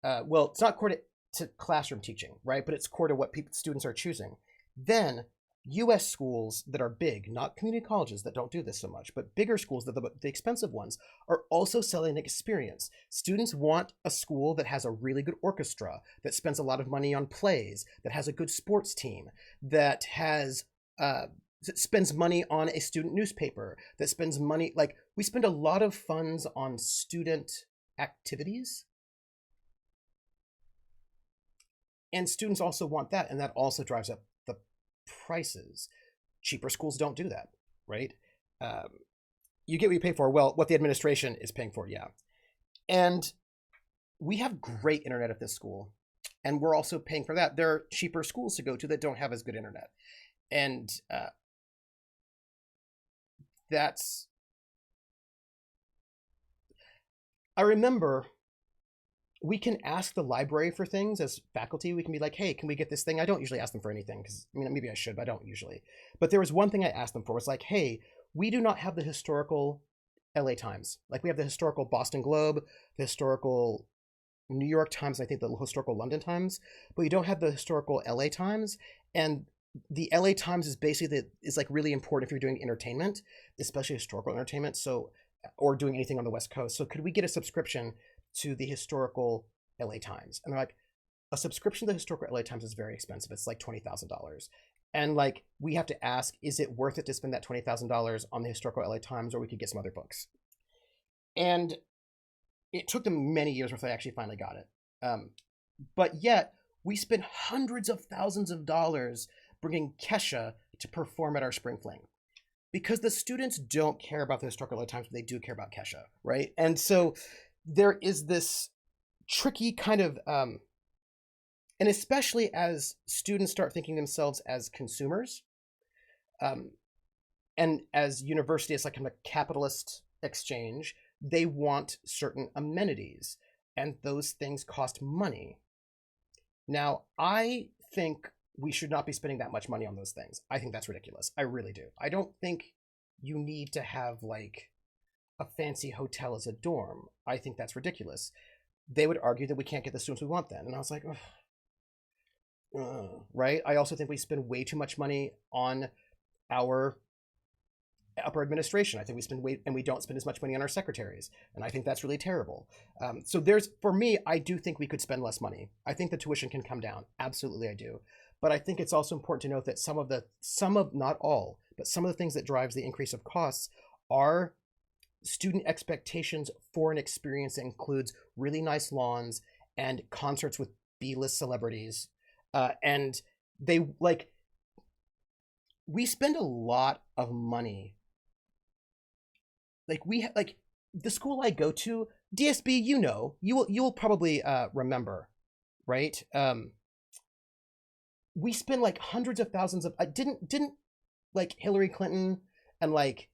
Speaker 1: Well, it's not core to classroom teaching, right? But it's core to what students are choosing. Then U.S. schools that are big, not community colleges that don't do this so much, but bigger schools, the expensive ones, are also selling an experience. Students want a school that has a really good orchestra, that spends a lot of money on plays, that has a good sports team, that has that spends money on a student newspaper, that spends money, like, we spend a lot of funds on student activities. And students also want that, and that also drives up the prices. Cheaper schools don't do that, right? You get what you pay for. Well, what the administration is paying for, yeah. And we have great internet at this school, and we're also paying for that. There are cheaper schools to go to that don't have as good internet. And that's... I remember we can ask the library for things as faculty. We can be like, hey, can we get this thing? I don't usually ask them for anything because, I mean, maybe I should, but I don't usually. But there was one thing I asked them for. Was like, hey, we do not have the historical LA Times. Like, we have the historical Boston Globe, the historical New York Times, and I think the historical London Times, but you don't have the historical LA Times. And the LA Times is basically is like really important if you're doing entertainment, especially historical entertainment. So, or doing anything on the West Coast. So could we get a subscription to the historical LA Times? And they're like, a subscription to the historical LA Times is very expensive. It's like $20,000. And like, we have to ask, is it worth it to spend that $20,000 on the historical LA Times, or we could get some other books? And it took them many years before they actually finally got it. But yet, we spent hundreds of thousands of dollars bringing Kesha to perform at our Spring Fling. Because the students don't care about the historical LA Times, but they do care about Kesha, right? And so there is this tricky kind of, and especially as students start thinking themselves as consumers, and as university is like kind of a capitalist exchange, they want certain amenities, and those things cost money. Now, I think we should not be spending that much money on those things. I think that's ridiculous. I really do. I don't think you need to have like a fancy hotel as a dorm. I think that's ridiculous. They would argue that we can't get the students we want then. And I was like, right? I also think we spend way too much money on our upper administration. I think we spend and we don't spend as much money on our secretaries. And I think that's really terrible. So for me, I do think we could spend less money. I think the tuition can come down. Absolutely, I do. But I think it's also important to note that not all, but some of the things that drives the increase of costs are student expectations for an experience that includes really nice lawns and concerts with B-list celebrities. And we spend a lot of money. The school I go to, DSB, you'll probably remember, right? We spend like hundreds of thousands of didn't like Hillary Clinton and like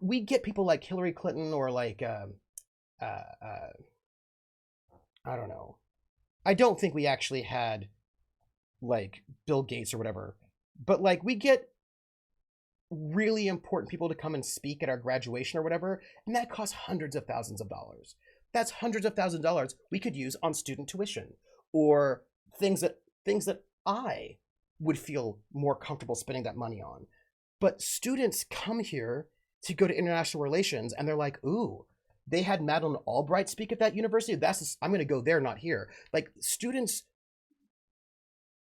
Speaker 1: we get people like Hillary Clinton or like I don't know. I don't think we actually had like Bill Gates or whatever, but like we get really important people to come and speak at our graduation or whatever, and that costs hundreds of thousands of dollars. That's hundreds of thousands of dollars we could use on student tuition or things that I would feel more comfortable spending that money on. But students come here to go to international relations and they're like, ooh, they had Madeleine Albright speak at that university. I'm going to go there, not here. Like, students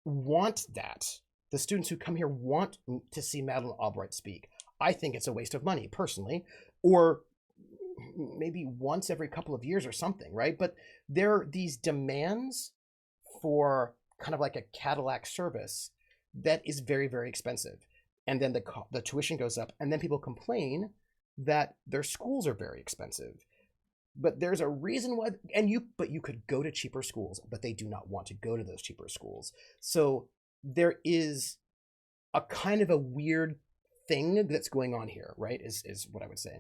Speaker 1: want that. The students who come here want to see Madeleine Albright speak. I think it's a waste of money, personally, or maybe once every couple of years or something, right? But there are these demands for kind of like a Cadillac service that is very, very expensive. And then the tuition goes up, and then people complain that their schools are very expensive. But there's a reason why, but you could go to cheaper schools, but they do not want to go to those cheaper schools. So there is a kind of a weird thing that's going on here, right? Is what I would say.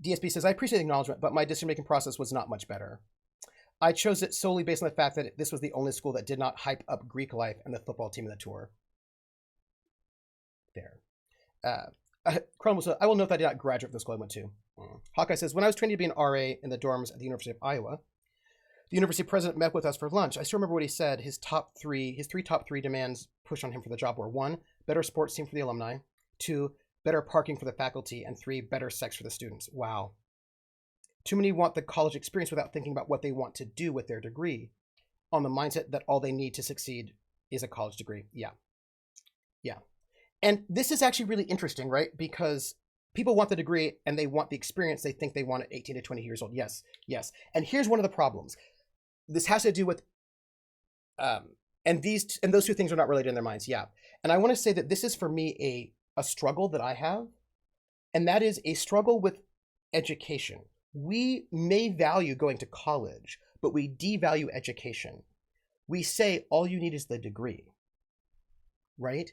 Speaker 1: DSB says, I appreciate the acknowledgement, but my decision-making process was not much better. I chose it solely based on the fact that this was the only school that did not hype up Greek life and the football team in the tour. There. Chronos, I will note that I did not graduate from the school I went to. Hawkeye says, when I was training to be an RA in the dorms at the University of Iowa, the university president met with us for lunch. I still remember what he said. His top three demands pushed on him for the job were: 1, better sports team for the alumni; 2, better parking for the faculty; and 3, better sex for the students. Wow. Too many want the college experience without thinking about what they want to do with their degree, on the mindset that all they need to succeed is a college degree. Yeah. And this is actually really interesting, right? Because people want the degree and they want the experience they think they want at 18 to 20 years old. Yes. And here's one of the problems. This has to do with, and those two things are not related in their minds. Yeah. And I want to say that this is for me a struggle that I have, and that is a struggle with education. We may value going to college, but we devalue education. We say all you need is the degree, right?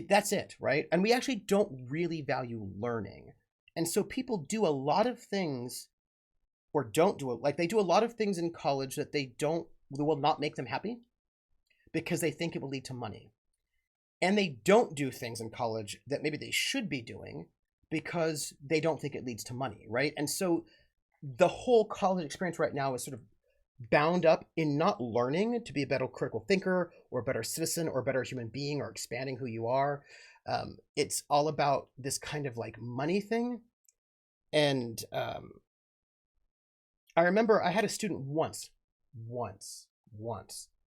Speaker 1: That's it, right? And we actually don't really value learning. And so people do a lot of things, or don't do it. Like, they do a lot of things in college that will not make them happy because they think it will lead to money. And they don't do things in college that maybe they should be doing because they don't think it leads to money, right? And so the whole college experience right now is sort of bound up in not learning to be a better critical thinker or a better citizen or a better human being or expanding who you are. It's all about this kind of like money thing. And I remember I had a student once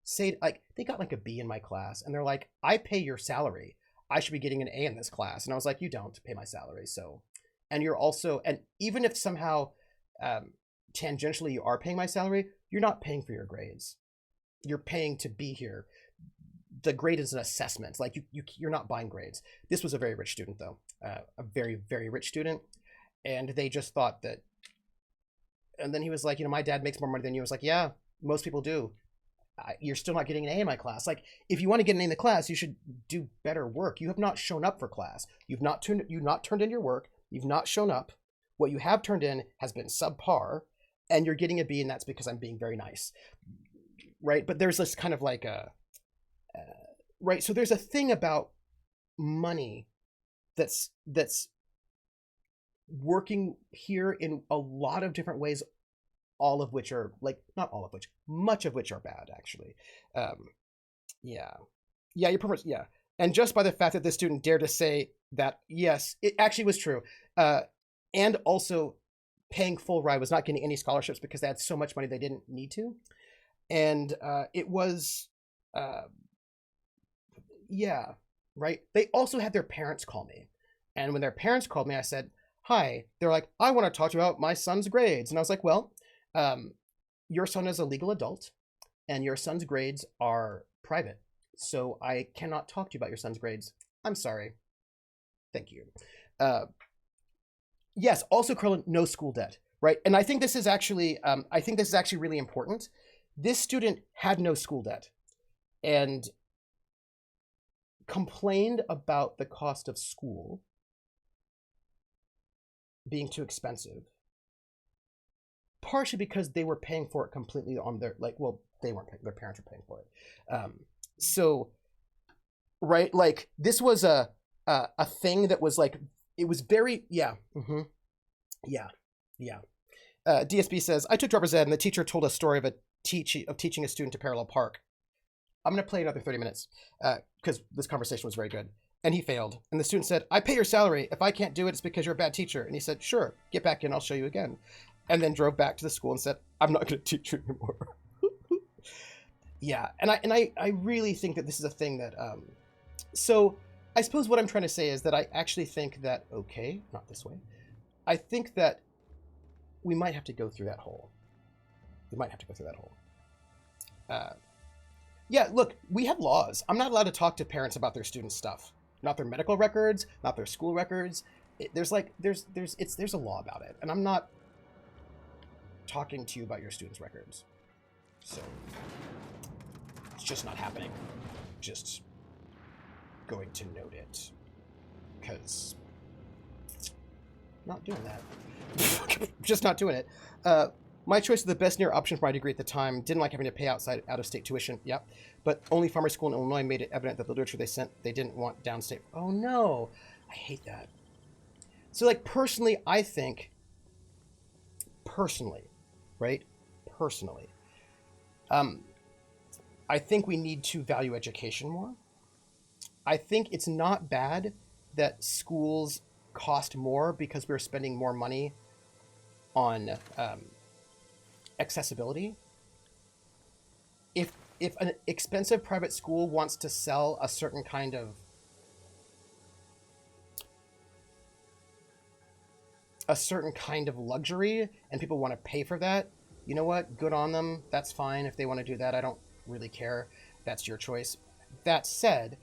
Speaker 1: say, like, they got like a B in my class and they're like, I pay your salary. I should be getting an A in this class. And I was like, you don't pay my salary. So, and you're also, and even if somehow tangentially you are paying my salary, you're not paying for your grades. You're paying to be here. The grade is an assessment. Like, you're not buying grades. This was a very rich student, though, a very, very rich student. And they just thought that, and then he was like, my dad makes more money than you. I was like, yeah, most people do. You're still not getting an A in my class. Like, if you want to get an A in the class, you should do better work. You have not shown up for class. You've not turned in your work. You've not shown up. What you have turned in has been subpar, and you're getting a B, and that's because I'm being very nice. right? But there's this kind of like right. So there's a thing about money that's working here in a lot of different ways, all of which are like, not all of which, much of which are bad, actually. Yeah, your purpose, yeah. And just by the fact that this student dared to say that, yes, it actually was true, and also paying full ride, was not getting any scholarships because they had so much money they didn't need to, and it was, yeah, right. They also had their parents call me, and when their parents called me, I said, "Hi." They're like, "I want to talk to you about my son's grades," and I was like, "Well, your son is a legal adult, and your son's grades are private, so I cannot talk to you about your son's grades. I'm sorry. Thank you." Yes, also, Curlin, no school debt, right? And I think this is actually, really important. This student had no school debt and complained about the cost of school being too expensive, partially because they were paying for it completely on their, like, well, they weren't paying, their parents were paying for it. So, right, like, this was a thing that was like, it was very, yeah. DSB says, I took driver's ed and the teacher told a story of teaching a student to parallel park. I'm going to play another 30 minutes because this conversation was very good. And he failed. And the student said, I pay your salary. If I can't do it, it's because you're a bad teacher. And he said, sure, get back in, I'll show you again. And then drove back to the school and said, I'm not going to teach you anymore. Yeah, and I really think that this is a thing that, so I suppose what I'm trying to say is that I actually think that, okay, not this way. I think that we might have to go through that hole. Yeah, look, we have laws. I'm not allowed to talk to parents about their students' stuff. Not their medical records, not their school records. There's a law about it. And I'm not talking to you about your students' records. So it's just not happening. Just going to note it. Because not doing that. Just not doing it. My choice of the best near option for my degree at the time. Didn't like having to pay out-of-state tuition. Yep. But only farmer school in Illinois made it evident that the literature they sent, they didn't want downstate. Oh no. I hate that. So like personally, I think, right? Personally, I think we need to value education more. I think it's not bad that schools cost more because we're spending more money on accessibility. If an expensive private school wants to sell a certain kind of luxury and people want to pay for that, you know what? Good on them. That's fine if they want to do that. I don't really care. That's your choice. That said,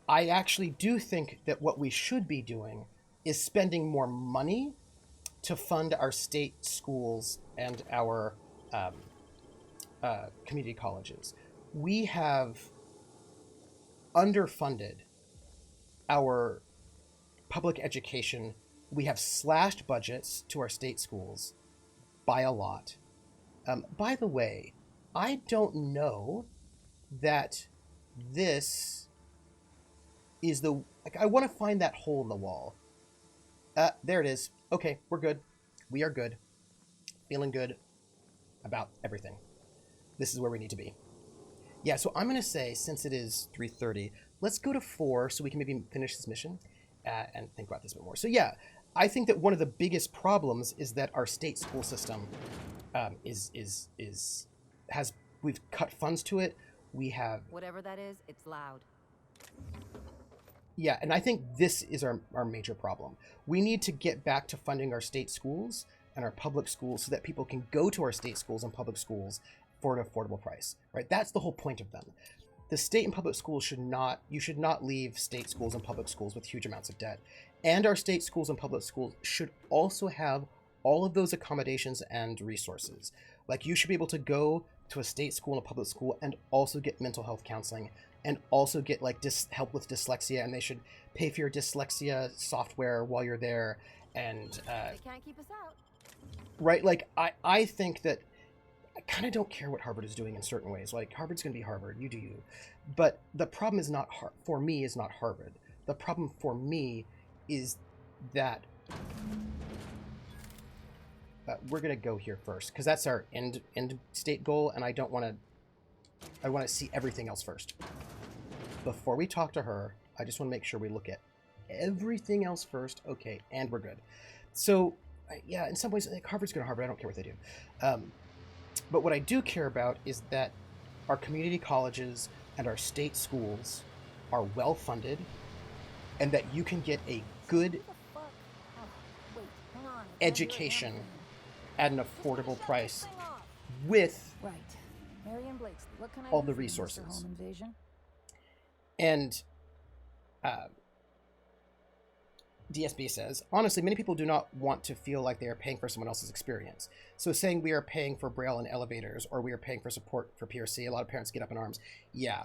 Speaker 1: I actually do think that what we should be doing is spending more money to fund our state schools and our community colleges. We have underfunded our public education. We have slashed budgets to our state schools by a lot. By the way, I don't know that this is the... Like, I want to find that hole in the wall. There it is. Okay, we're good. We are good. Feeling good about everything. This is where we need to be. Yeah, so I'm going to say, since it is 3:30, let's go to 4 so we can maybe finish this mission and think about this a bit more. So yeah, I think that one of the biggest problems is that our state school system we've cut funds to it. We have...
Speaker 8: Whatever that is, it's loud.
Speaker 1: Yeah, and I think this is our major problem. We need to get back to funding our state schools and our public schools so that people can go to our state schools and public schools for an affordable price, right? That's the whole point of them. The state and public schools you should not leave state schools and public schools with huge amounts of debt. And our state schools and public schools should also have all of those accommodations and resources. Like, you should be able to go to a state school and a public school and also get mental health counseling and also get like help with dyslexia, and they should pay for your dyslexia software while you're there. And
Speaker 8: they can't keep us out.
Speaker 1: Right, like I think that, kind of don't care what Harvard is doing in certain ways. Like, Harvard's going to be Harvard, you do you. But the problem is not, for me, is not Harvard. The problem for me is that we're going to go here first, because that's our end state goal, and I don't want to, I want to see everything else first. Before we talk to her, I just want to make sure we look at everything else first. Okay, and we're good. So, yeah, in some ways, like, Harvard's going to Harvard. I don't care what they do. But what I do care about is that our community colleges and our state schools are well-funded, and that you can get a good education at an affordable price with all the resources. And DSB says, honestly, many people do not want to feel like they are paying for someone else's experience. So saying we are paying for Braille in elevators, or we are paying for support for PRC, a lot of parents get up in arms. Yeah.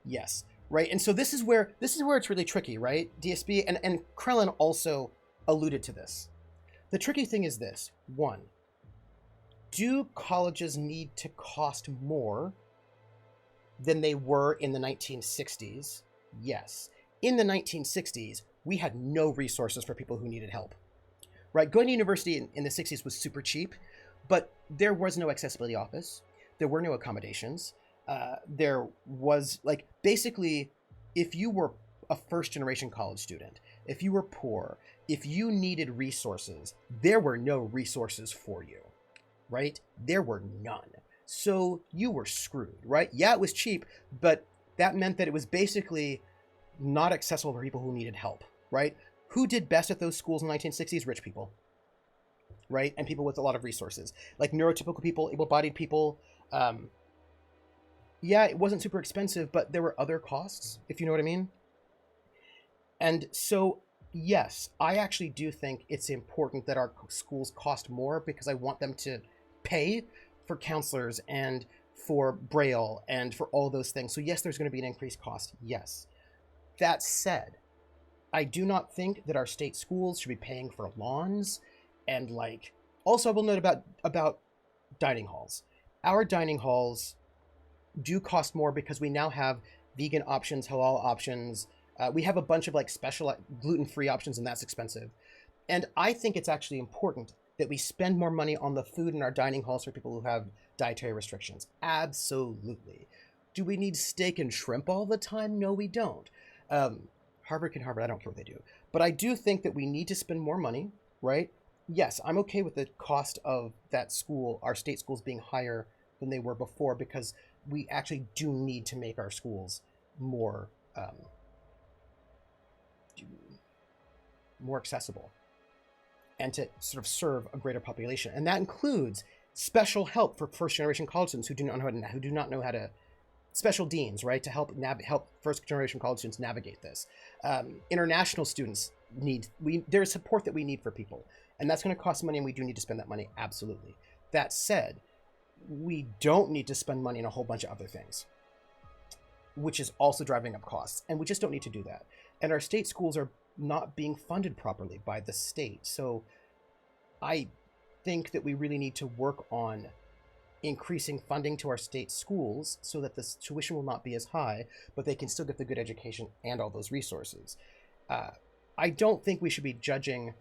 Speaker 1: Yes. Right. And so this is where it's really tricky, right? DSB and Krellin also alluded to this. The tricky thing is this. One, do colleges need to cost more than they were in the 1960s? Yes. In the 1960s, we had no resources for people who needed help, right? Going to university in the 60s was super cheap, but there was no accessibility office. There were no accommodations. There was, like, basically, if you were a first-generation college student, if you were poor, if you needed resources, there were no resources for you, right? There were none. So you were screwed, right? Yeah, it was cheap, but that meant that it was basically not accessible for people who needed help, right? Who did best at those schools in the 1960s? Rich people, right? And people with a lot of resources, like neurotypical people, able-bodied people. Yeah, it wasn't super expensive, but there were other costs, if you know what I mean. And so, yes, I actually do think it's important that our schools cost more, because I want them to pay for counselors and for Braille and for all those things. So yes, there's going to be an increased cost. Yes. That said, I do not think that our state schools should be paying for lawns and, like, also I will note about dining halls. Our dining halls do cost more because we now have vegan options, halal options. We have a bunch of, like, special gluten-free options, and that's expensive. And I think it's actually important that we spend more money on the food in our dining halls for people who have dietary restrictions. Absolutely. Do we need steak and shrimp all the time? No, we don't. Harvard can Harvard. I don't care what they do. But I do think that we need to spend more money, right? Yes, I'm okay with the cost of that school, our state schools, being higher than they were before, because we actually do need to make our schools more accessible and to sort of serve a greater population. And that includes special help for first-generation college students who do not know how to, special deans, right, to help first-generation college students navigate this. International students there's support that we need for people, and that's going to cost money, and we do need to spend that money, absolutely. That said, we don't need to spend money on a whole bunch of other things, which is also driving up costs, and we just don't need to do that. And our state schools are not being funded properly by the state, so I think that we really need to work on increasing funding to our state schools so that the tuition will not be as high, but they can still get the good education and all those resources. I don't think we should be judging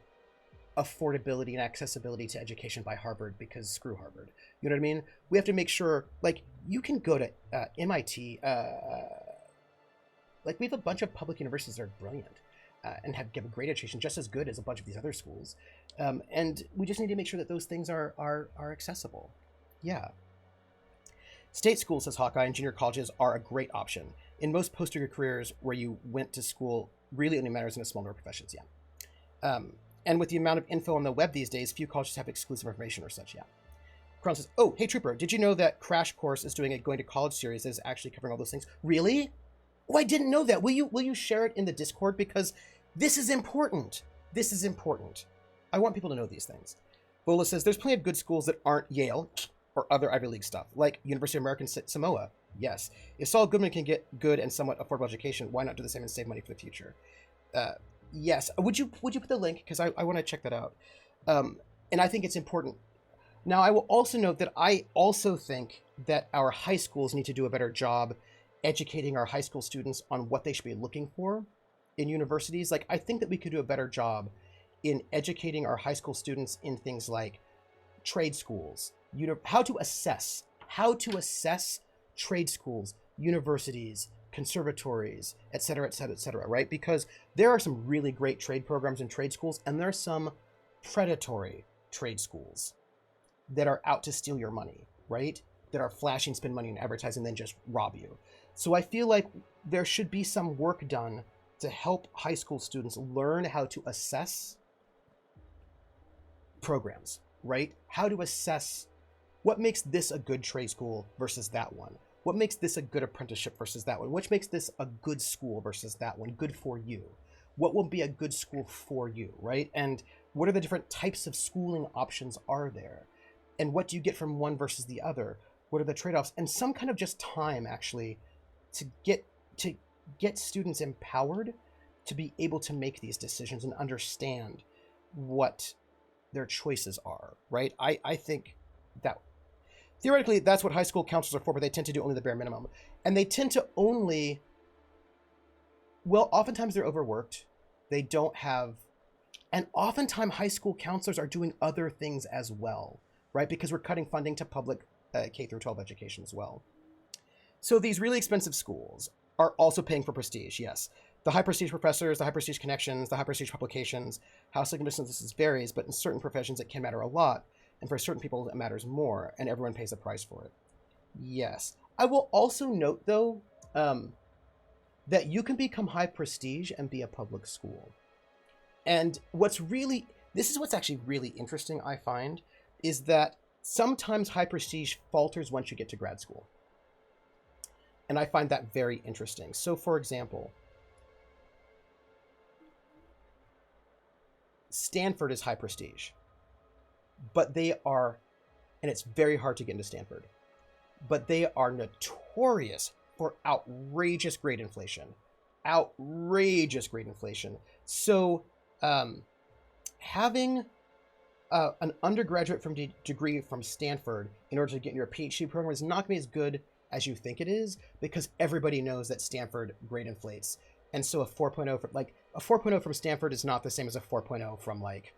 Speaker 1: affordability and accessibility to education by Harvard, because screw Harvard. You know what I mean? We have to make sure, like, you can go to MIT. Like, we have a bunch of public universities that are brilliant and give a great education, just as good as a bunch of these other schools. And we just need to make sure that those things are accessible. Yeah. State schools, says Hawkeye, and junior colleges are a great option. In most post-degree careers where you went to school, really only matters in a small number of professions, yeah. And with the amount of info on the web these days, few colleges have exclusive information or such, yeah. Kron says, oh, hey, Trooper, did you know that Crash Course is doing a Going to College series that is actually covering all those things? Really? Oh, I didn't know that. Will you share it in the Discord? Because this is important. This is important. I want people to know these things. Bola says, there's plenty of good schools that aren't Yale or other Ivy League stuff, like University of American Samoa. Yes. If Saul Goodman can get good and somewhat affordable education, why not do the same and save money for the future? Yes. Would you put the link? Because I want to check that out. And I think it's important. Now, I will also note that I also think that our high schools need to do a better job educating our high school students on what they should be looking for in universities. Like, I think that we could do a better job in educating our high school students in things like trade schools, how to assess trade schools, universities, conservatories, et cetera, et cetera, et cetera, right? Because there are some really great trade programs in trade schools, and there are some predatory trade schools that are out to steal your money, right? That are flashing, spend money on advertising, and then just rob you. So I feel like there should be some work done to help high school students learn how to assess programs, right? How to assess what makes this a good trade school versus that one. What makes this a good apprenticeship versus that one? Which makes this a good school versus that one? Good for you. What will be a good school for you, right? And what are the different types of schooling options are there? And what do you get from one versus the other? What are the trade-offs? And some kind of just time, actually, to get students empowered to be able to make these decisions and understand what their choices are, right? I think that theoretically that's what high school counselors are for, but they tend to do only the bare minimum. And they tend to only, well, oftentimes they're overworked. They don't have, and oftentimes high school counselors are doing other things as well, right? Because we're cutting funding to public K through 12 education as well. So these really expensive schools are also paying for prestige, yes. The high prestige professors, the high prestige connections, the high prestige publications, how significant this varies, but in certain professions it can matter a lot. And for certain people it matters more, and everyone pays a price for it. Yes. I will also note, though, that you can become high prestige and be a public school. And this is what's actually really interesting, I find, is that sometimes high prestige falters once you get to grad school. And I find that very interesting. So, for example, Stanford is high prestige, but they are, and it's very hard to get into Stanford, but they are notorious for outrageous grade inflation. Outrageous grade inflation. So having an undergraduate degree from Stanford in order to get your PhD program is not going to be as good as you think it is, because everybody knows that Stanford grade inflates. And so a 4.0 from Stanford is not the same as a 4.0 from like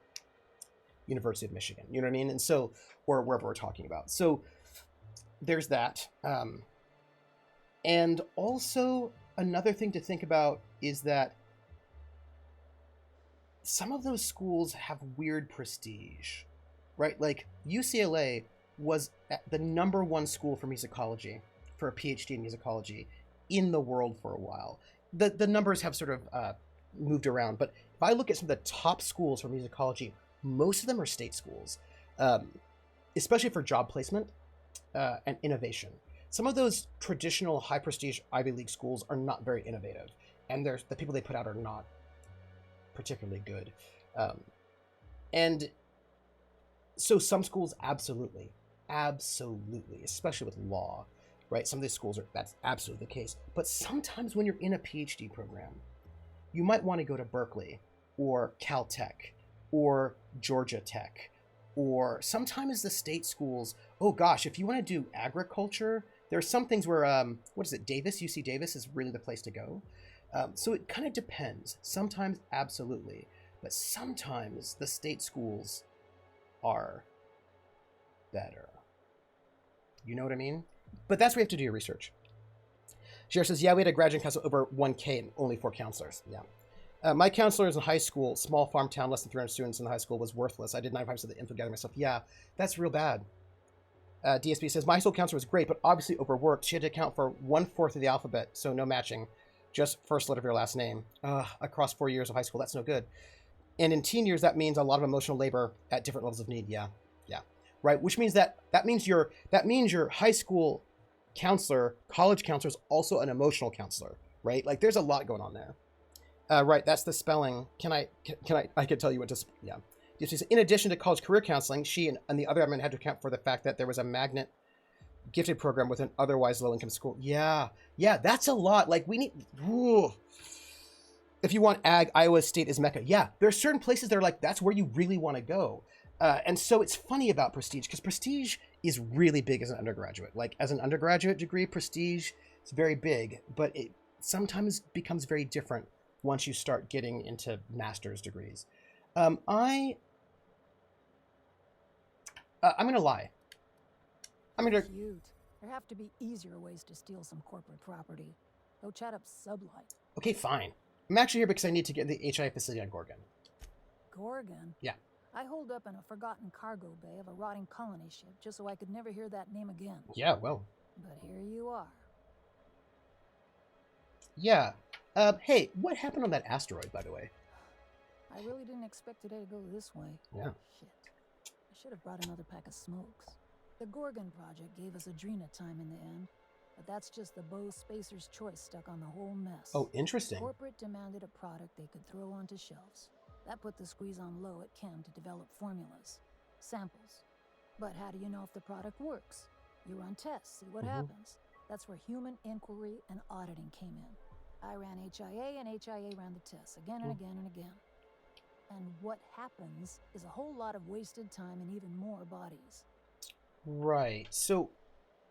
Speaker 1: University of Michigan. You know what I mean? And so, or wherever we're talking about. So there's that. And also another thing to think about is that some of those schools have weird prestige, right? Like UCLA was the #1 school for musicology, for a PhD in musicology in the world for a while. The numbers have sort of moved around, but if I look at some of the top schools for musicology, most of them are state schools, especially for job placement and innovation. Some of those traditional high prestige Ivy League schools are not very innovative, and the people they put out are not particularly good. And so some schools absolutely, especially with law, right? Some of these schools that's absolutely the case. But sometimes when you're in a PhD program, you might want to go to Berkeley or Caltech or Georgia Tech, or sometimes the state schools. Oh gosh, if you want to do agriculture, there are some things where, UC Davis is really the place to go. So it kind of depends. Sometimes absolutely, but sometimes the state schools are better. You know what I mean? But that's where you have to do your research. Jared says, yeah, we had a graduating class of over 1K and only 4 counselors. Yeah. My counselors in high school, small farm town, less than 300 students in high school, was worthless. I did 95% of the info gathering myself. Yeah, that's real bad. DSP says, my high school counselor was great, but obviously overworked. She had to account for 1/4 of the alphabet, so no matching. Just first letter of your last name. Across 4 years of high school, that's no good. And in teen years, that means a lot of emotional labor at different levels of need. Yeah. Right, which means that means your high school counselor, college counselor is also an emotional counselor, right? Like there's a lot going on there. Right, that's the spelling. I could tell you what to, yeah. In addition to college career counseling, she and the other admin had to account for the fact that there was a magnet gifted program with an otherwise low-income school. Yeah, that's a lot. Like we need, if you want ag, Iowa State is Mecca. Yeah, there are certain places that are like, that's where you really want to go. And so it's funny about Prestige, because Prestige is really big as an undergraduate. Like, as an undergraduate degree, Prestige is very big, but it sometimes becomes very different once you start getting into master's degrees. I'm going to lie. I'm going to...
Speaker 14: Cute. There have to be easier ways to steal some corporate property. Go chat up Sublight.
Speaker 1: Okay, fine. I'm actually here because I need to get the HIA facility on Gorgon.
Speaker 14: Gorgon?
Speaker 1: Yeah.
Speaker 14: I holed up in a forgotten cargo bay of a rotting colony ship just so I could never hear that name again.
Speaker 1: Yeah, well.
Speaker 14: But here you are.
Speaker 1: Yeah. Hey, what happened on that asteroid, by the way?
Speaker 14: I really didn't expect today to go this way.
Speaker 1: Yeah.
Speaker 14: Shit. I should have brought another pack of smokes. The Gorgon project gave us Adrena time in the end, but that's just the Bo Spacer's choice stuck on the whole mess.
Speaker 1: Oh, interesting.
Speaker 14: Corporate demanded a product they could throw onto shelves. That put the squeeze on low at Chem to develop formulas, samples. But how do you know if the product works? You run tests, see what happens. That's where human inquiry and auditing came in. I ran HIA and HIA ran the tests again and again and again. And what happens is a whole lot of wasted time and even more bodies.
Speaker 1: Right. So,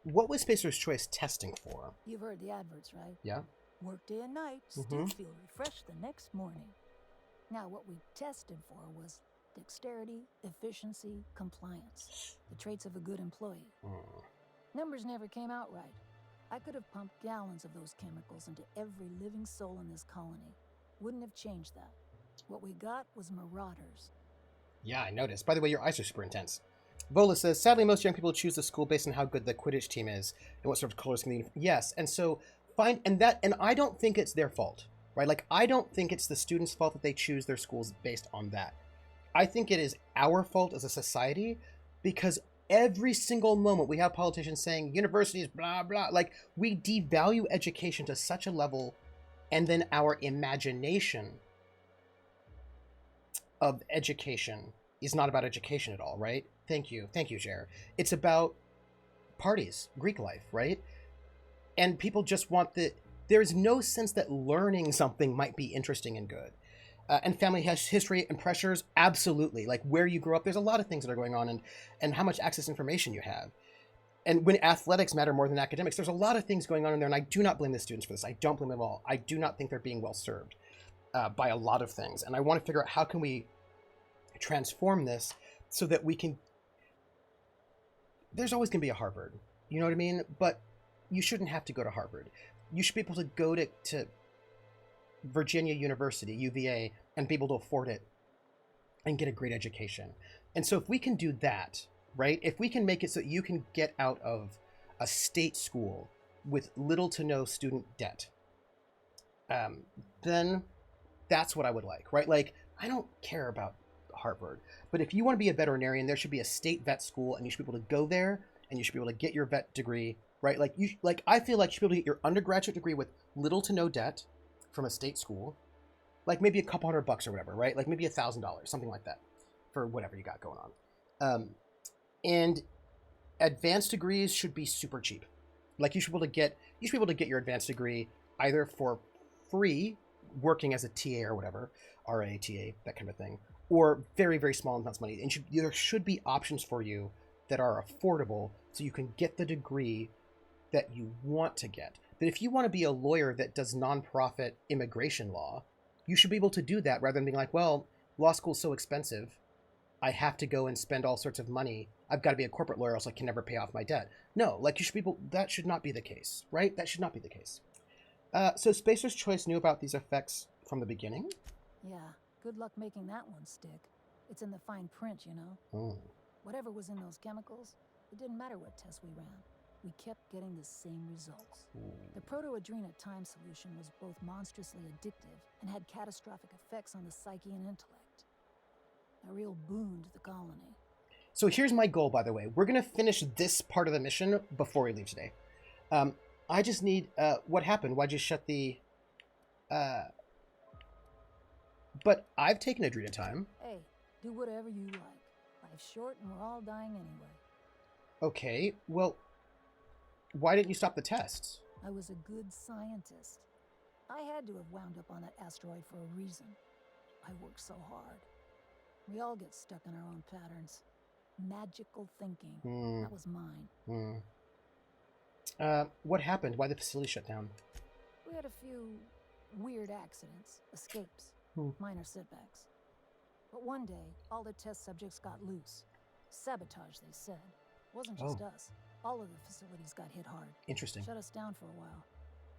Speaker 1: what was Spacer's Choice testing for?
Speaker 14: You've heard the adverts, right?
Speaker 1: Yeah.
Speaker 14: Work day and night, still feel refreshed the next morning. Now, what we tested for was dexterity, efficiency, compliance, the traits of a good employee. Numbers never came out right. I could have pumped gallons of those chemicals into every living soul in this colony. Wouldn't have changed that. What we got was marauders.
Speaker 1: Yeah, I noticed. By the way, your eyes are super intense. Vola says, sadly, most young people choose the school based on how good the Quidditch team is and what sort of colors can the uniform. Yes, and so and I don't think it's their fault, right? Like, I don't think it's the students' fault that they choose their schools based on that. I think it is our fault as a society, because every single moment we have politicians saying universities, blah, blah, like, we devalue education to such a level, and then our imagination of education is not about education at all, right? Thank you, Jer. It's about parties, Greek life, right? And people just want there's no sense that learning something might be interesting and good. And family history and pressures, absolutely. Like, where you grew up, there's a lot of things that are going on, and how much access to information you have. And when athletics matter more than academics, there's a lot of things going on in there, and I do not blame the students for this. I don't blame them at all. I do not think they're being well served by a lot of things. And I want to figure out how can we transform this so that we can... There's always going to be a Harvard, you know what I mean? But you shouldn't have to go to Harvard. You should be able to go to Virginia University, UVA, and be able to afford it and get a great education. And so if we can do that, right? If we can make it so that you can get out of a state school with little to no student debt, then that's what I would like, right? Like, I don't care about Harvard, but if you want to be a veterinarian, there should be a state vet school, and you should be able to go there, and you should be able to get your vet degree, right? Like, I feel like you should be able to get your undergraduate degree with little to no debt from a state school, like maybe a couple $100 or whatever, right? Like maybe $1,000, something like that, for whatever you got going on. And advanced degrees should be super cheap. Like, you should be able to get your advanced degree either for free, working as a TA or whatever, RATA, that kind of thing, or very, very small amounts of money. And there should be options for you that are affordable so you can get the degree that you want to get. That if you want to be a lawyer that does nonprofit immigration law, you should be able to do that rather than being like, well, law school's so expensive, I have to go and spend all sorts of money. I've got to be a corporate lawyer, else I can never pay off my debt. No, like, you should be able, that should not be the case, right? That should not be the case. So Spacer's Choice knew about these effects from the beginning?
Speaker 14: Yeah, good luck making that one stick. It's in the fine print, you know? Whatever was in those chemicals, it didn't matter what tests we ran. We kept getting the same results. The proto-adrena time solution was both monstrously addictive and had catastrophic effects on the psyche and intellect. A real boon to the colony.
Speaker 1: So here's my goal, by the way. We're going to finish this part of the mission before we leave today. I just need... what happened? Why'd you shut the... But I've taken Adrena time.
Speaker 14: Hey, do whatever you like. Life's short and we're all dying anyway.
Speaker 1: Okay, well... Why didn't you stop the tests?
Speaker 14: I was a good scientist. I had to have wound up on that asteroid for a reason. I worked so hard. We all get stuck in our own patterns. Magical thinking. That was mine.
Speaker 1: What happened? Why the facility shut down?
Speaker 14: We had a few weird accidents, escapes, minor setbacks. But one day, all the test subjects got loose. Sabotage, they said. Wasn't just us. All of the facilities got hit hard.
Speaker 1: Interesting.
Speaker 14: Shut us down for a while.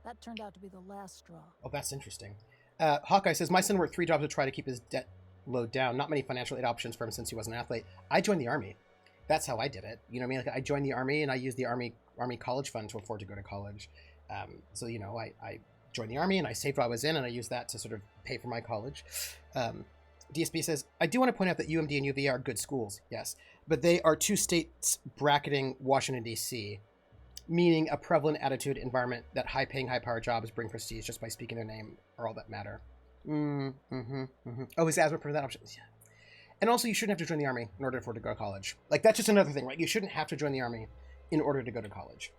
Speaker 14: That turned out to be the last straw.
Speaker 1: Oh, that's interesting. Hawkeye says, my son worked 3 jobs to try to keep his debt load down. Not many financial aid options for him since he was an athlete. I joined the Army. That's how I did it. You know what I mean? Like, I joined the Army and I used the Army college fund to afford to go to college. So, you know, I joined the Army and I saved while I was in, and I used that to sort of pay for my college. DSB says, I do want to point out that UMD and UVA are good schools, yes, but they are 2 states bracketing Washington, D.C., meaning a prevalent attitude environment that high-paying, high-power jobs bring prestige just by speaking their name are all that matter. Oh, his asthma for that option. Yeah. And also, you shouldn't have to join the Army in order to afford to go to college. Like, that's just another thing, right? You shouldn't have to join the Army in order to go to college,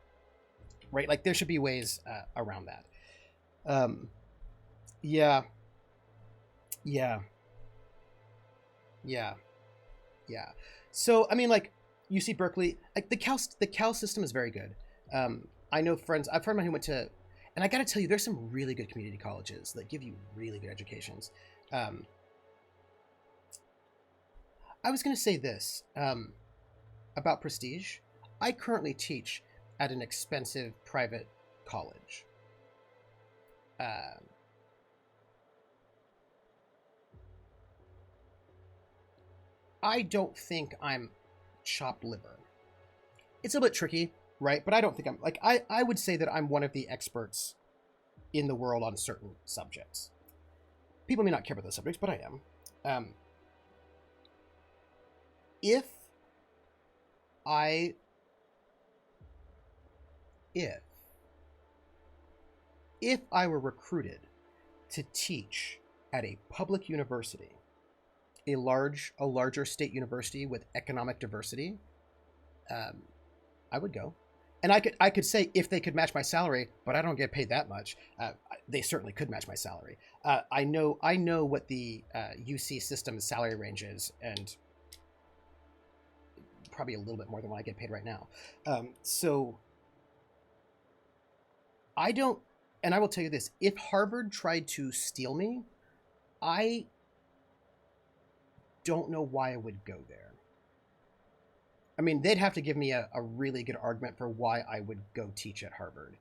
Speaker 1: right? Like, there should be ways around that. Yeah. So, I mean, like, UC Berkeley, like, the Cal system is very good. I know friends, I've heard mine who went to, and I got to tell you, there's some really good community colleges that give you really good educations. I was going to say this about prestige. I currently teach at an expensive private college. I don't think I'm chopped liver. It's a bit tricky, right? But I don't think I'm, like, I would say that I'm one of the experts in the world on certain subjects. People may not care about those subjects, but I am. If I were recruited to teach at a public university, a larger state university with economic diversity, I would go. And I could say if they could match my salary, but I don't get paid that much. They certainly could match my salary. I know what the UC system's salary range is, and probably a little bit more than what I get paid right now. So I don't, and I will tell you this, if Harvard tried to steal me, I don't know why I would go there. I mean, they'd have to give me a really good argument for why I would go teach at Harvard.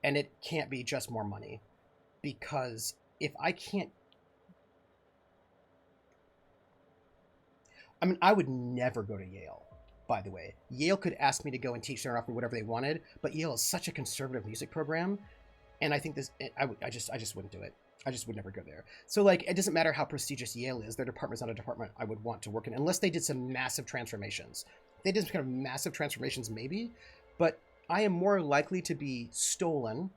Speaker 1: And it can't be just more money. Because if I can't... I mean, I would never go to Yale, by the way. Yale could ask me to go and teach there and offer me whatever they wanted, but Yale is such a conservative music program, and I think this... I just wouldn't do it. I just would never go there. So, like, it doesn't matter how prestigious Yale is. Their department's not a department I would want to work in, unless they did some massive transformations. They did some kind of massive transformations, maybe, but I am more likely to be stolen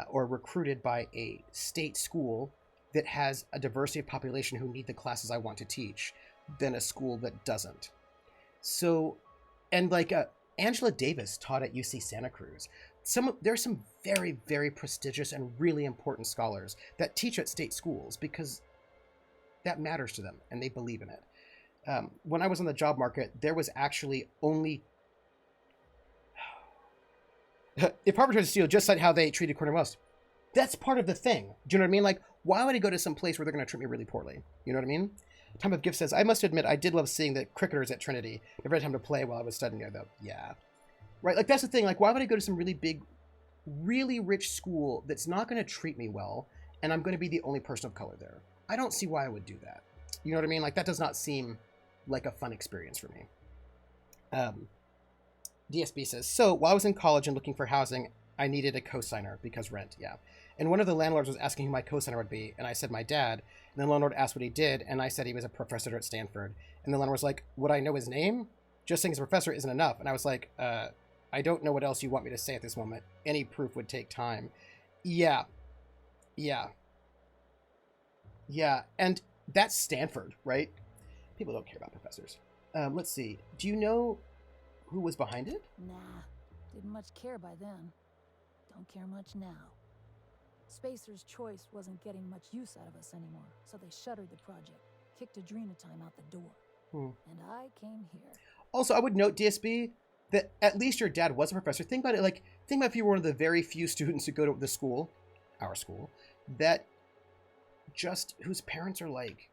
Speaker 1: or recruited by a state school that has a diversity of population who need the classes I want to teach than a school that doesn't. So, and like Angela Davis taught at UC Santa Cruz. There's some very, very prestigious and really important scholars that teach at state schools because that matters to them and they believe in it. When I was on the job market, there was actually only... If Harvard tried to steal, just like how they treated Cornell West, that's part of the thing. Do you know what I mean? Like, why would I go to some place where they're going to treat me really poorly? You know what I mean? Time of Gift says, I must admit, I did love seeing the cricketers at Trinity. Never had time to play while I was studying there, though. Yeah. Right? Like, that's the thing. Like, why would I go to some really big, really rich school that's not going to treat me well, and I'm going to be the only person of color there? I don't see why I would do that. You know what I mean? Like, that does not seem like a fun experience for me. DSB says, so while I was in college and looking for housing, I needed a cosigner because rent, yeah. And one of the landlords was asking who my cosigner would be, and I said my dad. And the landlord asked what he did, and I said he was a professor at Stanford. And the landlord was like, would I know his name? Just saying he's a professor isn't enough. And I was like, I don't know what else you want me to say at this moment. Any proof would take time. Yeah. And that's Stanford, right? People don't care about professors. Let's see. Do you know who was behind it?
Speaker 14: Nah, didn't much care by then. Don't care much now. Spacer's Choice wasn't getting much use out of us anymore, so they shuttered the project. kicked Adrenatime out the door. And I came here.
Speaker 1: Also, I would note, DSB, that at least your dad was a professor. Think about it, like, think about if you were one of the very few students who go to the school, our school, that just, whose parents are like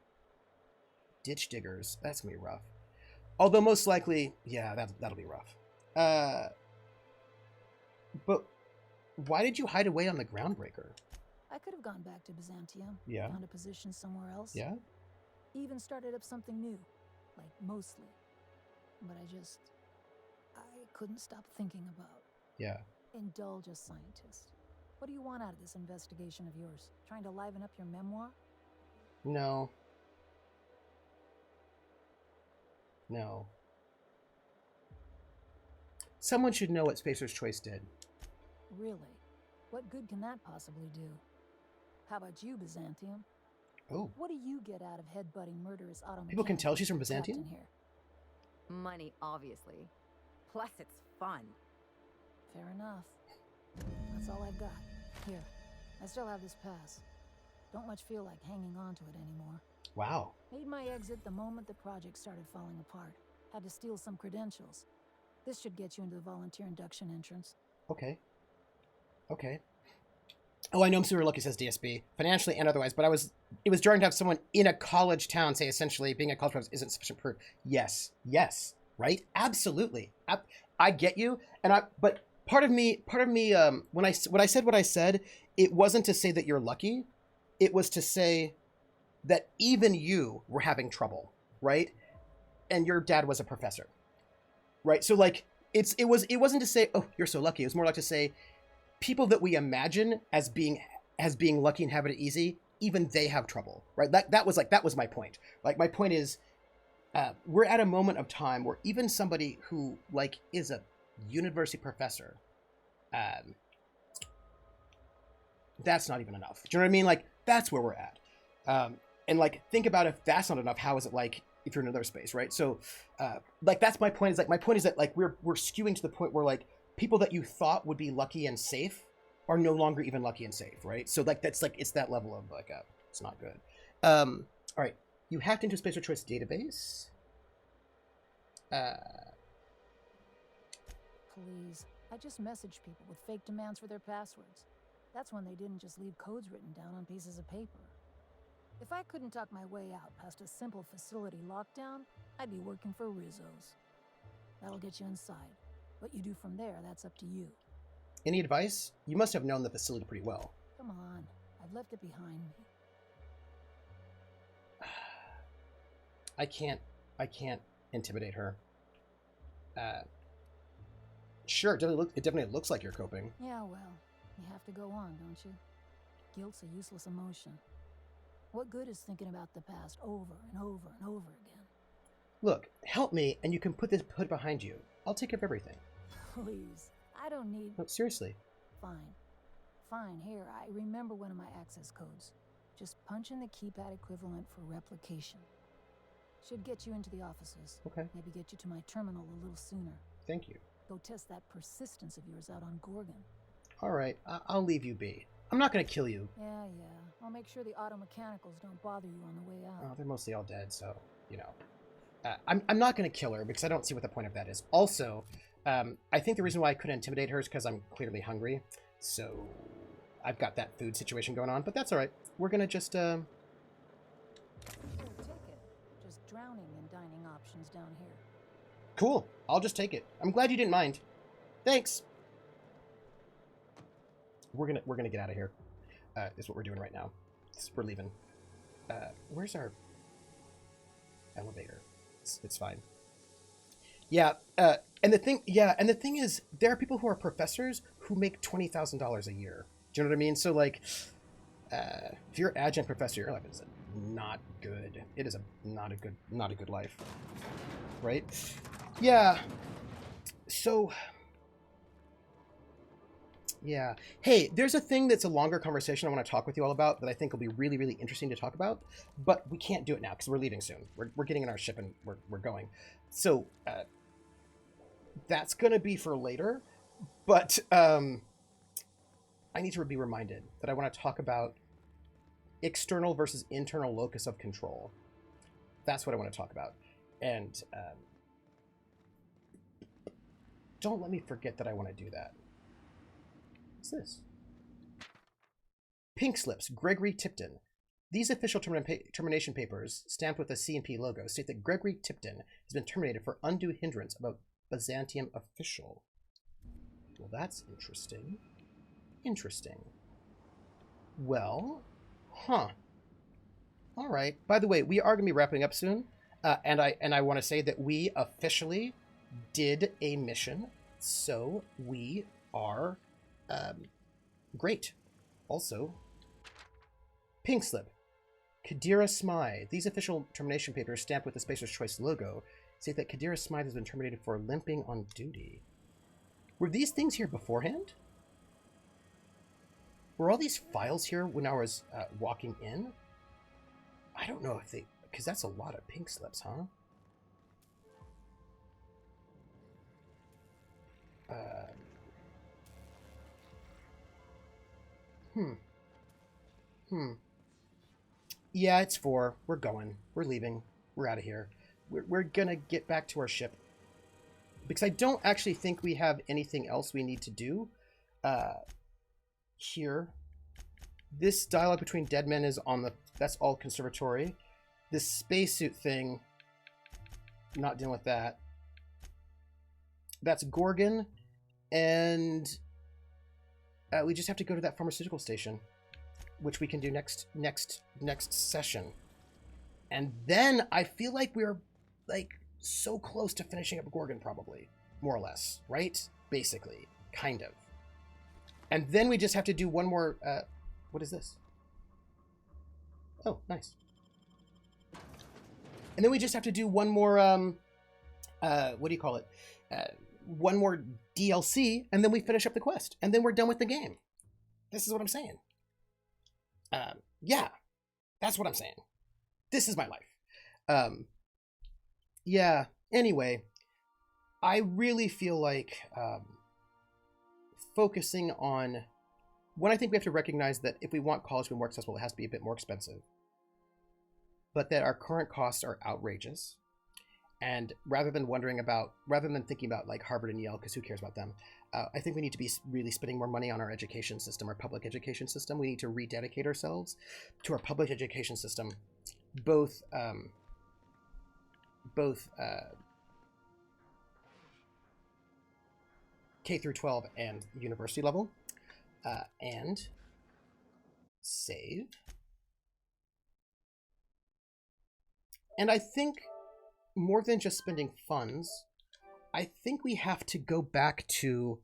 Speaker 1: ditch diggers. That's gonna be rough. Although most likely, yeah, that'll be rough. But why did you hide away on the Groundbreaker?
Speaker 14: I could have gone back to Byzantium.
Speaker 1: Yeah.
Speaker 14: Found a position somewhere else.
Speaker 1: Yeah?
Speaker 14: Even started up something new. Like, mostly. But I couldn't stop thinking about.
Speaker 1: Yeah.
Speaker 14: Indulge a scientist. What do you want out of this investigation of yours? Trying to liven up your memoir?
Speaker 1: No. No. Someone should know what Spacer's Choice did.
Speaker 14: Really? What good can that possibly do? How about you, Byzantium?
Speaker 1: Oh.
Speaker 14: What do you get out of headbutting murderous auto
Speaker 1: People can tell she's from
Speaker 14: captain
Speaker 1: Byzantium?
Speaker 14: here?
Speaker 8: Money, obviously. Plus, it's fun.
Speaker 14: Fair enough. That's all I've got. Here, I still have this pass. Don't much feel like hanging on to it anymore.
Speaker 1: Wow.
Speaker 14: Made my exit the moment the project started falling apart. Had to steal some credentials. This should get you into the volunteer induction entrance.
Speaker 1: Okay. Okay. Oh, I know I'm super lucky, says DSB, financially and otherwise, but it was jarring to have someone in a college town say essentially being a college professor isn't sufficient proof. Yes. Yes. Right? Absolutely. I get you. But part of me, when I said what I said, it wasn't to say that you're lucky. It was to say that even you were having trouble, right? And your dad was a professor, right? So like, it wasn't to say, oh, you're so lucky. It was more like to say, people that we imagine as being lucky and having it easy, even they have trouble, right? That was my point. Like, my point is, we're at a moment of time where even somebody who like is a university professor, that's not even enough. Do you know what I mean? Like, that's where we're at. And like, think about if that's not enough, how is it like if you're in another space, right? So, like, that's my point. Is like, my point is that like we're skewing to the point where like people that you thought would be lucky and safe are no longer even lucky and safe, right? So like, that's like, it's that level of like, it's not good. All right, you hacked into Spacer Choice database.
Speaker 14: Please, I just messaged people with fake demands for their passwords. That's when they didn't just leave codes written down on pieces of paper. If I couldn't talk my way out past a simple facility lockdown, I'd be working for Rizzo's. That'll get you inside. What you do from there, that's up to you.
Speaker 1: Any advice? You must have known the facility pretty well.
Speaker 14: Come on, I've left it behind me.
Speaker 1: I can't intimidate her. Sure, it definitely looks like you're coping.
Speaker 14: Yeah, well, you have to go on, don't you? Guilt's a useless emotion. What good is thinking about the past over and over and over again?
Speaker 1: Look, help me, and you can put behind you. I'll take care of everything.
Speaker 14: Please, I don't need...
Speaker 1: No, seriously.
Speaker 14: Fine. Fine, here, I remember one of my access codes. Just punch in the keypad equivalent for replication. Should get you into the offices.
Speaker 1: Okay.
Speaker 14: Maybe get you to my terminal a little sooner.
Speaker 1: Thank you.
Speaker 14: Go test that persistence of yours out on Gorgon. All
Speaker 1: right, I'll leave you be. I'm not going to kill you.
Speaker 14: Yeah. I'll make sure the auto mechanicals don't bother you on the way out.
Speaker 1: Oh, they're mostly all dead, so, you know. I'm not going to kill her because I don't see what the point of that is. Also, I think the reason why I couldn't intimidate her is because I'm clearly hungry. So I've got that food situation going on, but that's all right. We're going to just...
Speaker 14: Here, take it. Just drowning in dining options down here.
Speaker 1: Cool. I'll just take it. I'm glad you didn't mind. Thanks. We're gonna get out of here. Is what we're doing right now. We're leaving. Where's our elevator? It's fine. Yeah. And the thing is, there are people who are professors who make $20,000 a year. Do you know what I mean? So like, if you're an adjunct professor, your life is not good. It is not a good life, right? Yeah. So. Yeah. Hey, there's a thing that's a longer conversation I want to talk with you all about that I think will be really, really interesting to talk about, but we can't do it now because we're leaving soon. We're getting in our ship and we're going. So that's going to be for later, but I need to be reminded that I want to talk about external versus internal locus of control. That's what I want to talk about. And don't let me forget that I want to do that. What's this? Pink slips, Gregory Tipton. These official termination papers, stamped with a C&P logo, state that Gregory Tipton has been terminated for undue hindrance of a Byzantium official. Well, that's interesting. Interesting. Well, huh. All right. By the way, we are going to be wrapping up soon, and I want to say that we officially did a mission, so we are great. Also, pink slip, Kadira Smythe. These official termination papers, stamped with the Spacer's Choice logo, state that Kadira Smythe has been terminated for limping on duty. Were these things here beforehand? Were all these files here when I was walking in? I don't know if they... Because that's a lot of pink slips, huh? Yeah, it's 4. We're going. We're leaving. We're out of here. We're gonna get back to our ship. Because I don't actually think we have anything else we need to do here. This dialogue between dead men is on the... That's all conservatory. This spacesuit thing, not dealing with that. That's Gorgon. And we just have to go to that pharmaceutical station, which we can do next session. And then I feel like we're like so close to finishing up Gorgon, probably, more or less, right? Basically, kind of. And then we just have to do one more. What is this? Oh, nice. And then we just have to do one more. What do you call it? One more DLC, and then we finish up the quest, and then we're done with the game. This is what I'm saying. Yeah, that's what I'm saying. This is my life. Yeah, anyway, I really feel like focusing on... One, I think we have to recognize that if we want college to be more accessible, it has to be a bit more expensive. But that our current costs are outrageous. And rather than thinking about like Harvard and Yale, because who cares about them, I think we need to be really spending more money on our education system, our public education system. We need to rededicate ourselves to our public education system, both K through 12 and university level, and save. And I think more than just spending funds, I think we have to go back to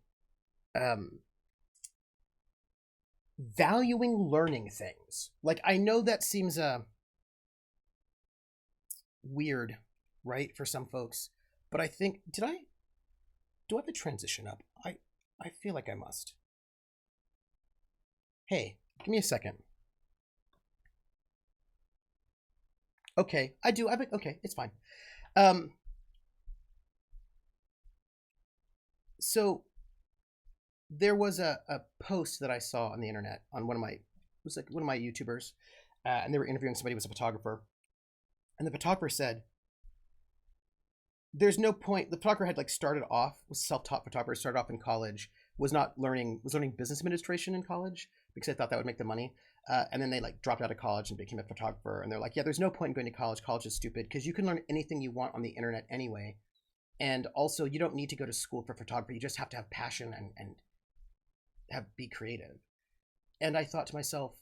Speaker 1: valuing learning things. Like, I know that seems weird, right, for some folks, but I think, do I have the transition up? I feel like I must. Hey, give me a second. Okay, I do. Okay, it's fine. So there was a post that I saw on the internet on one of my YouTubers, and they were interviewing somebody who was a photographer, and the photographer said, "There's no point." The photographer had was self-taught photographer, started off in college, was learning business administration in college because they thought that would make them money. And then they dropped out of college and became a photographer. And they're like, yeah, there's no point in going to college. College is stupid because you can learn anything you want on the internet anyway. And also, you don't need to go to school for photography. You just have to have passion and be creative. And I thought to myself,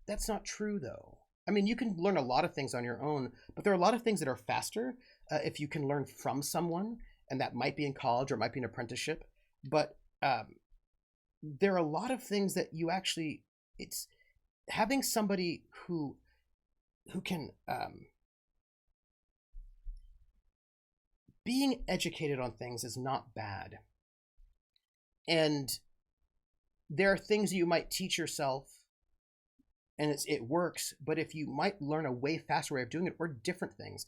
Speaker 1: that's not true, though. I mean, you can learn a lot of things on your own, but there are a lot of things that are faster if you can learn from someone. And that might be in college or it might be an apprenticeship. But there are a lot of things that you actually, it's having somebody who can, being educated on things is not bad. And there are things you might teach yourself and it works, but if you might learn a way faster way of doing it or different things.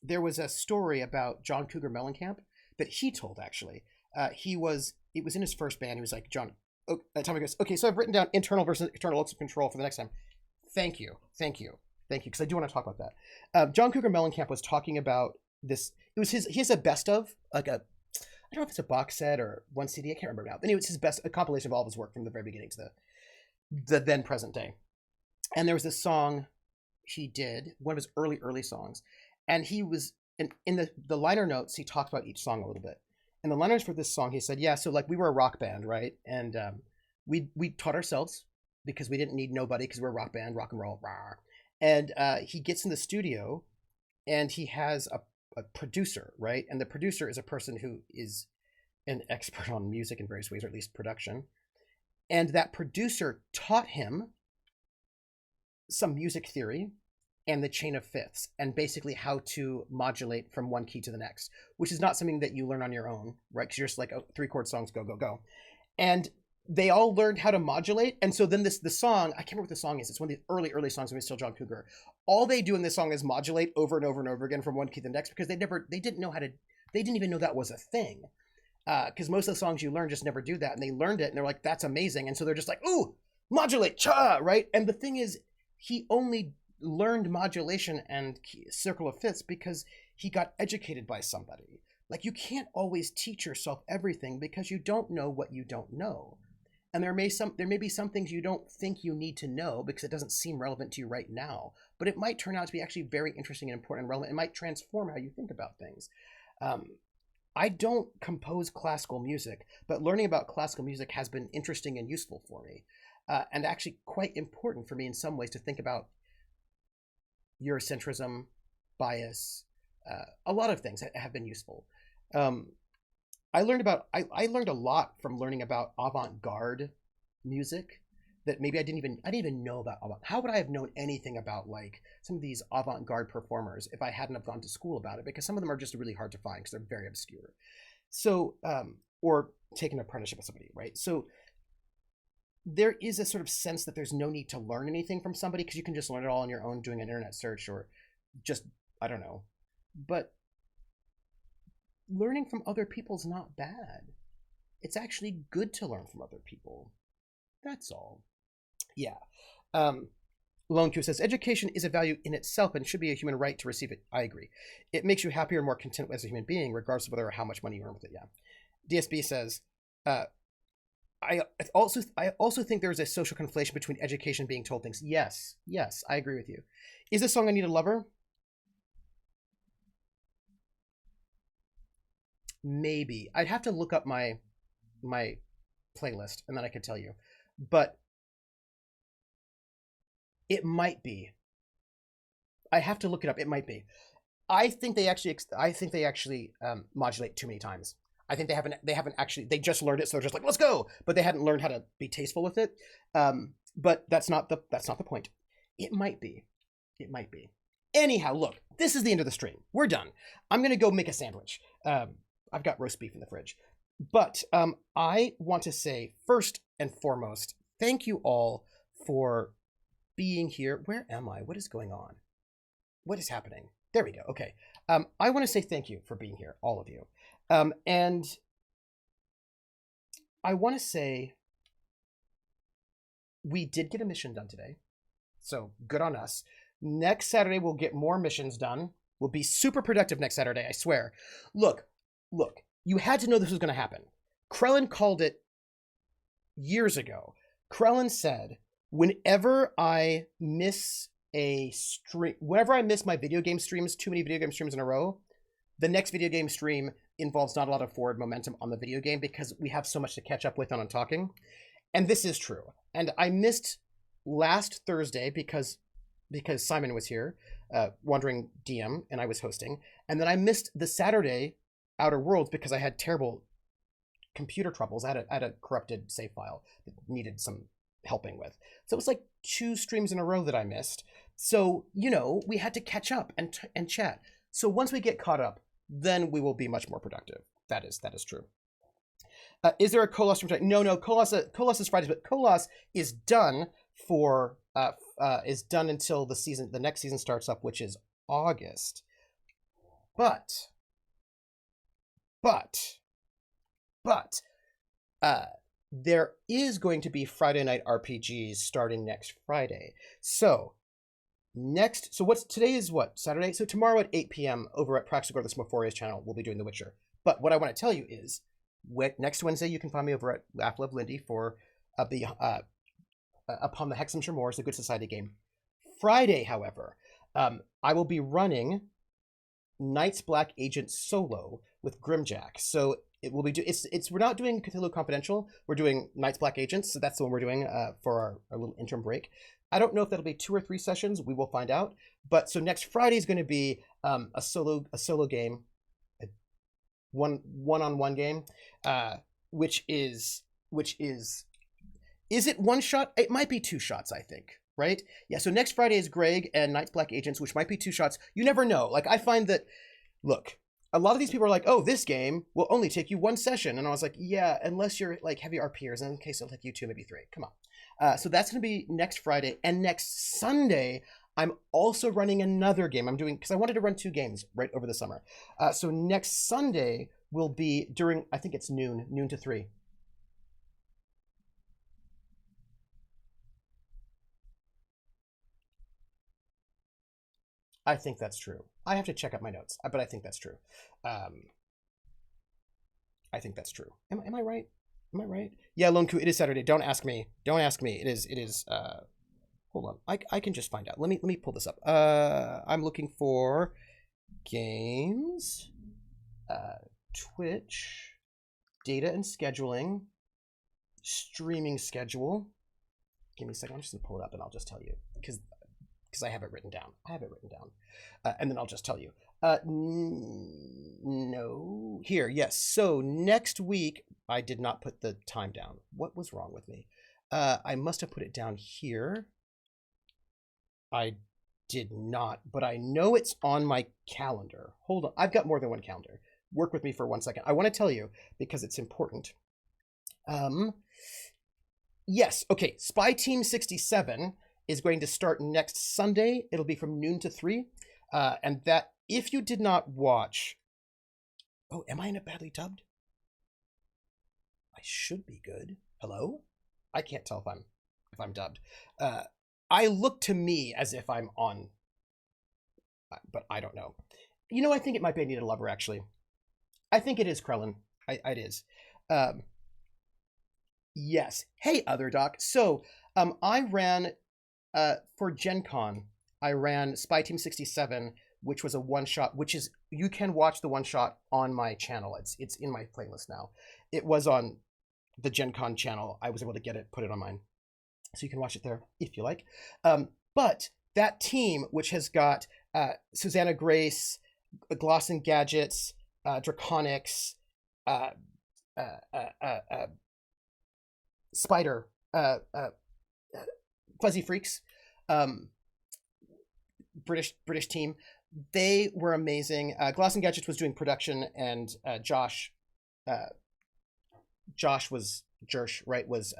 Speaker 1: There was a story about John Cougar Mellencamp that he told, actually. It was in his first band. He was like, John, Tommy goes, okay, so I've written down internal versus external looks of control for the next time. Thank you, because I do want to talk about that. John Cougar Mellencamp was talking about this. It was he has a best of, like a, I don't know if it's a box set or one CD. I can't remember now. But anyway, it's his best, a compilation of all of his work from the very beginning to the then present day. And there was this song he did, one of his early songs, and he was in the liner notes. He talked about each song a little bit. And the liners for this song, he said, yeah, so like we were a rock band, right? And we taught ourselves because we didn't need nobody because we're a rock band, rock and roll, rah. And he gets in the studio and he has a producer, right? And the producer is a person who is an expert on music in various ways, or at least production. And that producer taught him some music theory and the chain of fifths, and basically how to modulate from one key to the next, which is not something that you learn on your own, right? Because you're just like, oh, 3 chord songs, go, go, go. And they all learned how to modulate. And so then the song, I can't remember what the song is. It's one of the early songs when he's still John Cougar. All they do in this song is modulate over and over and over again from one key to the next, because they didn't even know that was a thing. Because most of the songs you learn just never do that. And they learned it and they're like, that's amazing. And so they're just like, ooh, modulate, cha, right? And the thing is, he only learned modulation and circle of fifths because he got educated by somebody. Like, you can't always teach yourself everything because you don't know what you don't know. And there may be some things you don't think you need to know because it doesn't seem relevant to you right now, but it might turn out to be actually very interesting and important and relevant. It might transform how you think about things. I don't compose classical music, but learning about classical music has been interesting and useful for me, and actually quite important for me in some ways to think about Eurocentrism, bias, a lot of things have been useful. I learned a lot from learning about avant-garde music that maybe I didn't even know about. How would I have known anything about like some of these avant-garde performers if I hadn't have gone to school about it? Because some of them are just really hard to find because they're very obscure. So, or take an apprenticeship with somebody, right? So there is a sort of sense that there's no need to learn anything from somebody because you can just learn it all on your own doing an internet search or just, I don't know. But learning from other people's not bad. It's actually good to learn from other people. That's all. Yeah. Lone Q says, education is a value in itself and should be a human right to receive it. I agree. It makes you happier and more content as a human being, regardless of whether or how much money you earn with it. Yeah. DSB says, I also think there is a social conflation between education and being told things. Yes, I agree with you. Is this song I Need a Lover? Maybe. I'd have to look up my playlist and then I could tell you. But it might be. I have to look it up. It might be. I think they actually modulate too many times. I think they haven't actually, they just learned it, so they're just like, let's go, but they hadn't learned how to be tasteful with it. But that's not the point. It might be. Anyhow, look, this is the end of the stream. We're done. I'm gonna go make a sandwich. I've got roast beef in the fridge. But I want to say, first and foremost, thank you all for being here. Where am I? What is going on? What is happening? There we go. Okay. I want to say thank you for being here, all of you. And I want to say we did get a mission done today. So good on us. Next Saturday, we'll get more missions done. We'll be super productive next Saturday, I swear. Look, you had to know this was going to happen. Krellin called it years ago. Krellin said, whenever I miss my video game streams, too many video game streams in a row, the next video game stream involves not a lot of forward momentum on the video game because we have so much to catch up with on talking. And this is true. And I missed last Thursday because Simon was here, Wandering DM, and I was hosting. And then I missed the Saturday Outer Worlds because I had terrible computer troubles. I had a corrupted save file that needed some helping with. So it was like 2 streams in a row that I missed. So, we had to catch up and chat. So once we get caught up, then we will be much more productive. That is true. Is there a Kolos from today? No, Kolos is Fridays, but Kolos is done until the next season starts up, which is August. But there is going to be Friday night RPGs starting next Friday. So what's today is what, Saturday? So tomorrow at 8 p.m. over at Praxagor, the Smorphoria's channel, we'll be doing The Witcher. But what I want to tell you is, next Wednesday you can find me over at Laugh Love Lindy for the Upon the Hexhamshire Moors, the Good Society game. Friday, however, I will be running Night's Black Agent solo with Grimjack. So it will be we're not doing Cthulhu Confidential. We're doing Night's Black Agents. So that's the one we're doing for our little interim break. I don't know if that'll be 2 or 3 sessions. We will find out. But so next Friday is going to be a solo game, a one-on-one game, which is it one shot? It might be 2 shots, I think. Right? Yeah. So next Friday is Greg and Night's Black Agents, which might be 2 shots. You never know. Like, I find that, look, a lot of these people are like, oh, this game will only take you 1 session. And I was like, yeah, unless you're like heavy RPers, in case it'll take you 2, maybe 3. Come on. So that's going to be next Friday. And next Sunday, I'm also running another game. I'm doing, because I wanted to run 2 games right over the summer. So next Sunday will be during, I think it's noon to 3. I think that's true. I have to check out my notes, but I think that's true. I think that's true. Am I right? Am I right? Yeah, Lone Coup, it is Saturday. Don't ask me. Don't ask me. It is. Hold on. I can just find out. Let me pull this up. I'm looking for games, Twitch, data and scheduling, streaming schedule. Give me a second. I'm just gonna pull it up and I'll just tell you because I have it written down. And then I'll just tell you. No. Here, yes. So next week, I did not put the time down. What was wrong with me? I must have put it down here. I did not, but I know it's on my calendar. Hold on. I've got more than one calendar. Work with me for 1 second. I want to tell you because it's important. Yes. Okay. Spy Team 67 is going to start next Sunday. It'll be from noon to 3. And that, if you did not watch... Oh, am I in a badly dubbed? I should be good. Hello? I can't tell if I'm dubbed. I look to me as if I'm on, but I don't know. You know, I think it might be I Need a Lover, actually. I think it is Krellin. It is. Yes. Hey, Other Doc. So, I ran... for Gen Con, I ran Spy Team 67, which was a one-shot, which is, you can watch the one-shot on my channel. It's in my playlist now. It was on the Gen Con channel. I was able to get it, put it on mine. So you can watch it there if you like. But that team, which has got Susanna Grace, Gloss and Gadgets, Draconics, Spider, Fuzzy Freaks, British team. They were amazing. Gloss and Gadgets was doing production, and Josh was Jersh, right? Was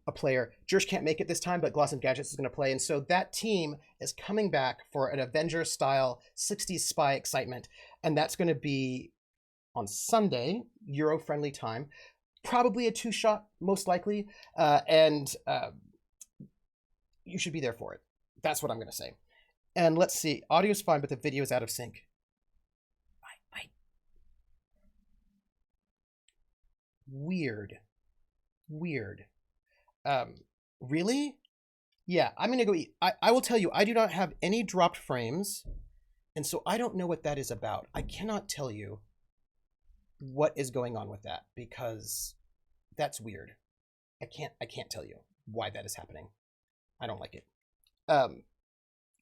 Speaker 1: a player. Jersh can't make it this time, but Gloss and Gadgets is going to play, and so that team is coming back for an Avengers style 60s spy excitement, and that's going to be on Sunday, Euro friendly time. Probably a 2-shot, most likely, and you should be there for it. That's what I'm going to say. And let's see. Audio's fine, but the video is out of sync. Weird. Really? Yeah, I'm going to go eat. I will tell you, I do not have any dropped frames, and so I don't know what that is about. I cannot tell you what is going on with that, because that's weird. I can't tell you why that is happening. I don't like it.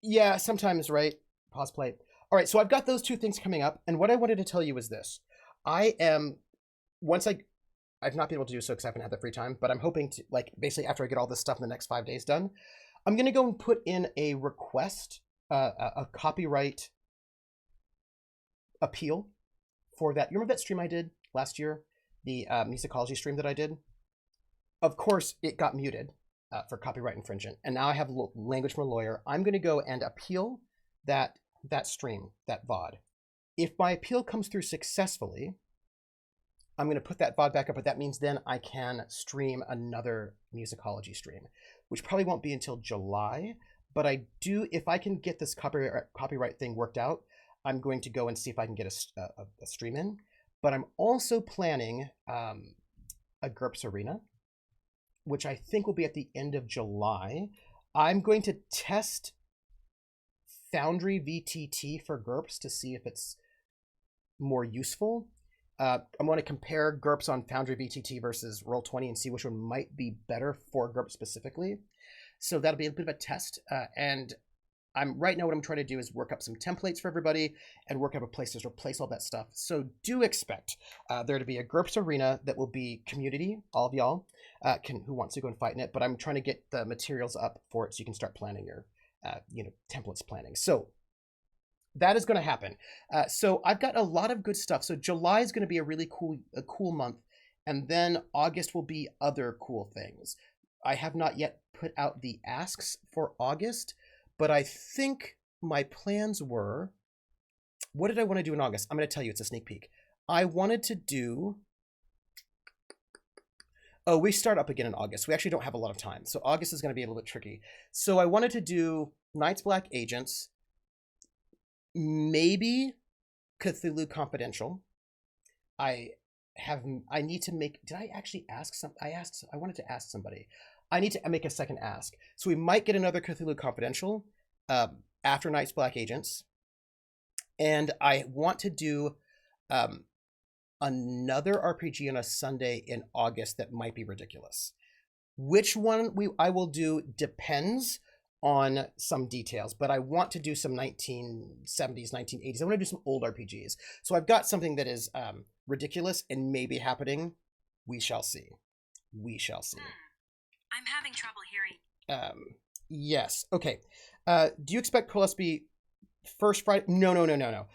Speaker 1: Yeah, sometimes, right? Pause play. All right, so I've got those 2 things coming up, and what I wanted to tell you is this. I've not been able to do so because I haven't had the free time, but I'm hoping to, like, basically after I get all this stuff in the next 5 days done, I'm going to go and put in a request, a copyright appeal for that. You remember that stream I did last year? The musicology stream that I did? Of course, it got muted. For copyright infringement, and now I have language from a lawyer. I'm going to go and appeal that stream, that VOD. If my appeal comes through successfully, I'm going to put that VOD back up, but that means then I can stream another musicology stream, which probably won't be until July. But I do, if I can get this copyright thing worked out, I'm going to go and see if I can get a stream in. But I'm also planning a GURPS Arena, which I think will be at the end of July. I'm going to test Foundry VTT for GURPS to see if it's more useful. I'm going to compare GURPS on Foundry VTT versus Roll20 and see which one might be better for GURPS specifically. So that'll be a bit of a test. And right now what I'm trying to do is work up some templates for everybody and work up a place to replace all that stuff. So do expect there to be a GURPS Arena that will be community, all of y'all who wants to go and fight in it. But I'm trying to get the materials up for it so you can start planning your templates planning. So that is going to happen. So I've got a lot of good stuff. So July is going to be a really cool month. And then August will be other cool things. I have not yet put out the asks for August, but I think my plans were, what did I want to do in August? I'm going to tell you, it's a sneak peek. I wanted to do, we start up again in August. We actually don't have a lot of time. So August is going to be a little bit tricky. So I wanted to do Night's Black Agents, maybe Cthulhu Confidential. I need to make, did I actually ask I wanted to ask somebody. I need to make a second ask. So we might get another Cthulhu Confidential after Night's Black Agents. And I want to do another RPG on a Sunday in August that might be ridiculous. Which one I will do depends on some details, but I want to do some 1970s, 1980s. I want to do some old RPGs. So I've got something that is ridiculous and maybe happening. We shall see. We shall see.
Speaker 15: I'm having trouble hearing.
Speaker 1: Yes. Okay. Do you expect Coalesce to be first Friday? No.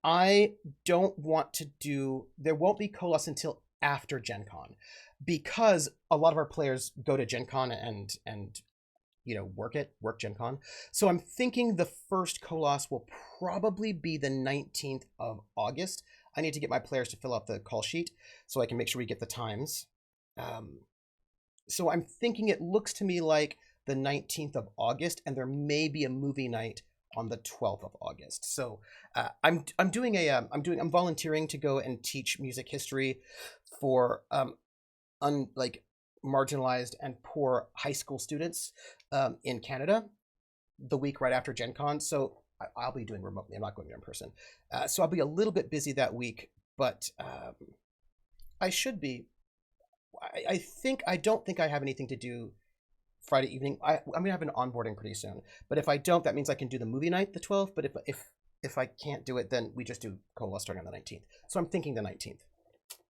Speaker 1: I don't want to do, there won't be Coalesce until after Gen Con, because a lot of our players go to Gen Con and work Gen Con. So I'm thinking the first Coalesce will probably be the 19th of August. I need to get my players to fill out the call sheet so I can make sure we get the times. So I'm thinking it looks to me like the 19th of August, and there may be a movie night on the 12th of August. So I'm volunteering to go and teach music history for marginalized and poor high school students in Canada the week right after Gen Con. So I'll be doing remotely. I'm not going there in person. So I'll be a little bit busy that week, but I should be. I don't think I have anything to do Friday evening. I'm gonna have an onboarding pretty soon. But if I don't, that means I can do the movie night the 12th. But if I can't do it, then we just do Coalesce starting on the 19th. So I'm thinking the 19th.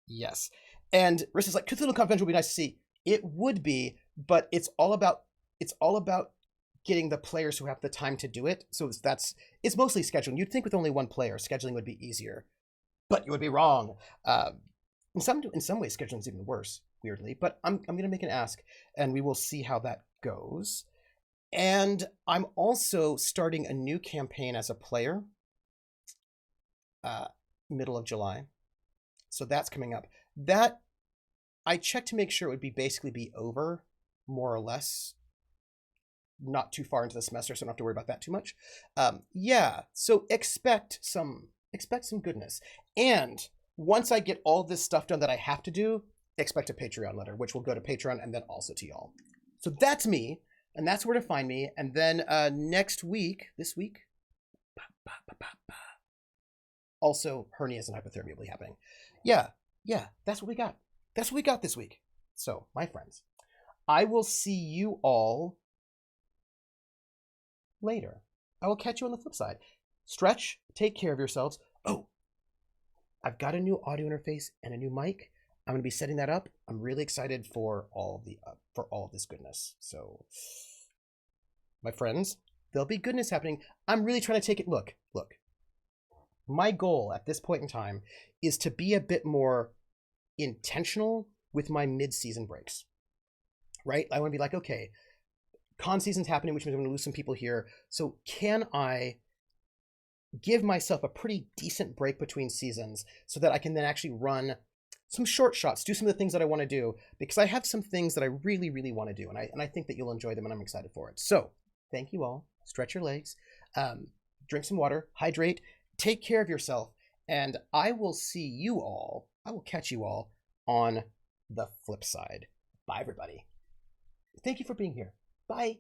Speaker 1: Yes. And Riss is like, Cthulhu Confidential would be nice to see. It would be, but it's all about getting the players who have the time to do it. So it's mostly scheduling. You'd think with only one player, scheduling would be easier, but you would be wrong. In some ways, scheduling is even worse, weirdly. But I'm going to make an ask, and we will see how that goes. And I'm also starting a new campaign as a player, middle of July. So that's coming up. That I checked to make sure it would basically be over, more or less, not too far into the semester, so I don't have to worry about that too much. Yeah, so expect some goodness. And once I get all this stuff done that I have to do, expect a Patreon letter, which will go to Patreon and then also to y'all. So that's me, and that's where to find me. And then this week, also hernias and hypothermia will be happening. Yeah, that's what we got. That's what we got this week. So, my friends, I will see you all later. I will catch you on the flip side. Stretch, take care of yourselves. Oh, I've got a new audio interface and a new mic. I'm going to be setting that up. I'm really excited for all of this goodness. So, my friends, there'll be goodness happening. I'm really trying to take it. Look. My goal at this point in time is to be a bit more intentional with my mid-season breaks, right? I want to be like, okay, con season's happening, which means I'm going to lose some people here. So can I give myself a pretty decent break between seasons so that I can then actually run some short shots, do some of the things that I want to do, because I have some things that I really, really want to do, and I think that you'll enjoy them, and I'm excited for it. So, thank you all. Stretch your legs, drink some water, hydrate, take care of yourself, and I will catch you all on the flip side. Bye, everybody. Thank you for being here. Bye.